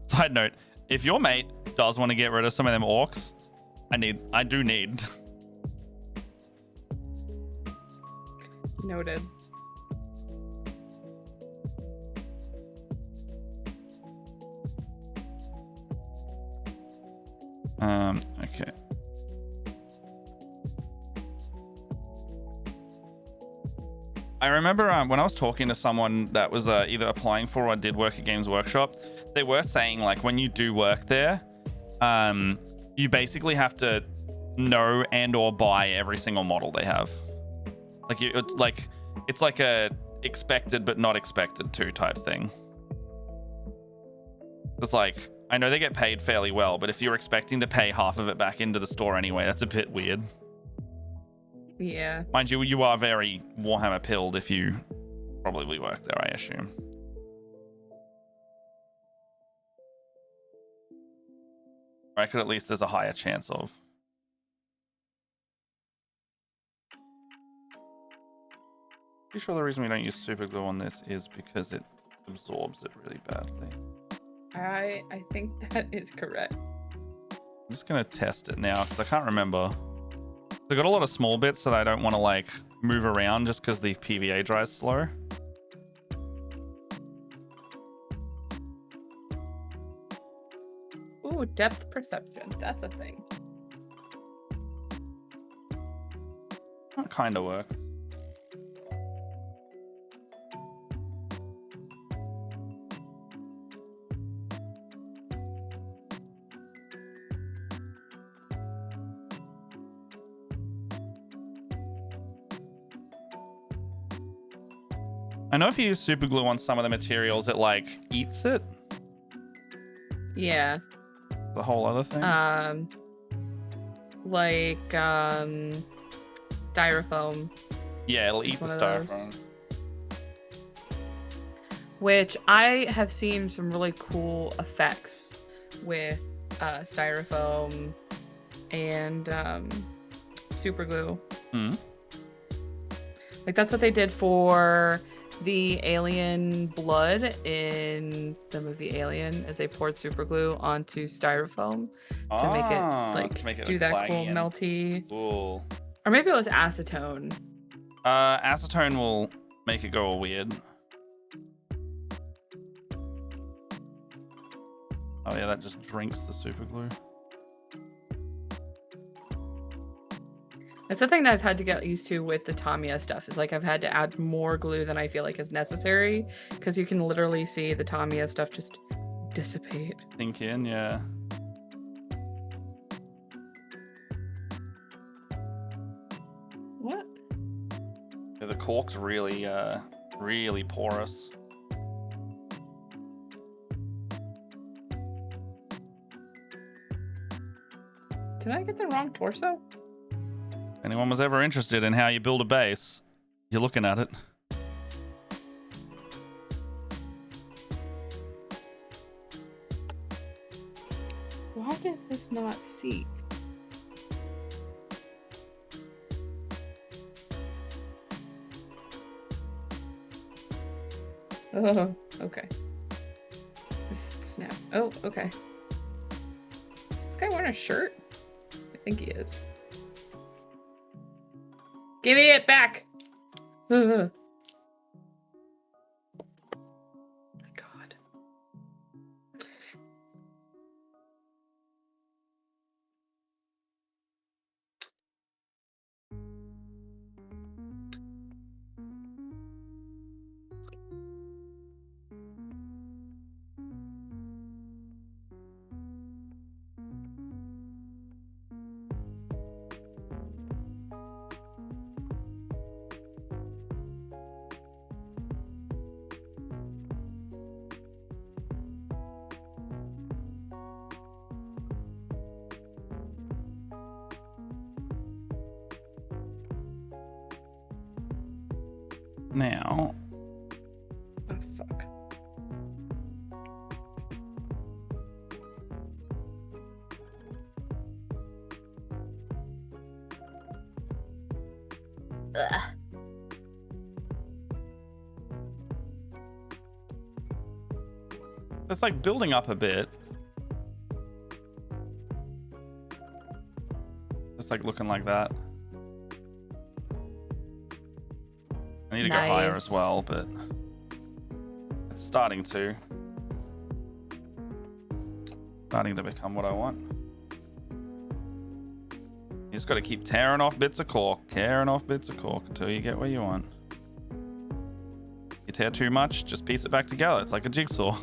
[SPEAKER 2] Side note: if your mate does want to get rid of some of them orcs, I do need.
[SPEAKER 1] Noted.
[SPEAKER 2] Okay. I remember when I was talking to someone that was either applying for or did work at Games Workshop, they were saying like when you do work there, you basically have to know and or buy every single model they have. It's like a expected but not expected to type thing. It's like, I know they get paid fairly well, but if you're expecting to pay half of it back into the store anyway, that's a bit weird.
[SPEAKER 1] Yeah.
[SPEAKER 2] Mind you, you are very Warhammer pilled if you probably work there, I assume. . Reckon at least there's a higher chance of. Pretty sure the reason we don't use super glue on this is because it absorbs it really badly.
[SPEAKER 1] I think that is correct.
[SPEAKER 2] I'm just gonna test it now because I can't remember. I've got a lot of small bits that I don't want to like move around just because the PVA dries slow.
[SPEAKER 1] Ooh, depth perception. That's a thing.
[SPEAKER 2] That kind of works. I know if you use super glue on some of the materials, it like eats it.
[SPEAKER 1] Yeah.
[SPEAKER 2] The whole other thing.
[SPEAKER 1] Like styrofoam.
[SPEAKER 2] Yeah, it'll eat the styrofoam.
[SPEAKER 1] Which I have seen some really cool effects with styrofoam and super glue.
[SPEAKER 2] Hmm.
[SPEAKER 1] Like that's what they did for the alien blood in the movie Alien, as they poured super glue onto styrofoam to make it do that cool melty.
[SPEAKER 2] Cool.
[SPEAKER 1] Or maybe it was acetone.
[SPEAKER 2] Acetone will make it go all weird. Oh yeah, that just drinks the super glue.
[SPEAKER 1] That's the thing that I've had to get used to with the Tamiya stuff, is like I've had to add more glue than I feel like is necessary, because you can literally see the Tamiya stuff just dissipate.
[SPEAKER 2] Sink in, yeah.
[SPEAKER 1] What?
[SPEAKER 2] Yeah, the cork's really, really porous.
[SPEAKER 1] Did I get the wrong torso?
[SPEAKER 2] If anyone was ever interested in how you build a base, you're looking at it.
[SPEAKER 1] Why does this not seat? Oh, okay. This snaps. Oh, okay. Is this guy wearing a shirt? I think he is. Give me it back! My God.
[SPEAKER 2] Now.
[SPEAKER 1] Oh, fuck. Ugh.
[SPEAKER 2] It's like building up a bit. Just like looking like that. I need to go higher as well, but it's starting to become what I want. You just got to keep tearing off bits of cork, until you get what you want. You tear too much, just piece it back together. It's like a jigsaw.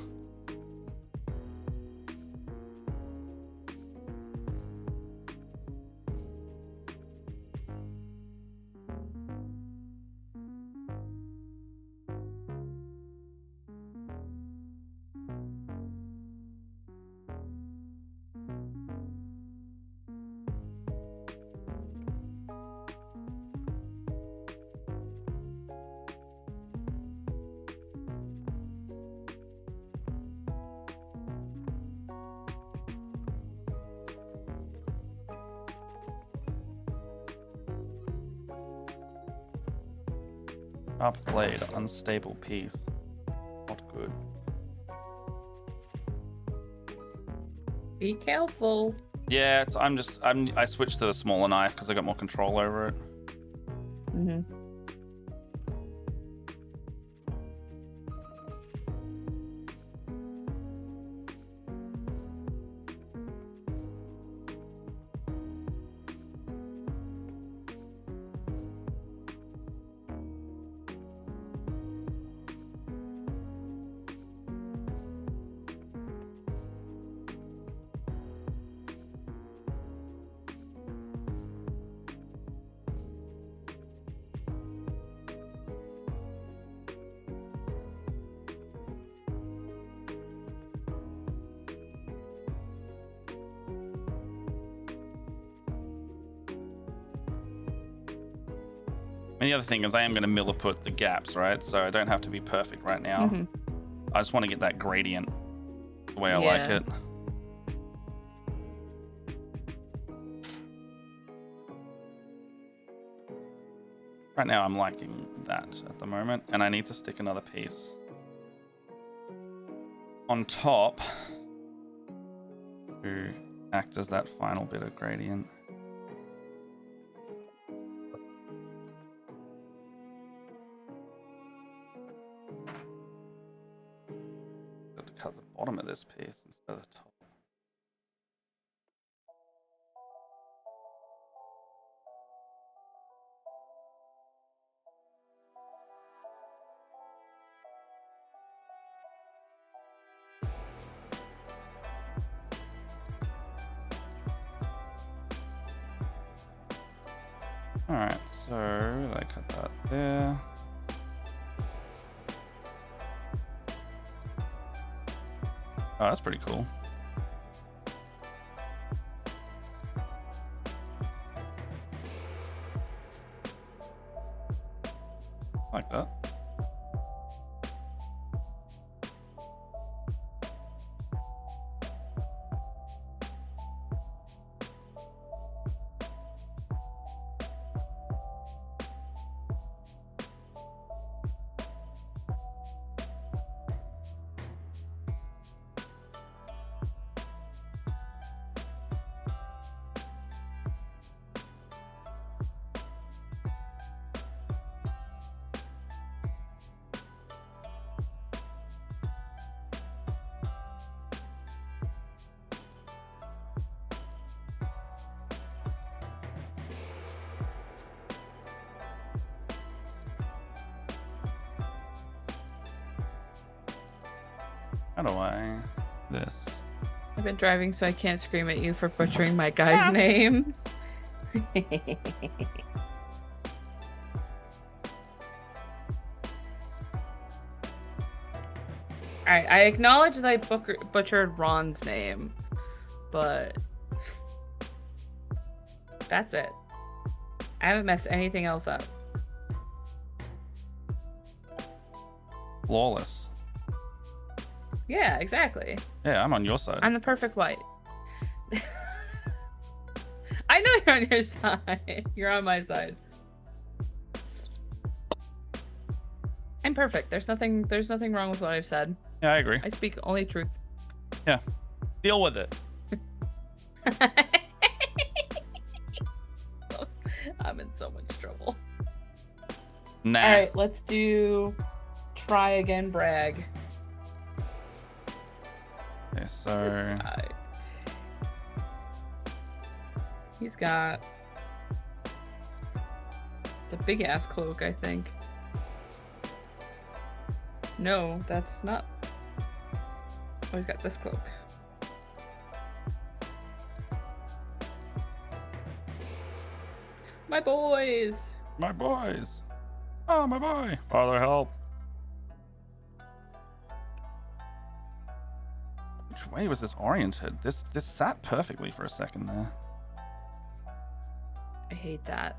[SPEAKER 2] Sharp blade, unstable piece. Not good.
[SPEAKER 1] Be careful.
[SPEAKER 2] Yeah, I switched to the smaller knife because I got more control over it.
[SPEAKER 1] Mm-hmm.
[SPEAKER 2] And the other thing is I am going to milliput the gaps, right? So I don't have to be perfect right now.
[SPEAKER 1] Mm-hmm.
[SPEAKER 2] I just want to get that gradient the way I like it. Right now I'm liking that at the moment, and I need to stick another piece on top to act as that final bit of gradient. Got to cut the bottom of this piece instead of the top. Alright, so I cut that there. Oh, that's pretty cool. Like that. How do I this?
[SPEAKER 1] I've been driving, so I can't scream at you for butchering my guy's name. Alright, I acknowledge that I butchered Ron's name, but that's it. I haven't messed anything else up.
[SPEAKER 2] Flawless.
[SPEAKER 1] Yeah, exactly.
[SPEAKER 2] Yeah, I'm on your side.
[SPEAKER 1] I'm the perfect white. I know you're on your side. You're on my side. I'm perfect. There's nothing wrong with what I've said.
[SPEAKER 2] Yeah, I agree.
[SPEAKER 1] I speak only truth.
[SPEAKER 2] Yeah. Deal with it.
[SPEAKER 1] I'm in so much trouble.
[SPEAKER 2] Nah.
[SPEAKER 1] All right, let's do try again, brag.
[SPEAKER 2] Okay, so
[SPEAKER 1] He's got the big ass cloak, I think. No, that's not. Oh, he's got this cloak. My boys!
[SPEAKER 2] my boys. Oh, my boy. Father, help. Which way was this oriented? This sat perfectly for a second there.
[SPEAKER 1] I hate that.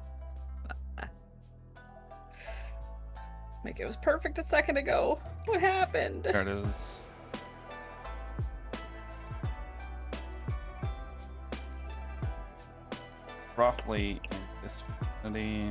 [SPEAKER 1] Like, it was perfect a second ago. What happened?
[SPEAKER 2] There it is. Roughly in this vicinity.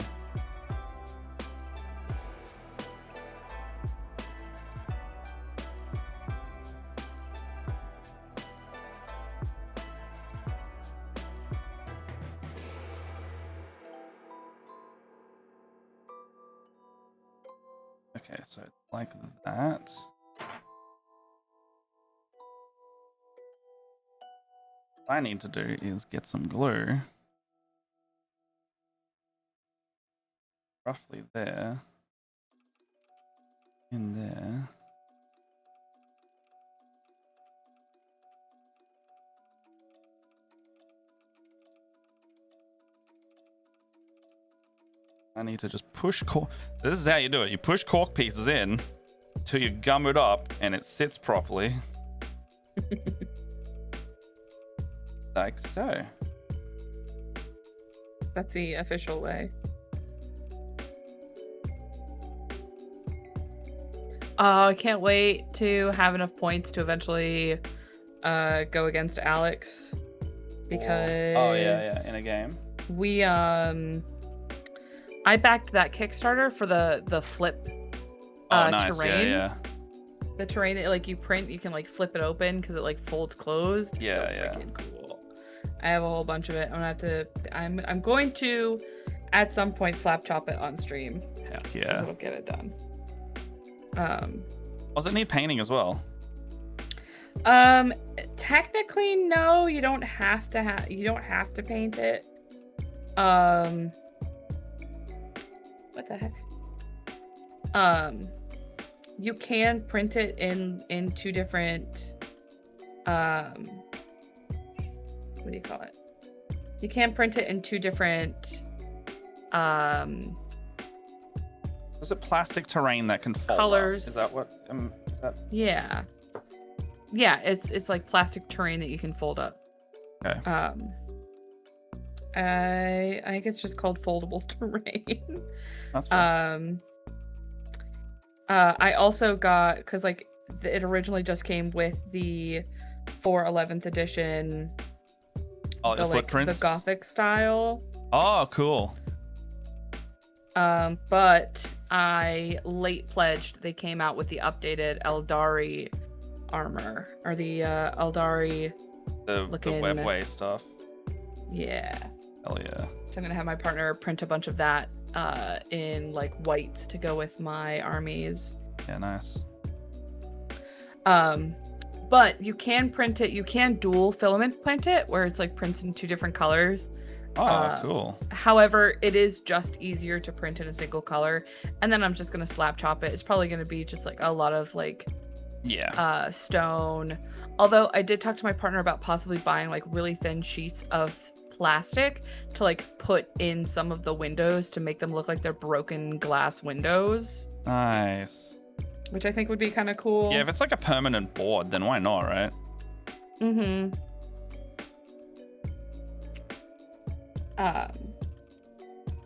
[SPEAKER 2] Okay, so like that. What I need to do is get some glue. Roughly there. In there. I need to just push cork. This is how you do it. You push cork pieces in till you gum it up and it sits properly. Like so.
[SPEAKER 1] That's the official way. I can't wait to have enough points to eventually go against Alex, because
[SPEAKER 2] oh yeah, in a game.
[SPEAKER 1] We I backed that Kickstarter for the flip
[SPEAKER 2] nice.
[SPEAKER 1] terrain.
[SPEAKER 2] Yeah.
[SPEAKER 1] The terrain that like you print, you can like flip it open because it like folds closed.
[SPEAKER 2] Yeah,
[SPEAKER 1] so
[SPEAKER 2] yeah.
[SPEAKER 1] Freaking cool. I have a whole bunch of it. I'm going to at some point slap chop it on stream.
[SPEAKER 2] Heck yeah.
[SPEAKER 1] It'll get it done.
[SPEAKER 2] Does it need painting as well?
[SPEAKER 1] Technically no, you don't have to paint it. What the heck? You can print it in two different what do you call it? You can print it in two different
[SPEAKER 2] Is it plastic terrain that can fold
[SPEAKER 1] colors.
[SPEAKER 2] Up? Is that what is that?
[SPEAKER 1] Yeah, it's like plastic terrain that you can fold up.
[SPEAKER 2] Okay.
[SPEAKER 1] I think it's just called foldable terrain.
[SPEAKER 2] That's fine.
[SPEAKER 1] I also got, because like it originally just came with the 11th edition.
[SPEAKER 2] Oh, the footprints?
[SPEAKER 1] The Gothic style.
[SPEAKER 2] Oh, cool.
[SPEAKER 1] But I late pledged. They came out with the updated Eldari armor, or the Eldari.
[SPEAKER 2] The webway stuff.
[SPEAKER 1] Yeah.
[SPEAKER 2] Hell yeah.
[SPEAKER 1] So I'm gonna have my partner print a bunch of that in like whites to go with my armies.
[SPEAKER 2] Yeah, nice.
[SPEAKER 1] But you can print it. You can dual filament print it, where it's like prints in two different colors.
[SPEAKER 2] Oh, cool.
[SPEAKER 1] However, it is just easier to print in a single color, and then I'm just gonna slap chop it. It's probably gonna be just like a lot of like stone. Although I did talk to my partner about possibly buying like really thin sheets of plastic to like put in some of the windows to make them look like they're broken glass windows.
[SPEAKER 2] Nice.
[SPEAKER 1] Which I think would be kind of cool.
[SPEAKER 2] Yeah, if it's like a permanent board, then why not, right?
[SPEAKER 1] Mm-hmm.
[SPEAKER 2] All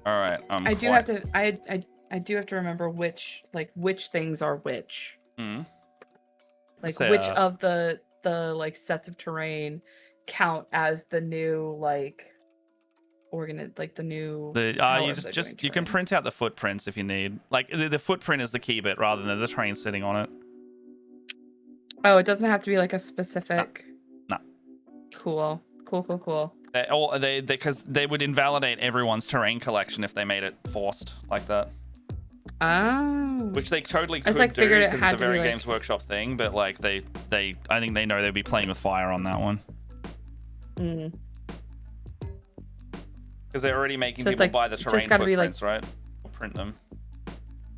[SPEAKER 2] right.
[SPEAKER 1] I do have to. I do have to remember which things are which.
[SPEAKER 2] Mm.
[SPEAKER 1] Like which of the like sets of terrain count as the new like the new.
[SPEAKER 2] You can print out the footprints if you need. Like the footprint is the key bit rather than the terrain sitting on it.
[SPEAKER 1] Oh, it doesn't have to be like a specific.
[SPEAKER 2] No.
[SPEAKER 1] Cool.
[SPEAKER 2] Because they would invalidate everyone's terrain collection if they made it forced like that.
[SPEAKER 1] Oh.
[SPEAKER 2] Which they totally could do because it's a very Games Workshop thing, but like I think they know they'd be playing with fire on that one.
[SPEAKER 1] Mm.
[SPEAKER 2] Because they're already making people buy the terrain footprints, right? Or print them.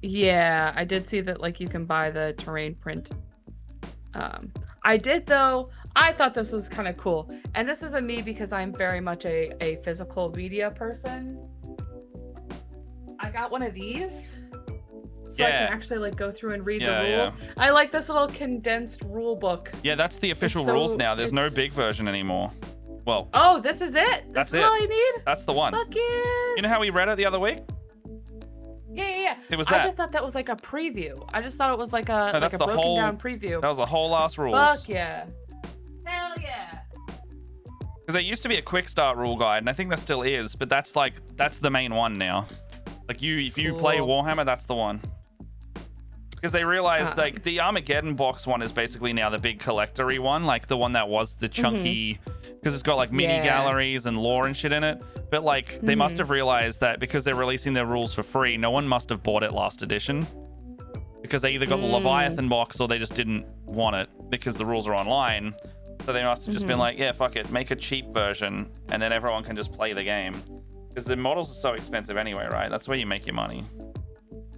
[SPEAKER 1] Yeah, I did see that like you can buy the terrain print. I did though. I thought this was kind of cool. And this isn't me because I'm very much a physical media person. I got one of these. So I can actually like go through and read the rules. Yeah. I like this little condensed rule book.
[SPEAKER 2] Yeah, that's the official rules now. There's no big version anymore. Well.
[SPEAKER 1] Oh, this is it? This is all I need?
[SPEAKER 2] That's the one.
[SPEAKER 1] Fuck yes.
[SPEAKER 2] You know how we read it the other week?
[SPEAKER 1] Yeah.
[SPEAKER 2] It was that.
[SPEAKER 1] I just thought that was like a preview. I just thought it was like a broken down preview.
[SPEAKER 2] That was the whole last rules.
[SPEAKER 1] Fuck yeah. Hell yeah.
[SPEAKER 2] Because there used to be a quick start rule guide, and I think there still is, but that's the main one now. Like if you play Warhammer, that's the one. Because they realized like the Armageddon box one is basically now the big collector-y one, like the one that was the chunky, because it's got like mini galleries and lore and shit in it. But like they must have realized that because they're releasing their rules for free, no one must have bought it last edition. because they either got the Leviathan box or they just didn't want it because the rules are online. So they must have just been like, yeah, fuck it, make a cheap version, and then everyone can just play the game. Because the models are so expensive anyway, right? That's where you make your money.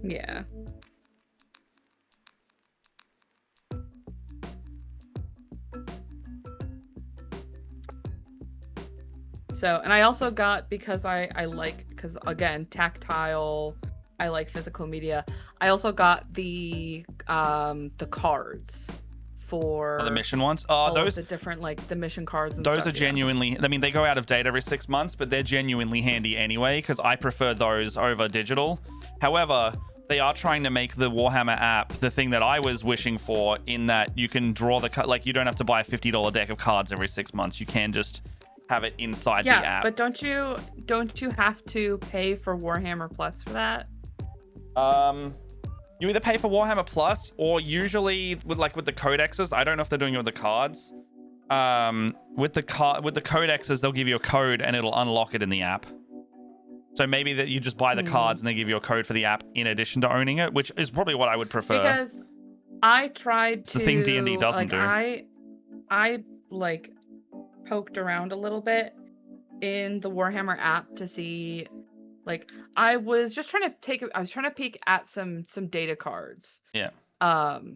[SPEAKER 1] Yeah. So, and I also got, because I like, because again, tactile, I like physical media. I also got the cards for
[SPEAKER 2] the mission ones.
[SPEAKER 1] those the different, like the mission cards. And
[SPEAKER 2] those
[SPEAKER 1] stuff,
[SPEAKER 2] are genuinely. I mean, they go out of date every 6 months, but they're genuinely handy anyway. Because I prefer those over digital. However, they are trying to make the Warhammer app the thing that I was wishing for, in that you can draw the like you don't have to buy a $50 deck of cards every 6 months. You can just have it inside the app.
[SPEAKER 1] Yeah, but don't you have to pay for Warhammer Plus for that?
[SPEAKER 2] You either pay for Warhammer Plus, or usually with the codexes. I don't know if they're doing it with the cards. With the codexes, they'll give you a code and it'll unlock it in the app. So maybe that you just buy the cards and they give you a code for the app in addition to owning it, which is probably what I would prefer.
[SPEAKER 1] Because I tried
[SPEAKER 2] it's the thing D&D doesn't do.
[SPEAKER 1] I like poked around a little bit in the Warhammer app to see, like, I was trying to peek at some data cards.
[SPEAKER 2] Yeah.
[SPEAKER 1] And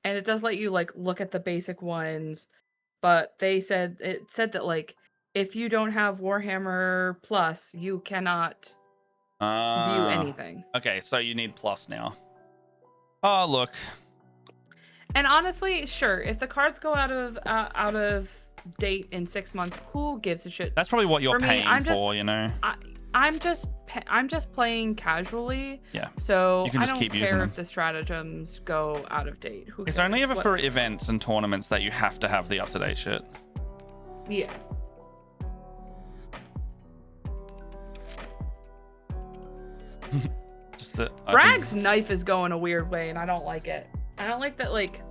[SPEAKER 1] it does let you like look at the basic ones, but it said that like if you don't have Warhammer Plus, you cannot view anything.
[SPEAKER 2] Okay, so you need Plus now. Oh, look.
[SPEAKER 1] And honestly, sure, if the cards go out of date in 6 months, who gives a shit?
[SPEAKER 2] That's probably what you're paying for, you know.
[SPEAKER 1] I'm just playing casually.
[SPEAKER 2] Yeah.
[SPEAKER 1] So
[SPEAKER 2] you can just
[SPEAKER 1] I don't
[SPEAKER 2] keep using
[SPEAKER 1] care
[SPEAKER 2] them.
[SPEAKER 1] if the stratagems go out of date. Who
[SPEAKER 2] It's
[SPEAKER 1] cares?
[SPEAKER 2] only ever for events and tournaments that you have to have the up-to-date shit.
[SPEAKER 1] Yeah.
[SPEAKER 2] Just that
[SPEAKER 1] Bragg's knife is going a weird way, and I don't like it. I don't like that, like,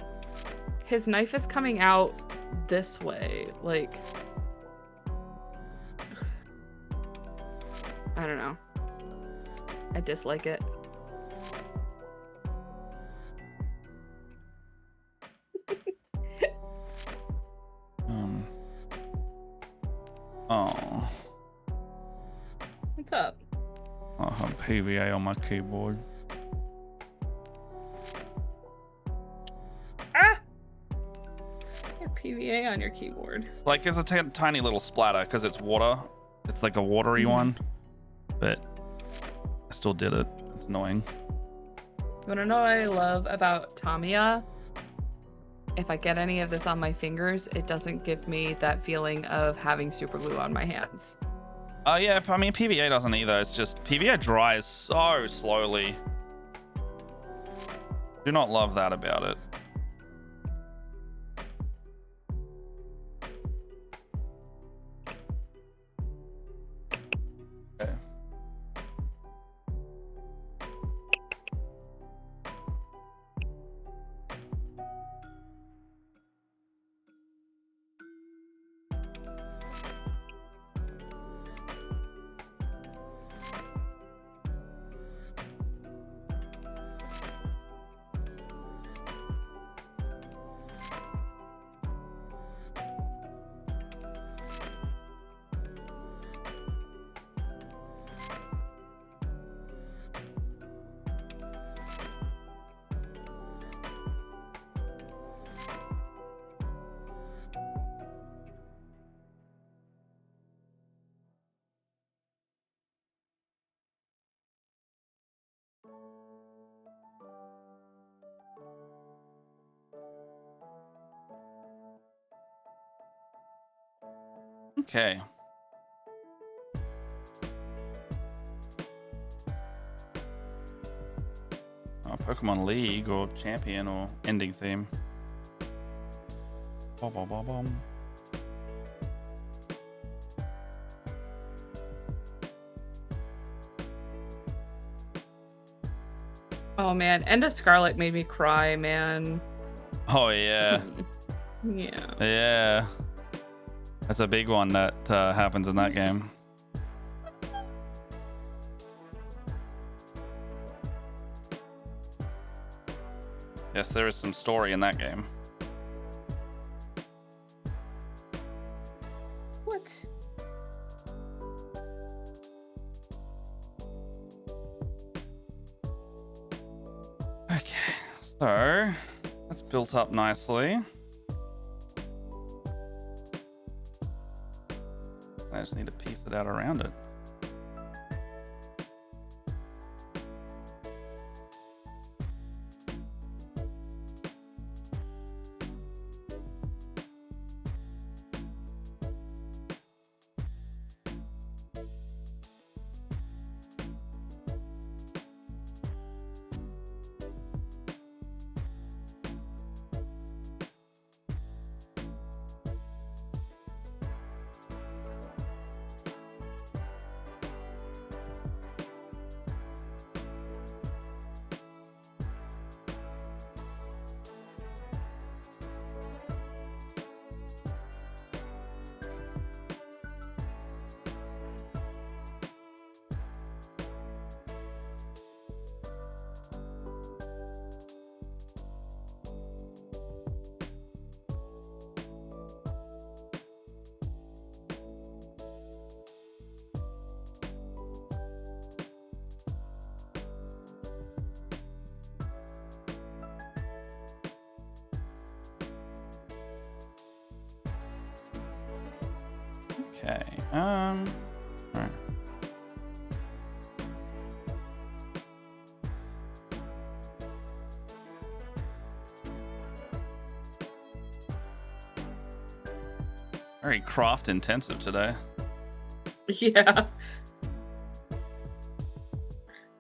[SPEAKER 1] his knife is coming out this way. Like, I don't know. I dislike it.
[SPEAKER 2] Oh.
[SPEAKER 1] What's up?
[SPEAKER 2] I have PVA on my keyboard.
[SPEAKER 1] Ah! You have PVA on your keyboard.
[SPEAKER 2] Like, it's a tiny little splatter because it's water. It's like a watery one. But I still did it. It's annoying.
[SPEAKER 1] You wanna know what I love about Tamiya? If I get any of this on my fingers, it doesn't give me that feeling of having super glue on my hands.
[SPEAKER 2] Oh, yeah. I mean, PVA doesn't either. It's just PVA dries so slowly. Do not love that about it. Okay. Okay. Pokemon League or Champion or Ending Theme. Bom, bom, bom, bom.
[SPEAKER 1] Oh man, End of Scarlet made me cry, man.
[SPEAKER 2] Oh yeah.
[SPEAKER 1] Yeah.
[SPEAKER 2] Yeah. That's a big one that happens in that game. Yes, there is some story in that game.
[SPEAKER 1] What?
[SPEAKER 2] Okay, so that's built up nicely. I just need to piece it out around it. Okay. All right. Very craft intensive today.
[SPEAKER 1] Yeah. I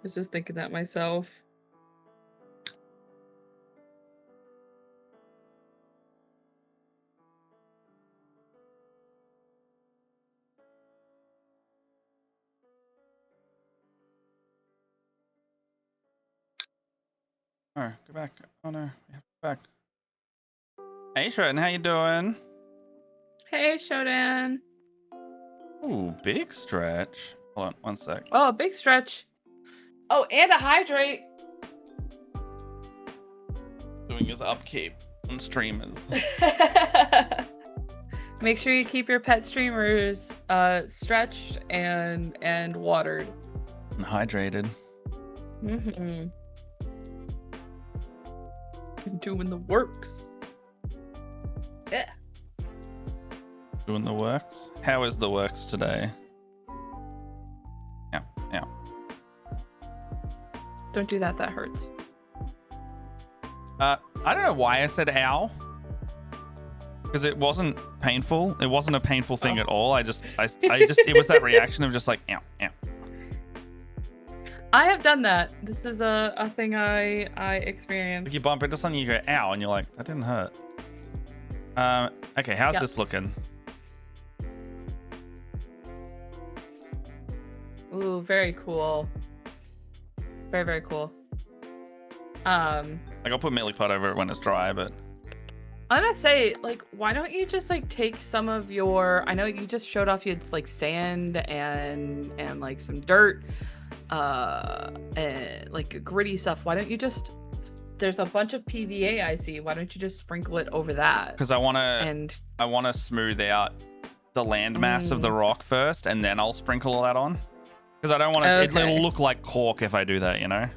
[SPEAKER 1] was just thinking that myself.
[SPEAKER 2] Oh, go back. Oh no, we have to go back. Hey, Shredden, how you doing?
[SPEAKER 1] Hey, Shodan.
[SPEAKER 2] Ooh, big stretch. Hold on, one sec.
[SPEAKER 1] Oh, big stretch. Oh, and a hydrate.
[SPEAKER 2] Doing his upkeep on streamers.
[SPEAKER 1] Make sure you keep your pet streamers stretched and watered.
[SPEAKER 2] And hydrated.
[SPEAKER 1] Mm-hmm. Doing the works. Yeah.
[SPEAKER 2] Doing the works. How is the works today? Yeah, yeah.
[SPEAKER 1] Don't do that. That hurts.
[SPEAKER 2] I don't know why I said ow. Because it wasn't painful. It wasn't a painful thing at all. I just, it was that reaction of just like, ow, ow.
[SPEAKER 1] I have done that. This is a thing I experienced.
[SPEAKER 2] Like you bump into something, you go, ow, and you're like, that didn't hurt. Okay, how's this looking?
[SPEAKER 1] Ooh, very cool. Very, very cool.
[SPEAKER 2] Like I'll put Millie Pot over it when it's dry, but
[SPEAKER 1] I'm gonna say, like, why don't you just like take some of your, I know you just showed off you had like sand and like some dirt, and like gritty stuff. Why don't you just, there's a bunch of PVA I see. Why don't you just sprinkle it over that?
[SPEAKER 2] because I want to smooth out the land mass of the rock first, and then I'll sprinkle all that on. Because I don't want it.
[SPEAKER 1] Okay.
[SPEAKER 2] It'll look like cork if I do that, you know.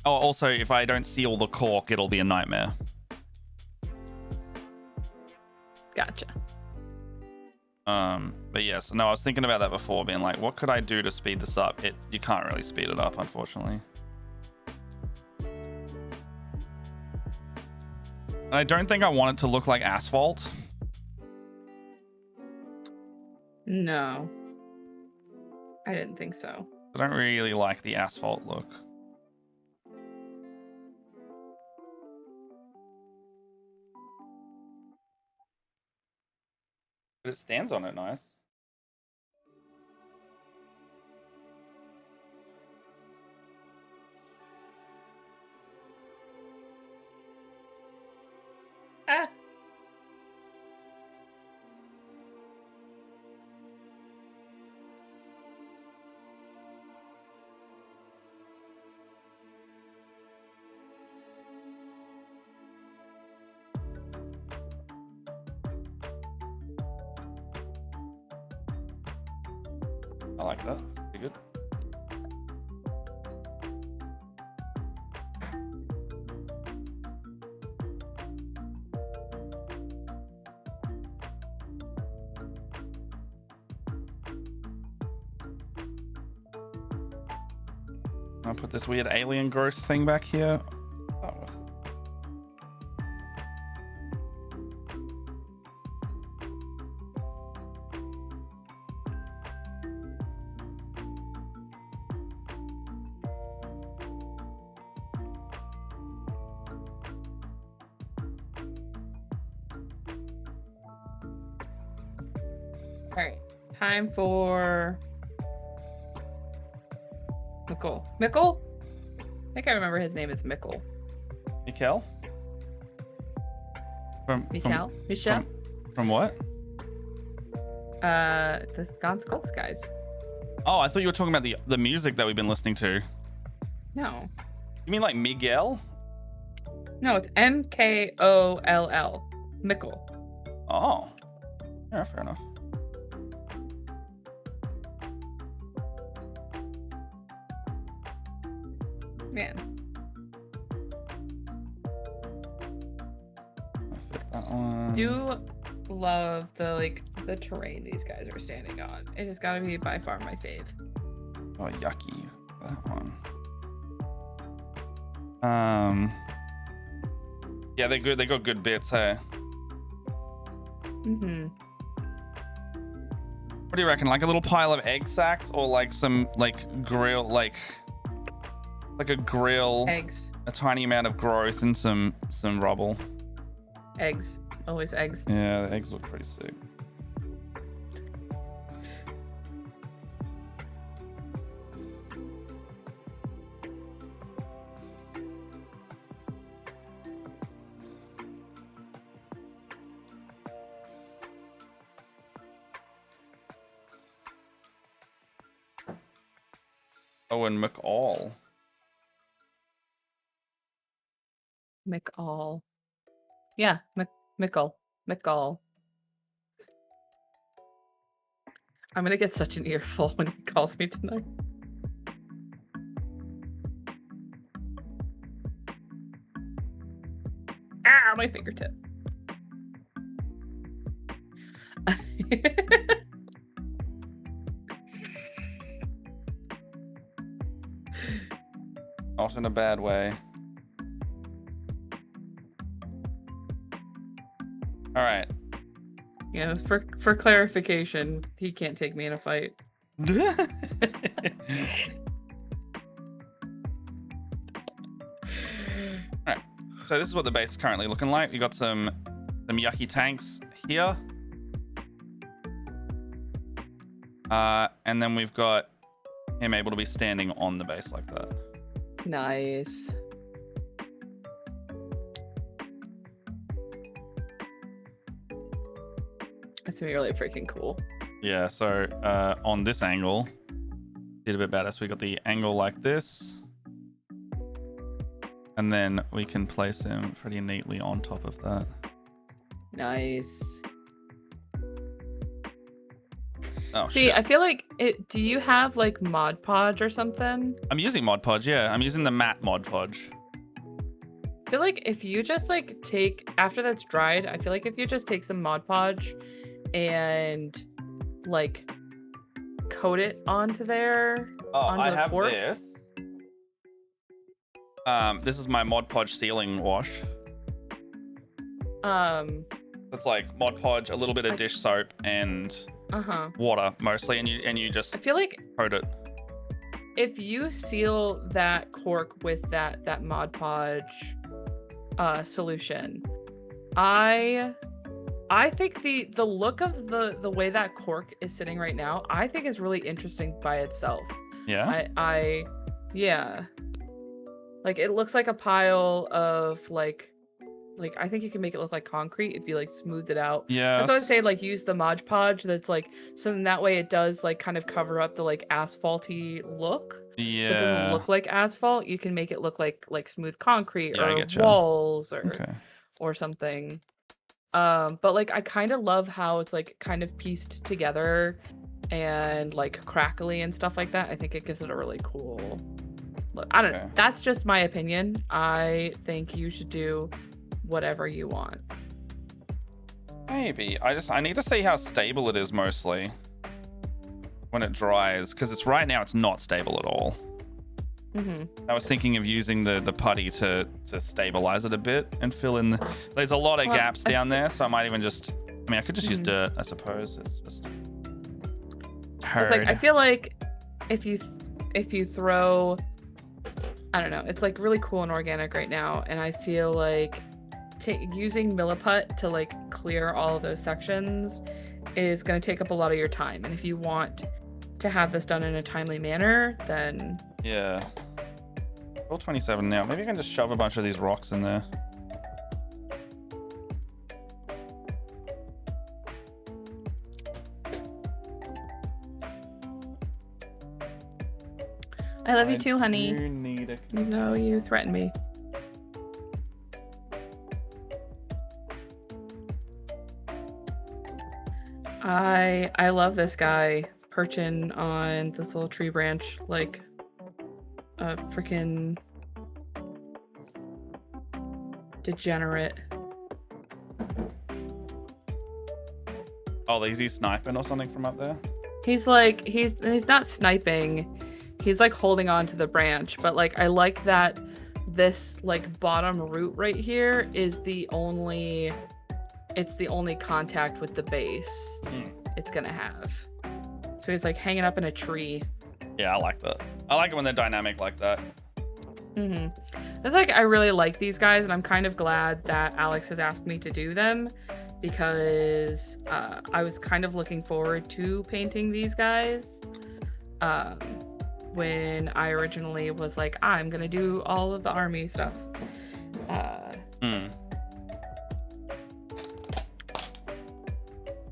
[SPEAKER 2] Oh, also, if I don't seal the cork, it'll be a nightmare.
[SPEAKER 1] Gotcha.
[SPEAKER 2] But yes, no, I was thinking about that before, being like, what could I do to speed this up? You can't really speed it up, unfortunately. And I don't think I want it to look like asphalt.
[SPEAKER 1] No. I didn't think so.
[SPEAKER 2] I don't really like the asphalt look. But it stands on it nice.
[SPEAKER 1] Ah.
[SPEAKER 2] I like that. Pretty good. I'll put this weird alien growth thing back here. Oh.
[SPEAKER 1] All right, time for Mickle. Mickle? I think I remember his name is Mickle.
[SPEAKER 2] Mikkel?
[SPEAKER 1] Michelle? Michelle?
[SPEAKER 2] From what?
[SPEAKER 1] The Gone Skulls guys.
[SPEAKER 2] Oh, I thought you were talking about the music that we've been listening to.
[SPEAKER 1] No.
[SPEAKER 2] You mean like Miguel?
[SPEAKER 1] No, it's Mkoll. Mickle.
[SPEAKER 2] Oh. Yeah, fair enough.
[SPEAKER 1] Man.
[SPEAKER 2] I'll fit that one.
[SPEAKER 1] Do love the terrain these guys are standing on. It has got to be by far my fave.
[SPEAKER 2] Oh, yucky. That one. Yeah, they're good. They got good bits, hey?
[SPEAKER 1] Mm-hmm.
[SPEAKER 2] What do you reckon? Like a little pile of egg sacks, or like some grill, like a grill,
[SPEAKER 1] Eggs.
[SPEAKER 2] a tiny amount of growth and some rubble.
[SPEAKER 1] Eggs. Always eggs.
[SPEAKER 2] Yeah, the eggs look pretty sick. Oh, and McAll.
[SPEAKER 1] McAll. Yeah, Mickle. McAll. I'm gonna get such an earful when he calls me tonight. Ah, my fingertip.
[SPEAKER 2] Not in a bad way. All right.
[SPEAKER 1] Yeah, for clarification, he can't take me in a fight.
[SPEAKER 2] Alright, so this is what the base is currently looking like. We got some yucky tanks here. And then we've got him able to be standing on the base like that.
[SPEAKER 1] Nice. That's gonna be really freaking cool.
[SPEAKER 2] Yeah, so on this angle, did a bit better. So we got the angle like this. And then we can place him pretty neatly on top of that.
[SPEAKER 1] Nice.
[SPEAKER 2] Oh,
[SPEAKER 1] See,
[SPEAKER 2] shit.
[SPEAKER 1] I feel like do you have like Mod Podge or something?
[SPEAKER 2] I'm using Mod Podge, yeah. I'm using the matte Mod Podge.
[SPEAKER 1] I feel like if you just like take, after that's dried, I feel like if you just take some Mod Podge and like coat it onto there.
[SPEAKER 2] Oh,
[SPEAKER 1] onto
[SPEAKER 2] I
[SPEAKER 1] the
[SPEAKER 2] have
[SPEAKER 1] cork.
[SPEAKER 2] this. This is my Mod Podge sealing wash. It's like Mod Podge, a little bit of dish soap, and water mostly, and you just
[SPEAKER 1] I feel like
[SPEAKER 2] coat it.
[SPEAKER 1] if you seal that cork with that Mod Podge solution, I think the look of the way that cork is sitting right now, I think is really interesting by itself.
[SPEAKER 2] Yeah.
[SPEAKER 1] Yeah. Like it looks like a pile of like I think you can make it look like concrete if you like smooth it out.
[SPEAKER 2] Yeah.
[SPEAKER 1] That's why I say like use the Mod Podge. That's like, so then that way it does like kind of cover up the like asphalty look.
[SPEAKER 2] Yeah.
[SPEAKER 1] So it doesn't look like asphalt. You can make it look like smooth concrete
[SPEAKER 2] I
[SPEAKER 1] or
[SPEAKER 2] getcha.
[SPEAKER 1] walls or
[SPEAKER 2] Okay.
[SPEAKER 1] or something. But like I kind of love how it's like kind of pieced together and like crackly and stuff like that. I think it gives it a really cool look. I don't know.
[SPEAKER 2] Okay.
[SPEAKER 1] That's just my opinion. I think you should do whatever you want.
[SPEAKER 2] Maybe. I need to see how stable it is mostly when it dries, because right now it's not stable at all. I was thinking of using the putty to stabilize it a bit and fill in. There's a lot of gaps down there, so I might even just. I mean, I could just use dirt, I suppose. It's just.
[SPEAKER 1] It's like, I feel like if you throw, I don't know, it's like really cool and organic right now, and I feel like using Milliput to like clear all of those sections is going to take up a lot of your time, and if you want to have this done in a timely manner, then
[SPEAKER 2] yeah. Roll 27 now. Maybe I can just shove a bunch of these rocks in there.
[SPEAKER 1] I love you too, honey.
[SPEAKER 2] You need a
[SPEAKER 1] No, you threatened me. I love this guy perching on this little tree branch like a freaking degenerate.
[SPEAKER 2] Oh, is he sniping or something from up there?
[SPEAKER 1] He's like, he's not sniping. He's like holding on to the branch, but like I like that this like bottom root right here is the only contact with the base it's gonna have. So he's like hanging up in a tree.
[SPEAKER 2] Yeah, I like that. I like it when they're dynamic like that.
[SPEAKER 1] It's like, I really like these guys, and I'm kind of glad that Alex has asked me to do them, because I was kind of looking forward to painting these guys when I originally was like, I'm gonna do all of the army stuff.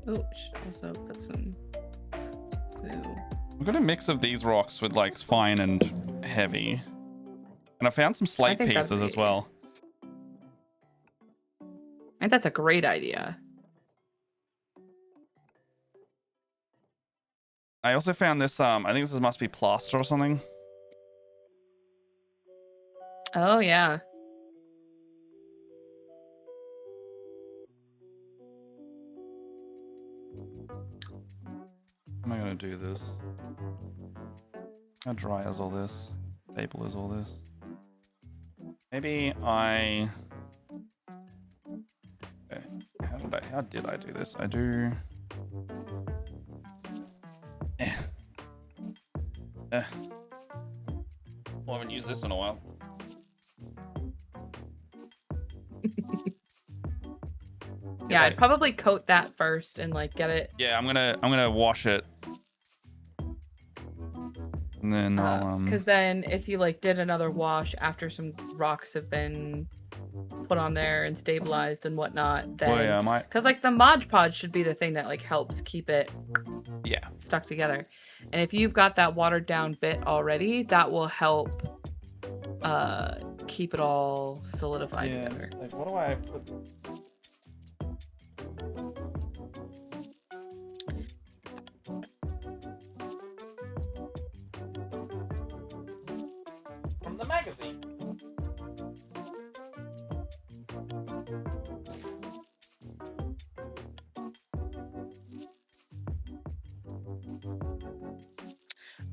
[SPEAKER 1] Oh, should also put some glue.
[SPEAKER 2] I've got a mix of these rocks with like fine and heavy. And I found some slate pieces as well.
[SPEAKER 1] I think that's a great idea.
[SPEAKER 2] I also found this, I think this must be plaster or something.
[SPEAKER 1] Oh, yeah.
[SPEAKER 2] How am I going to do this? How dry is all this? Stable is all this? Maybe I... Okay. How did I do this? I do... Well, I haven't used this in a while.
[SPEAKER 1] Yeah, I'd probably coat that first and like get it.
[SPEAKER 2] Yeah, I'm gonna wash it. And then I'll
[SPEAKER 1] because then if you like did another wash after some rocks have been put on there and stabilized and whatnot, then because like the Mod Podge should be the thing that like helps keep it stuck together. And if you've got that watered down bit already, that will help keep it all solidified together.
[SPEAKER 2] Like, what do I put? From the magazine.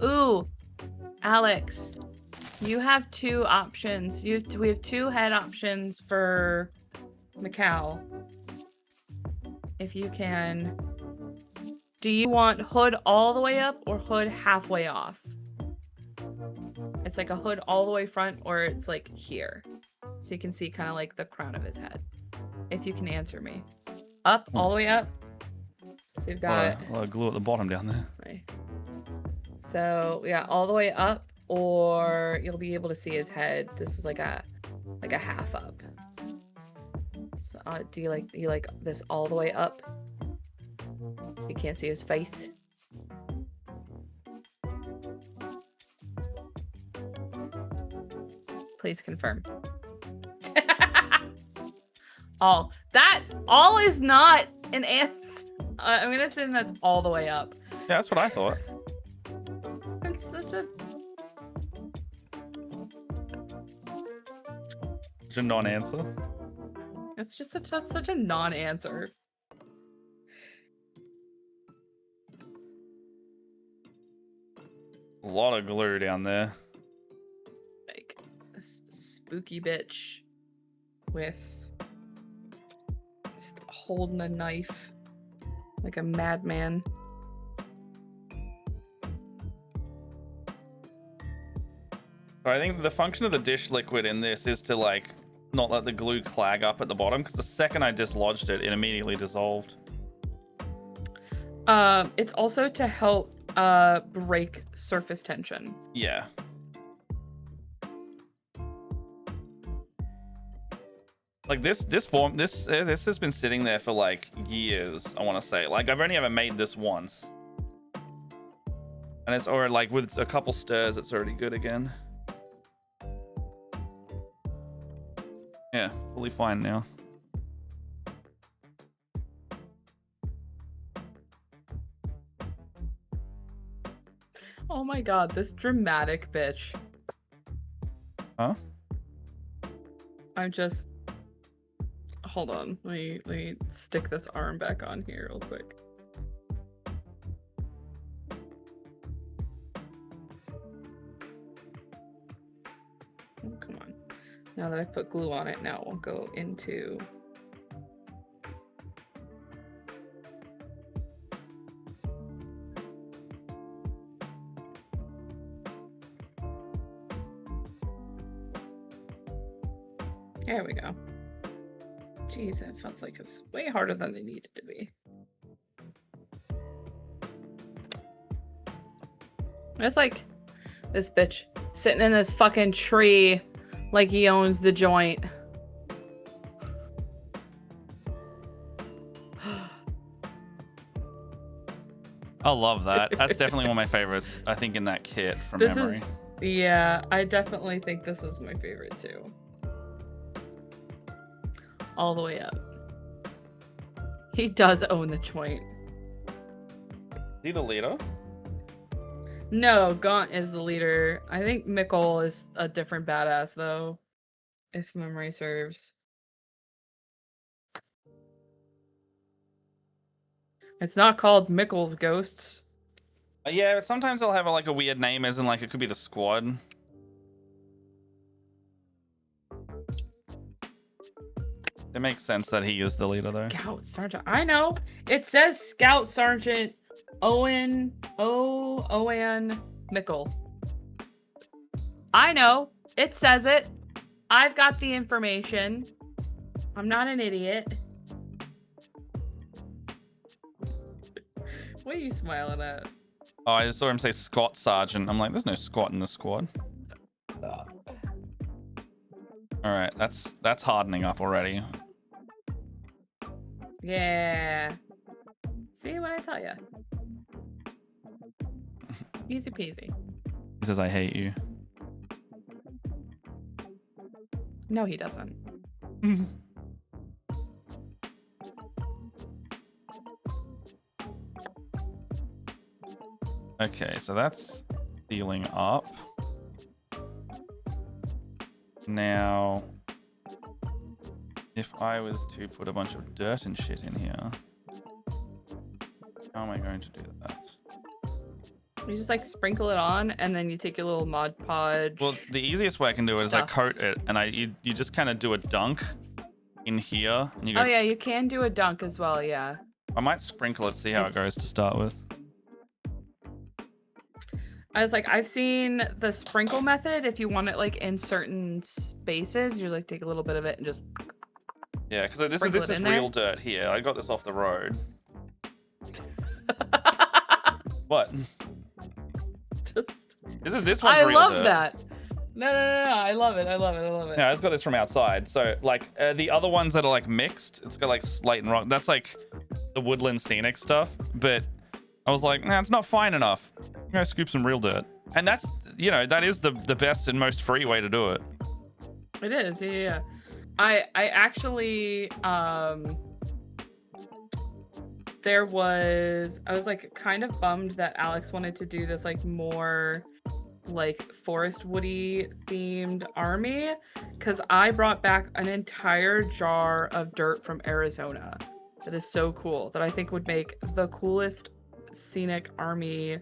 [SPEAKER 1] Ooh, Alex, you have two options. We have two head options for Macau. If you can, do you want hood all the way up or hood halfway off? It's like a hood all the way front, or it's like here, so you can see kind of like the crown of his head. If you can answer me, up, all the way up. So you've got
[SPEAKER 2] a lot of glue at the bottom down there.
[SPEAKER 1] Right. So yeah, all the way up, or you'll be able to see his head. This is like a half up. So do you like this all the way up, so you can't see his face? Please confirm. All is not an answer. I'm gonna assume that's all the way up.
[SPEAKER 2] Yeah, that's what I thought.
[SPEAKER 1] It's such a
[SPEAKER 2] It's a non-answer.
[SPEAKER 1] It's just such a non-answer.
[SPEAKER 2] A lot of glue down there.
[SPEAKER 1] Like this spooky bitch with just holding a knife like a madman.
[SPEAKER 2] So I think the function of the dish liquid in this is to like not let the glue clag up at the bottom, because the second I dislodged it, it immediately dissolved.
[SPEAKER 1] It's also to help break surface tension.
[SPEAKER 2] Yeah. Like this has been sitting there for like years, I want to say. Like I've only ever made this once. And it's already like with a couple stirs, it's already good again. Yeah, fully fine now.
[SPEAKER 1] Oh my god, this dramatic bitch.
[SPEAKER 2] Huh?
[SPEAKER 1] I'm just... Hold on. Let me stick this arm back on here real quick. Oh, come on. Now that I've put glue on it, now it won't go into... There we go. Jeez, that feels like it was way harder than it needed to be. It's like this bitch sitting in this fucking tree like he owns the joint.
[SPEAKER 2] I love that. That's definitely one of my favorites, I think, in that kit from memory.
[SPEAKER 1] Yeah, I definitely think this is my favorite too. All the way up. He does own the joint.
[SPEAKER 2] Is he the leader?
[SPEAKER 1] No, Gaunt is the leader. I think Mikkel is a different badass though, if memory serves. It's not called Mikkel's Ghosts.
[SPEAKER 2] Yeah, but sometimes they'll have like a weird name, as in like it could be the squad. It makes sense that he is the leader though.
[SPEAKER 1] Scout Sergeant. I know. It says Scout Sergeant Owen Mikkel. I know. It says it. I've got the information. I'm not an idiot. What are you smiling at?
[SPEAKER 2] Oh, I just saw him say Scott Sergeant. I'm like, there's no Scott in the squad. All right, that's hardening up already.
[SPEAKER 1] Yeah. See what I tell you? Easy peasy.
[SPEAKER 2] He says, I hate you.
[SPEAKER 1] No, he doesn't.
[SPEAKER 2] Okay, so that's sealing up. Now, if I was to put a bunch of dirt and shit in here, how am I going to do that?
[SPEAKER 1] You just like sprinkle it on, and then you take your little Mod Podge.
[SPEAKER 2] Well, the easiest way I can do it is I coat it, and you just kind of do a dunk in here, and you go.
[SPEAKER 1] Oh yeah, you can do a dunk as well. Yeah.
[SPEAKER 2] I might sprinkle it, see how it goes to start with.
[SPEAKER 1] I was like, I've seen the sprinkle method. If you want it like in certain spaces, you like take a little bit of it and just.
[SPEAKER 2] Yeah, because this is real dirt here. I got this off the road. What? This one's real dirt.
[SPEAKER 1] I love that. No, I love it. I love it.
[SPEAKER 2] Yeah, I just got this from outside. So like the other ones that are like mixed, it's got like slate and rock. That's like the woodland scenic stuff. But I was like, nah, it's not fine enough. I'm gonna scoop some real dirt. And that's, that is the best and most free way to do it.
[SPEAKER 1] It is, yeah. I actually I was like kind of bummed that Alex wanted to do this like more like Forest Woody themed army, because I brought back an entire jar of dirt from Arizona that is so cool that I think would make the coolest scenic army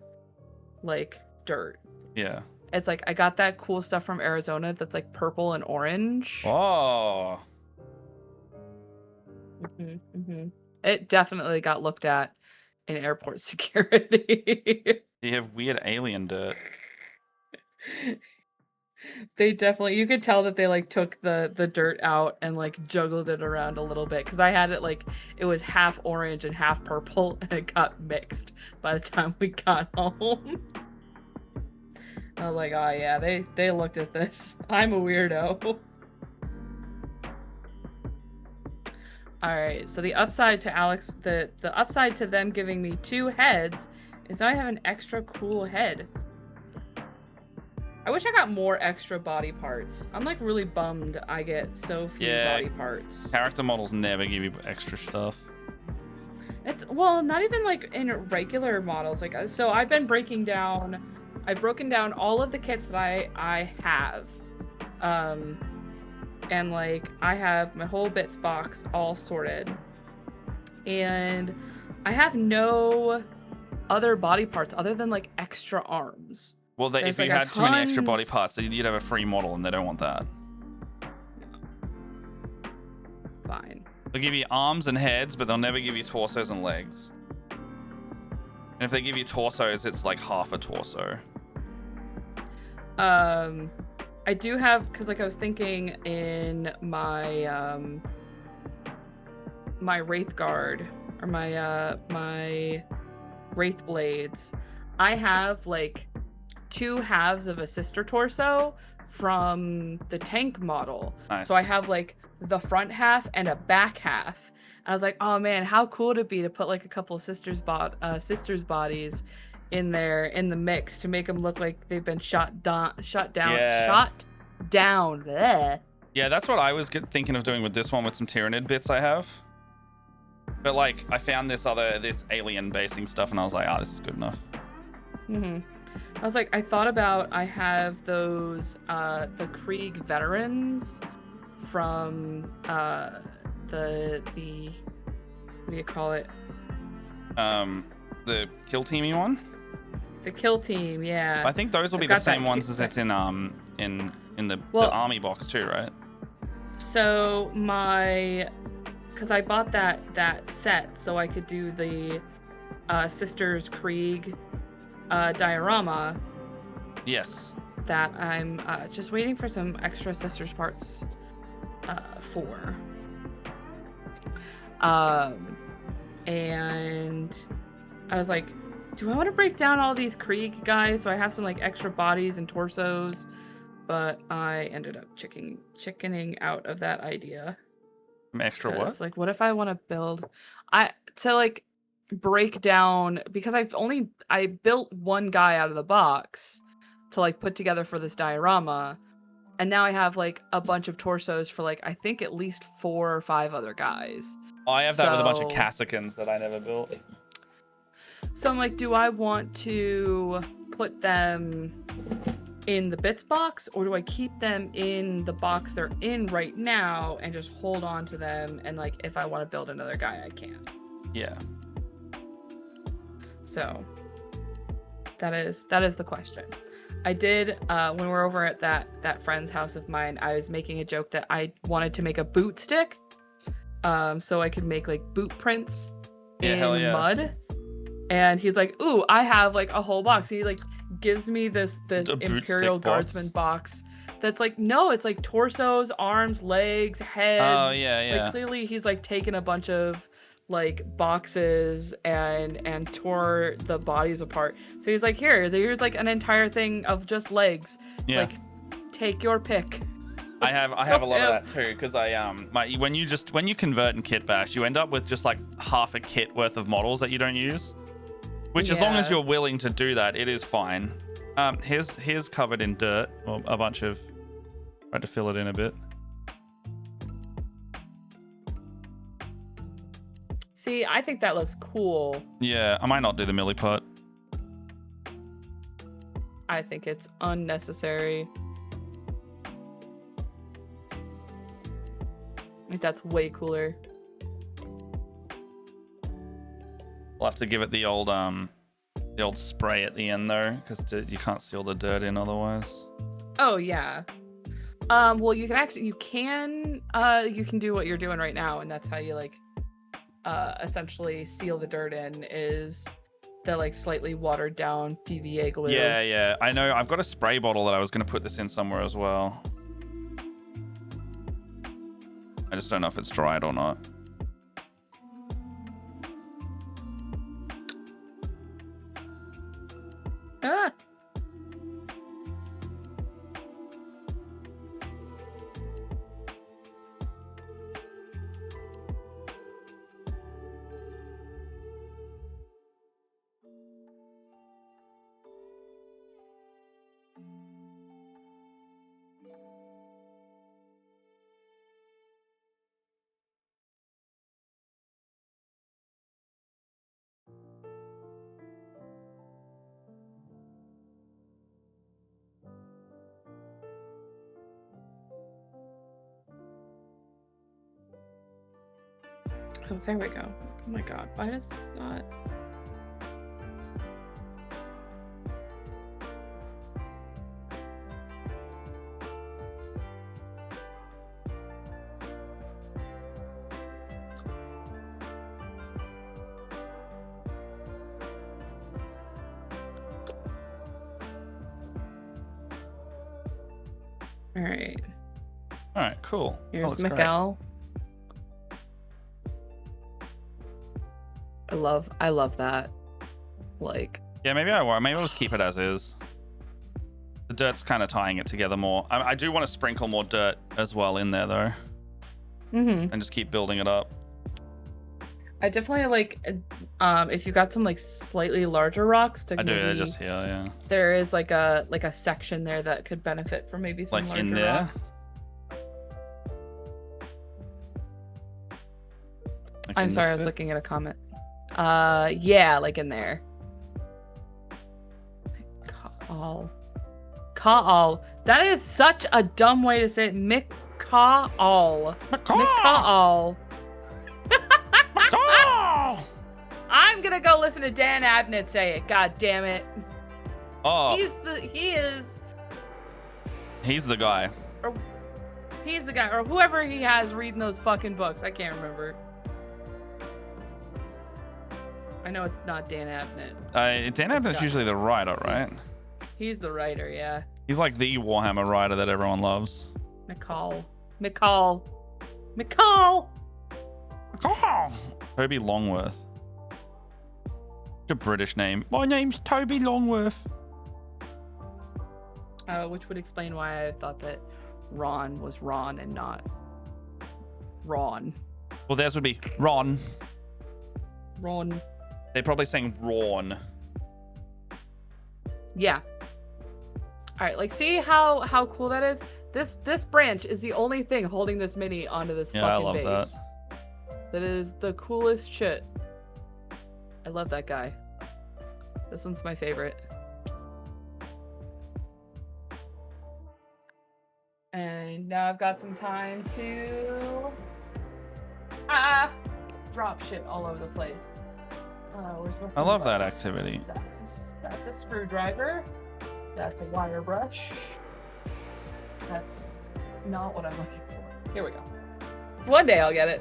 [SPEAKER 1] like dirt.
[SPEAKER 2] Yeah.
[SPEAKER 1] It's like I got that cool stuff from Arizona that's like purple and orange.
[SPEAKER 2] Oh.
[SPEAKER 1] It definitely got looked at in airport security.
[SPEAKER 2] You have weird alien dirt.
[SPEAKER 1] They definitely, you could tell that they like took the dirt out and like juggled it around a little bit, because I had it like it was half orange and half purple, and it got mixed by the time we got home. I was like, oh yeah, they looked at this. I'm a weirdo. All right, so the upside to Alex, the upside to them giving me 2 heads is now I have an extra cool head. I wish I got more extra body parts. I'm like really bummed I get so few body parts.
[SPEAKER 2] Character models never give you extra stuff.
[SPEAKER 1] It's, well, not even like in regular models. Like, so I've broken down all of the kits that I have. And like I have my whole bits box all sorted. And I have no other body parts other than like extra arms.
[SPEAKER 2] Well, if you had too many extra body parts, you'd have a free model, and they don't want that.
[SPEAKER 1] Fine.
[SPEAKER 2] They'll give you arms and heads, but they'll never give you torsos and legs. And if they give you torsos, it's like half a torso.
[SPEAKER 1] I do have, because like I was thinking in my my Wraith Guard, or my Wraith Blades, I have like 2 halves of a sister torso from the tank model.
[SPEAKER 2] Nice.
[SPEAKER 1] So I have like the front half and a back half. I was like, oh man, how cool would it be to put like a couple of sisters' bodies in there in the mix to make them look like they've been shot down. Bleh.
[SPEAKER 2] Yeah, that's what I was thinking of doing with this one, with some Tyranid bits I have. But like, I found this alien basing stuff, and I was like, this is good enough.
[SPEAKER 1] I was like, I thought about, I have those the Krieg veterans from the what do you call it?
[SPEAKER 2] The kill teamy one.
[SPEAKER 1] The kill team, yeah.
[SPEAKER 2] I think those will be the same ones as it's in the army box too, right?
[SPEAKER 1] So because I bought that set so I could do the Sisters Krieg diorama.
[SPEAKER 2] Yes.
[SPEAKER 1] That I'm just waiting for some extra sisters parts for. And I was like, do I want to break down all these Krieg guys so I have some like extra bodies and torsos? But I ended up chickening out of that idea.
[SPEAKER 2] Extra what?
[SPEAKER 1] Like, what if I want to build to like break down, because I built one guy out of the box to like put together for this diorama, and now I have like a bunch of torsos for like I think at least 4 or 5 other guys.
[SPEAKER 2] I have that with a bunch of Cassicans that I never built.
[SPEAKER 1] So I'm like, do I want to put them in the bits box, or do I keep them in the box they're in right now and just hold on to them, and like if I want to build another guy, I can.
[SPEAKER 2] Yeah.
[SPEAKER 1] So that is the question. I did when we were over at that friend's house of mine, I was making a joke that I wanted to make a boot stick, so I could make like boot prints in mud. And he's like, "Ooh, I have like a whole box." He like gives me this Imperial Guardsman box that's like, no, it's like torsos, arms, legs, heads.
[SPEAKER 2] Oh yeah.
[SPEAKER 1] Like clearly he's like taken a bunch of like boxes and tore the bodies apart. So he's like, here's like an entire thing of just legs.
[SPEAKER 2] Yeah.
[SPEAKER 1] Like, take your pick.
[SPEAKER 2] I have a lot of that too, because when you convert in Kit Bash, you end up with just like half a kit worth of models that you don't use. Which, as long as you're willing to do that, it is fine. Here's covered in dirt, or a bunch of. Tried to fill it in a bit.
[SPEAKER 1] See, I think that looks cool.
[SPEAKER 2] Yeah, I might not do the milliput.
[SPEAKER 1] I think it's unnecessary. I think that's way cooler.
[SPEAKER 2] We'll have to give it the old spray at the end though, because you can't seal the dirt in otherwise.
[SPEAKER 1] Oh yeah. Well, you can do what you're doing right now, and that's how you like essentially seal the dirt in, is the like slightly watered down PVA glue.
[SPEAKER 2] Yeah, I know. I've got a spray bottle that I was going to put this in somewhere as well. I just don't know if it's dried or not.
[SPEAKER 1] Ah. Oh, there we go. Oh my god, why does this not? All right.
[SPEAKER 2] All right, cool.
[SPEAKER 1] Here's Miguel. I love that. Like.
[SPEAKER 2] Yeah, maybe Maybe I'll just keep it as is. The dirt's kind of tying it together more. I do want to sprinkle more dirt as well in there though.
[SPEAKER 1] Mm-hmm.
[SPEAKER 2] And just keep building it up.
[SPEAKER 1] I definitely like if you got some like slightly larger rocks to
[SPEAKER 2] I do, they're just here, yeah.
[SPEAKER 1] There is like a section there that could benefit from maybe some
[SPEAKER 2] like
[SPEAKER 1] larger
[SPEAKER 2] in there?
[SPEAKER 1] rocks.
[SPEAKER 2] Like
[SPEAKER 1] I'm sorry, I was looking at a comment. Yeah, like in there. Mika'al. That is such a dumb way to say it. Mika'al. Mika'al. I'm gonna go listen to Dan Abnett say it. God damn it.
[SPEAKER 2] Oh.
[SPEAKER 1] He's the
[SPEAKER 2] guy.
[SPEAKER 1] Or he's the guy, or whoever he has reading those fucking books. I can't remember. I know it's not Dan Abnett.
[SPEAKER 2] Dan Abnett's usually the writer, right?
[SPEAKER 1] He's the writer, yeah.
[SPEAKER 2] He's like the Warhammer writer that everyone loves.
[SPEAKER 1] McCall.
[SPEAKER 2] Toby Longworth. A British name. My name's Toby Longworth.
[SPEAKER 1] Which would explain why I thought that Ron was Ron and not Ron.
[SPEAKER 2] Well, theirs would be Ron.
[SPEAKER 1] Ron.
[SPEAKER 2] They're probably saying Ron.
[SPEAKER 1] Yeah. All right, like see how cool that is? This branch is the only thing holding this mini onto this fucking base. That. That is the coolest shit. I love that guy. This one's my favorite. And now I've got some time to drop shit all over the place. Where's my
[SPEAKER 2] I love that activity.
[SPEAKER 1] That's a screwdriver. That's a wire brush. That's not what I'm looking for. Here we go. One day I'll get it.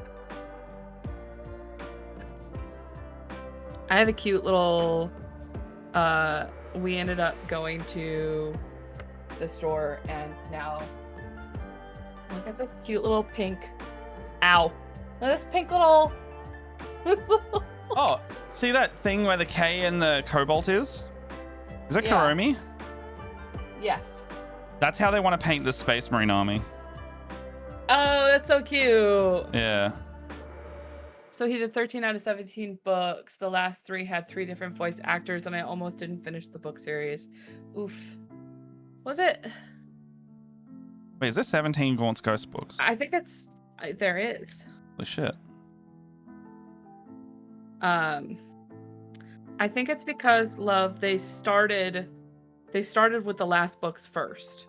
[SPEAKER 1] I have a cute little we ended up going to the store, and now look at this cute little pink look at this pink little
[SPEAKER 2] Oh, see that thing where the K and the cobalt is? Is that
[SPEAKER 1] Yeah.
[SPEAKER 2] Kuromi?
[SPEAKER 1] Yes.
[SPEAKER 2] That's how they want to paint the Space Marine army.
[SPEAKER 1] Oh, that's so cute.
[SPEAKER 2] Yeah.
[SPEAKER 1] So he did 13 out of 17 books. The last 3 had 3 different voice actors, and I almost didn't finish the book series. Oof. Was it?
[SPEAKER 2] Wait, is there 17 Gaunt's Ghost books?
[SPEAKER 1] I think there is.
[SPEAKER 2] Holy shit.
[SPEAKER 1] Um, I think it's because Love they started with the last books first.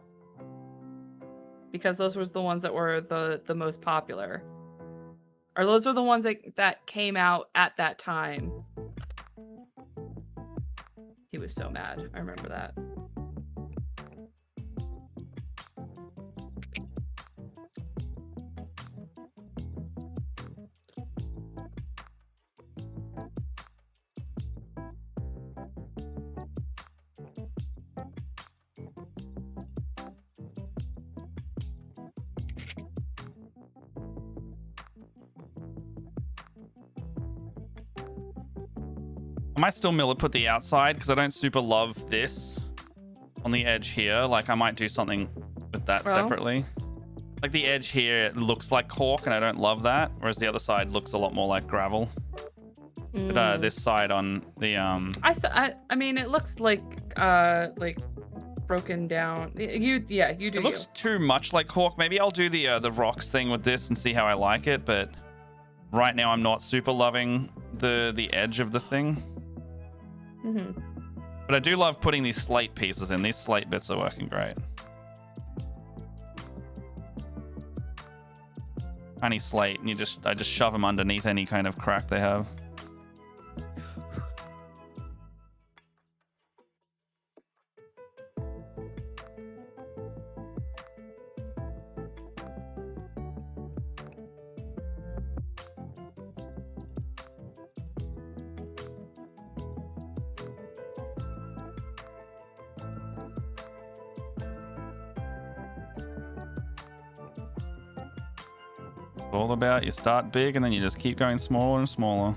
[SPEAKER 1] Because those was the ones that were the most popular. Or those are the ones that came out at that time. He was so mad. I remember that.
[SPEAKER 2] I might still put the outside because I don't super love this on the edge here. Like I might do something with that separately. Like the edge here, it looks like cork and I don't love that. Whereas the other side looks a lot more like gravel. But this side on the
[SPEAKER 1] I mean it looks like broken down. You do.
[SPEAKER 2] It looks too much like cork. Maybe I'll do the rocks thing with this and see how I like it, but right now I'm not super loving the edge of the thing. But I do love putting these slate pieces in. These slate bits are working great. Tiny slate, and I just shove them underneath any kind of crack they have. All about you start big and then you just keep going smaller and smaller.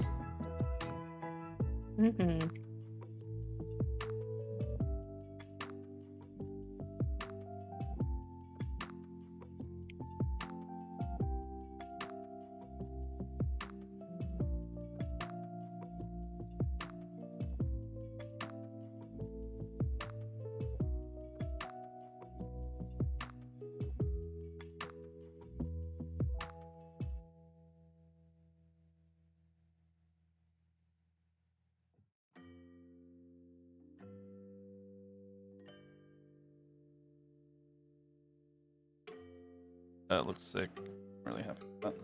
[SPEAKER 2] That looks sick. Really happy with that.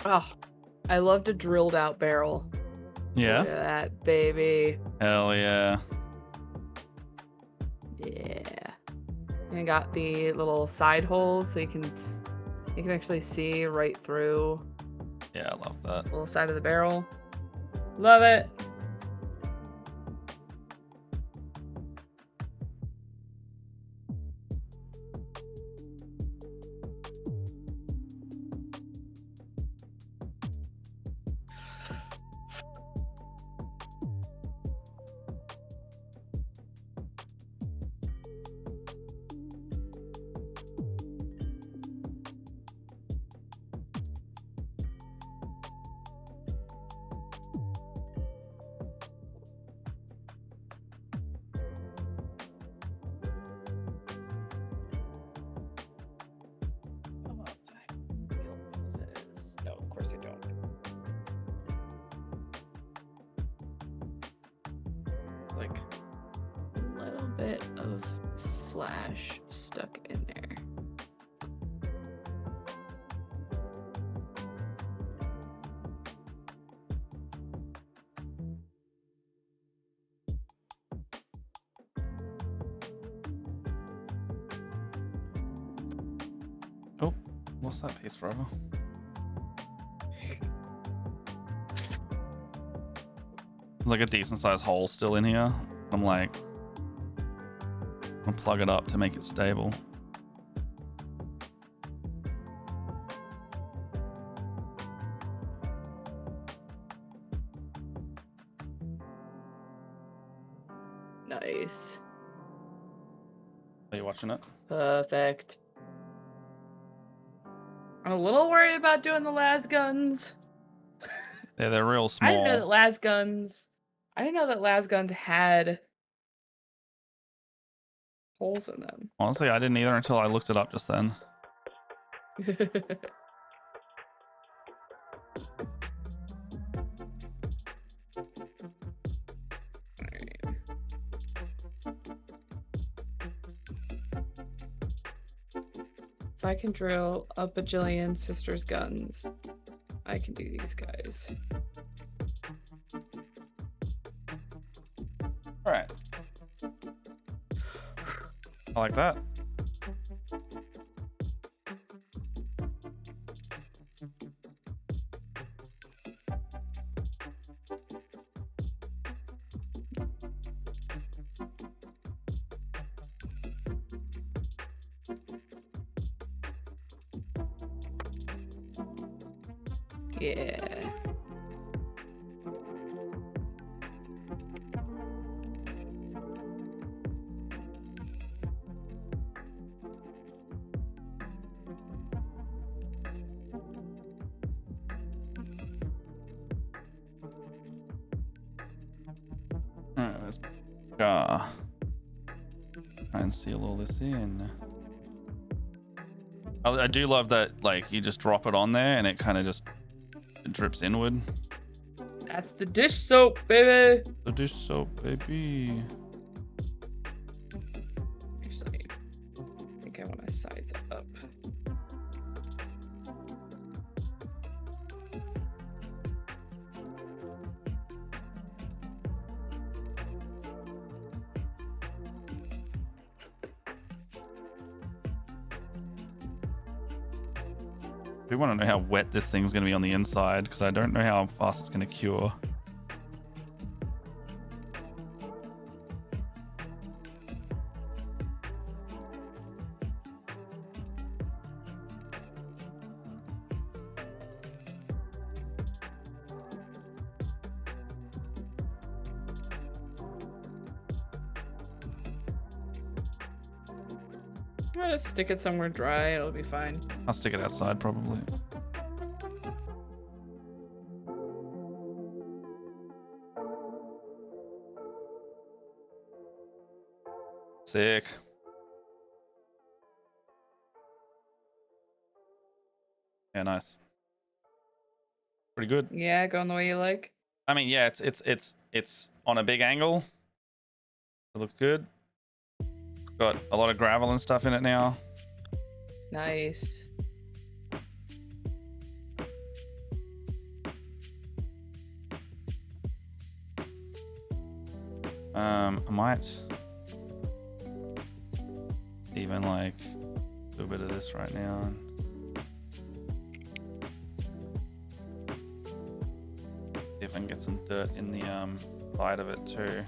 [SPEAKER 1] Oh, I loved a drilled out barrel.
[SPEAKER 2] Yeah.
[SPEAKER 1] Look at that, baby.
[SPEAKER 2] Hell yeah.
[SPEAKER 1] Yeah. And it got the little side holes so you can actually see right through.
[SPEAKER 2] Yeah, I love that.
[SPEAKER 1] Little side of the barrel. Love it. Stuck in there.
[SPEAKER 2] Oh, lost that piece forever. There's like a decent sized hole still in here. I'm like, I'll plug it up to make it stable.
[SPEAKER 1] Nice.
[SPEAKER 2] Are you watching it?
[SPEAKER 1] Perfect. I'm a little worried about doing the las guns.
[SPEAKER 2] Yeah, they're real small.
[SPEAKER 1] I didn't know that las guns had holes in them.
[SPEAKER 2] Honestly, I didn't either until I looked it up just then.
[SPEAKER 1] If I can drill a bajillion sisters' guns, I can do these guys.
[SPEAKER 2] All right. I like that.
[SPEAKER 1] Yeah.
[SPEAKER 2] Alright, let's try and seal all this in. I do love that, like, you just drop it on there and it kind of just drips inward.
[SPEAKER 1] That's the dish soap, baby.
[SPEAKER 2] The dish soap, baby.
[SPEAKER 1] Actually, I think I want to size it up.
[SPEAKER 2] We want to know how wet this thing's going to be on the inside because I don't know how fast it's going to cure.
[SPEAKER 1] I'll just stick it somewhere dry. It'll be fine.
[SPEAKER 2] I'll stick it outside probably. Sick. Yeah, nice. Pretty good.
[SPEAKER 1] Yeah, going the way you like.
[SPEAKER 2] I mean, yeah, it's on a big angle. It looks good. Got a lot of gravel and stuff in it now.
[SPEAKER 1] Nice.
[SPEAKER 2] I might even like do a bit of this right now. See if I can get some dirt in the side of it too.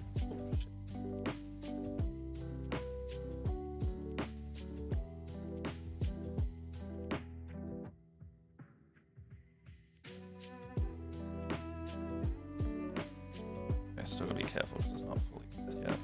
[SPEAKER 2] Still gotta be careful because it's not fully set yet.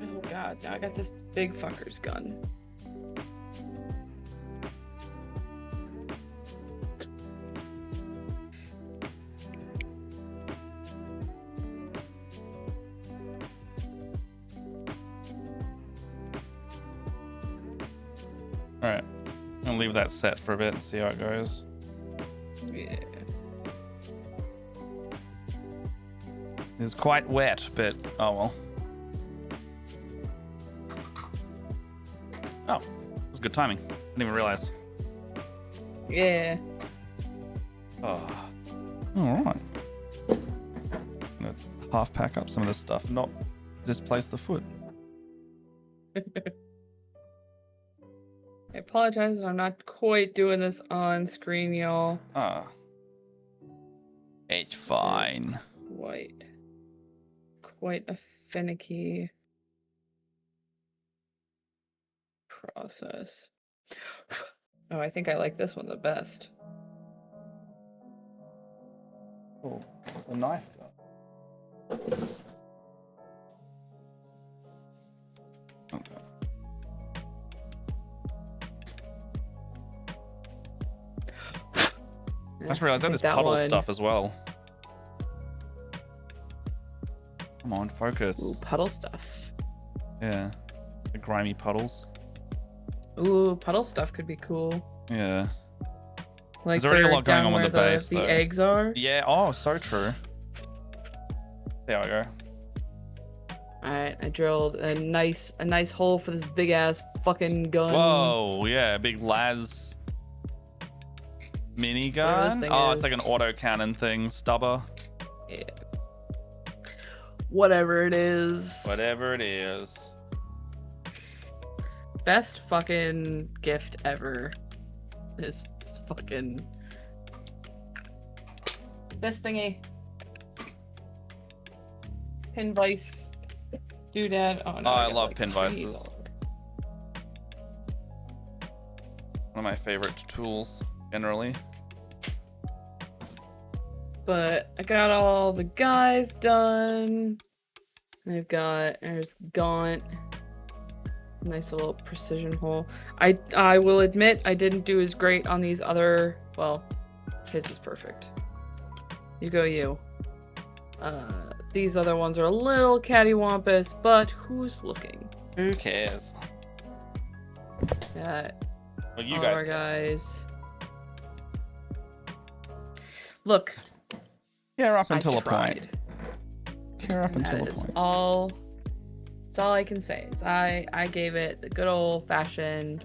[SPEAKER 1] Oh god, now I got this big fucker's gun.
[SPEAKER 2] All right. I'll leave that set for a bit and see how it goes.
[SPEAKER 1] Yeah.
[SPEAKER 2] It's quite wet, but oh well. Oh, that's good timing. Didn't even realize.
[SPEAKER 1] Yeah.
[SPEAKER 2] Oh. All right. I'm gonna half pack up some of this stuff, not displace the foot.
[SPEAKER 1] I apologize that I'm not quite doing this on screen, y'all.
[SPEAKER 2] Ah. It's fine.
[SPEAKER 1] Quite a finicky process. Oh, I think I like this one the best.
[SPEAKER 2] Oh, what's the knife got? Okay. I just realized I had this puddle stuff as well. Come on, focus.
[SPEAKER 1] Ooh, puddle stuff.
[SPEAKER 2] Yeah. The grimy puddles.
[SPEAKER 1] Ooh, puddle stuff could be cool.
[SPEAKER 2] Yeah.
[SPEAKER 1] Like
[SPEAKER 2] There's already a lot going
[SPEAKER 1] down
[SPEAKER 2] on with
[SPEAKER 1] where
[SPEAKER 2] the base,
[SPEAKER 1] the
[SPEAKER 2] though.
[SPEAKER 1] eggs are.
[SPEAKER 2] Yeah, oh, so true. There we go.
[SPEAKER 1] Alright, I drilled a nice hole for this big ass fucking gun.
[SPEAKER 2] Whoa, yeah, big Laz minigun. Oh, it's like an autocannon thing, stubber.
[SPEAKER 1] Yeah. Whatever it is.
[SPEAKER 2] Whatever it is.
[SPEAKER 1] Best fucking gift ever. This fucking this thingy. Pin vise. Doodad. Oh no.
[SPEAKER 2] Oh, I
[SPEAKER 1] got,
[SPEAKER 2] love
[SPEAKER 1] like,
[SPEAKER 2] pin
[SPEAKER 1] screws
[SPEAKER 2] vices.
[SPEAKER 1] all over.
[SPEAKER 2] One of my favorite tools, generally.
[SPEAKER 1] But I got all the guys done. There's Gaunt. Nice little precision hole. I will admit I didn't do as great on these other, well, his is perfect. You go you. These other ones are a little cattywampus, but who's looking?
[SPEAKER 2] Who cares?
[SPEAKER 1] Well,
[SPEAKER 2] you
[SPEAKER 1] all
[SPEAKER 2] guys
[SPEAKER 1] our
[SPEAKER 2] care.
[SPEAKER 1] guys. Look,
[SPEAKER 2] Care up
[SPEAKER 1] I
[SPEAKER 2] until a
[SPEAKER 1] tried.
[SPEAKER 2] point. Care up until a
[SPEAKER 1] That is
[SPEAKER 2] point.
[SPEAKER 1] all. That's all I can say. Is I gave it the good old fashioned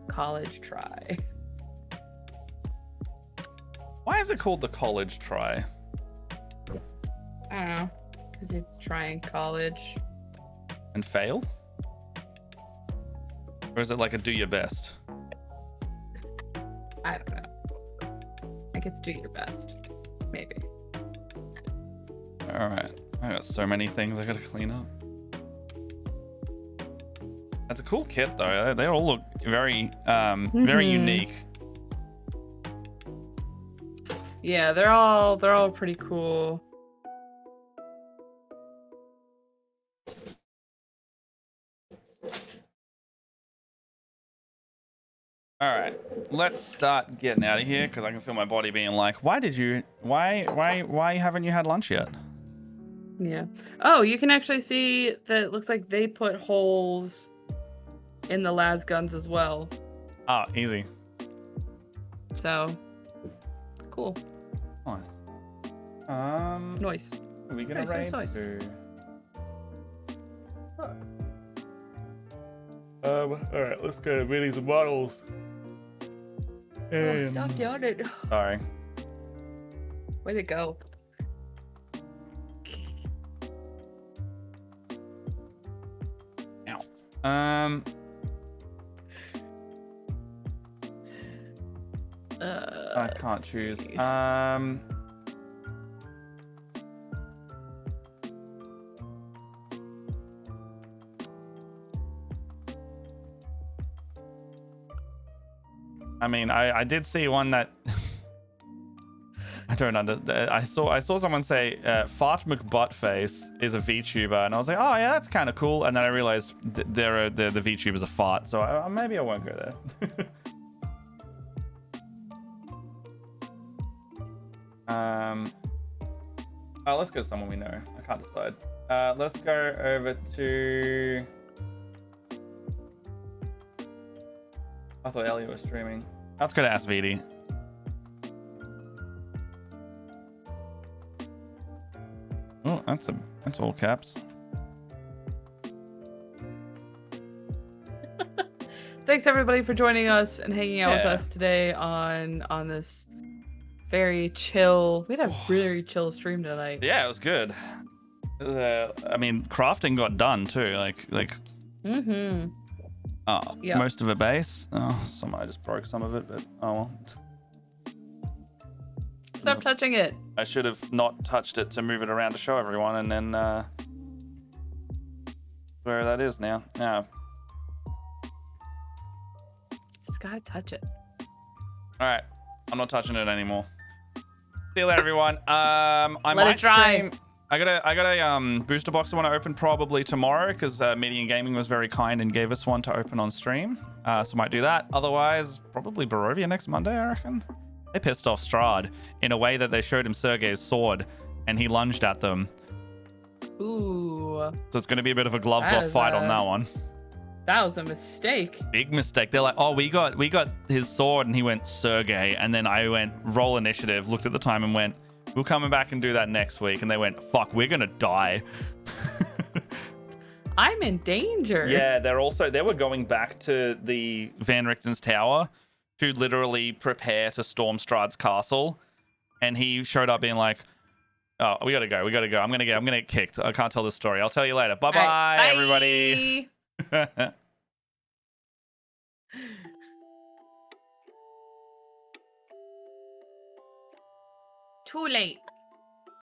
[SPEAKER 1] college try.
[SPEAKER 2] Why is it called the college try?
[SPEAKER 1] I don't know, because you're trying college.
[SPEAKER 2] And fail? Or is it like a do your best?
[SPEAKER 1] I don't know. I guess do your best, maybe.
[SPEAKER 2] Alright. I got so many things I gotta clean up. That's a cool kit though. They all look very very unique.
[SPEAKER 1] Yeah, they're all pretty cool.
[SPEAKER 2] Alright. Let's start getting out of here because I can feel my body being like, why haven't you had lunch yet?
[SPEAKER 1] Yeah. Oh, you can actually see that it looks like they put holes in the las guns as well.
[SPEAKER 2] Oh, easy.
[SPEAKER 1] So cool.
[SPEAKER 2] Nice.
[SPEAKER 1] Nice.
[SPEAKER 2] Are we gonna
[SPEAKER 1] Nice,
[SPEAKER 2] raid?
[SPEAKER 1] nice.
[SPEAKER 2] Alright, let's go to minis and models.
[SPEAKER 1] Oh, stop yawning.
[SPEAKER 2] Sorry.
[SPEAKER 1] Way to go.
[SPEAKER 2] Ow. I can't choose.
[SPEAKER 1] see.
[SPEAKER 2] I mean, I did see one that I don't under. I saw someone say Fart McButtface is a VTuber, and I was like, oh yeah, that's kind of cool. And then I realized the VTuber's a fart, so maybe I won't go there. Oh, let's go to someone we know. I can't decide. Let's go over to. I thought Elliot was streaming. Let's go to Ask VD. Oh, that's all caps.
[SPEAKER 1] Thanks everybody for joining us and hanging out with
[SPEAKER 2] Yeah.
[SPEAKER 1] us today on this very chill. We had a very chill stream tonight.
[SPEAKER 2] Yeah, it was good. I mean, crafting got done too. Like.
[SPEAKER 1] Mm-hmm. Yeah.
[SPEAKER 2] Most of a base. Oh, I just broke some of it, but oh well.
[SPEAKER 1] Stop touching it.
[SPEAKER 2] I should have not touched it to move it around to show everyone, and then where that is now. Yeah.
[SPEAKER 1] Just gotta touch it.
[SPEAKER 2] All right, I'm not touching it anymore. See you later, everyone. I
[SPEAKER 1] Let
[SPEAKER 2] might
[SPEAKER 1] it dry.
[SPEAKER 2] stream. I got a booster box I want to open probably tomorrow because Median Gaming was very kind and gave us one to open on stream. So might do that. Otherwise, probably Barovia next Monday, I reckon. They pissed off Strahd in a way that they showed him Sergei's sword and he lunged at them.
[SPEAKER 1] Ooh.
[SPEAKER 2] So it's going to be a bit of a gloves
[SPEAKER 1] That
[SPEAKER 2] off
[SPEAKER 1] is
[SPEAKER 2] fight on
[SPEAKER 1] a-
[SPEAKER 2] that one.
[SPEAKER 1] That was a mistake.
[SPEAKER 2] Big mistake. They're like, oh, we got his sword, and he went Sergei, and then I went roll initiative, looked at the time, and went, we're coming back and do that next week, and they went, fuck, we're gonna die.
[SPEAKER 1] I'm in danger.
[SPEAKER 2] Yeah, they were going back to the Van Richten's tower to literally prepare to storm Strahd's castle, and he showed up being like, oh, we gotta go. I'm gonna get kicked. I can't tell this story. I'll tell you later. Bye-bye,
[SPEAKER 1] All right, bye.
[SPEAKER 2] everybody.
[SPEAKER 1] Too late.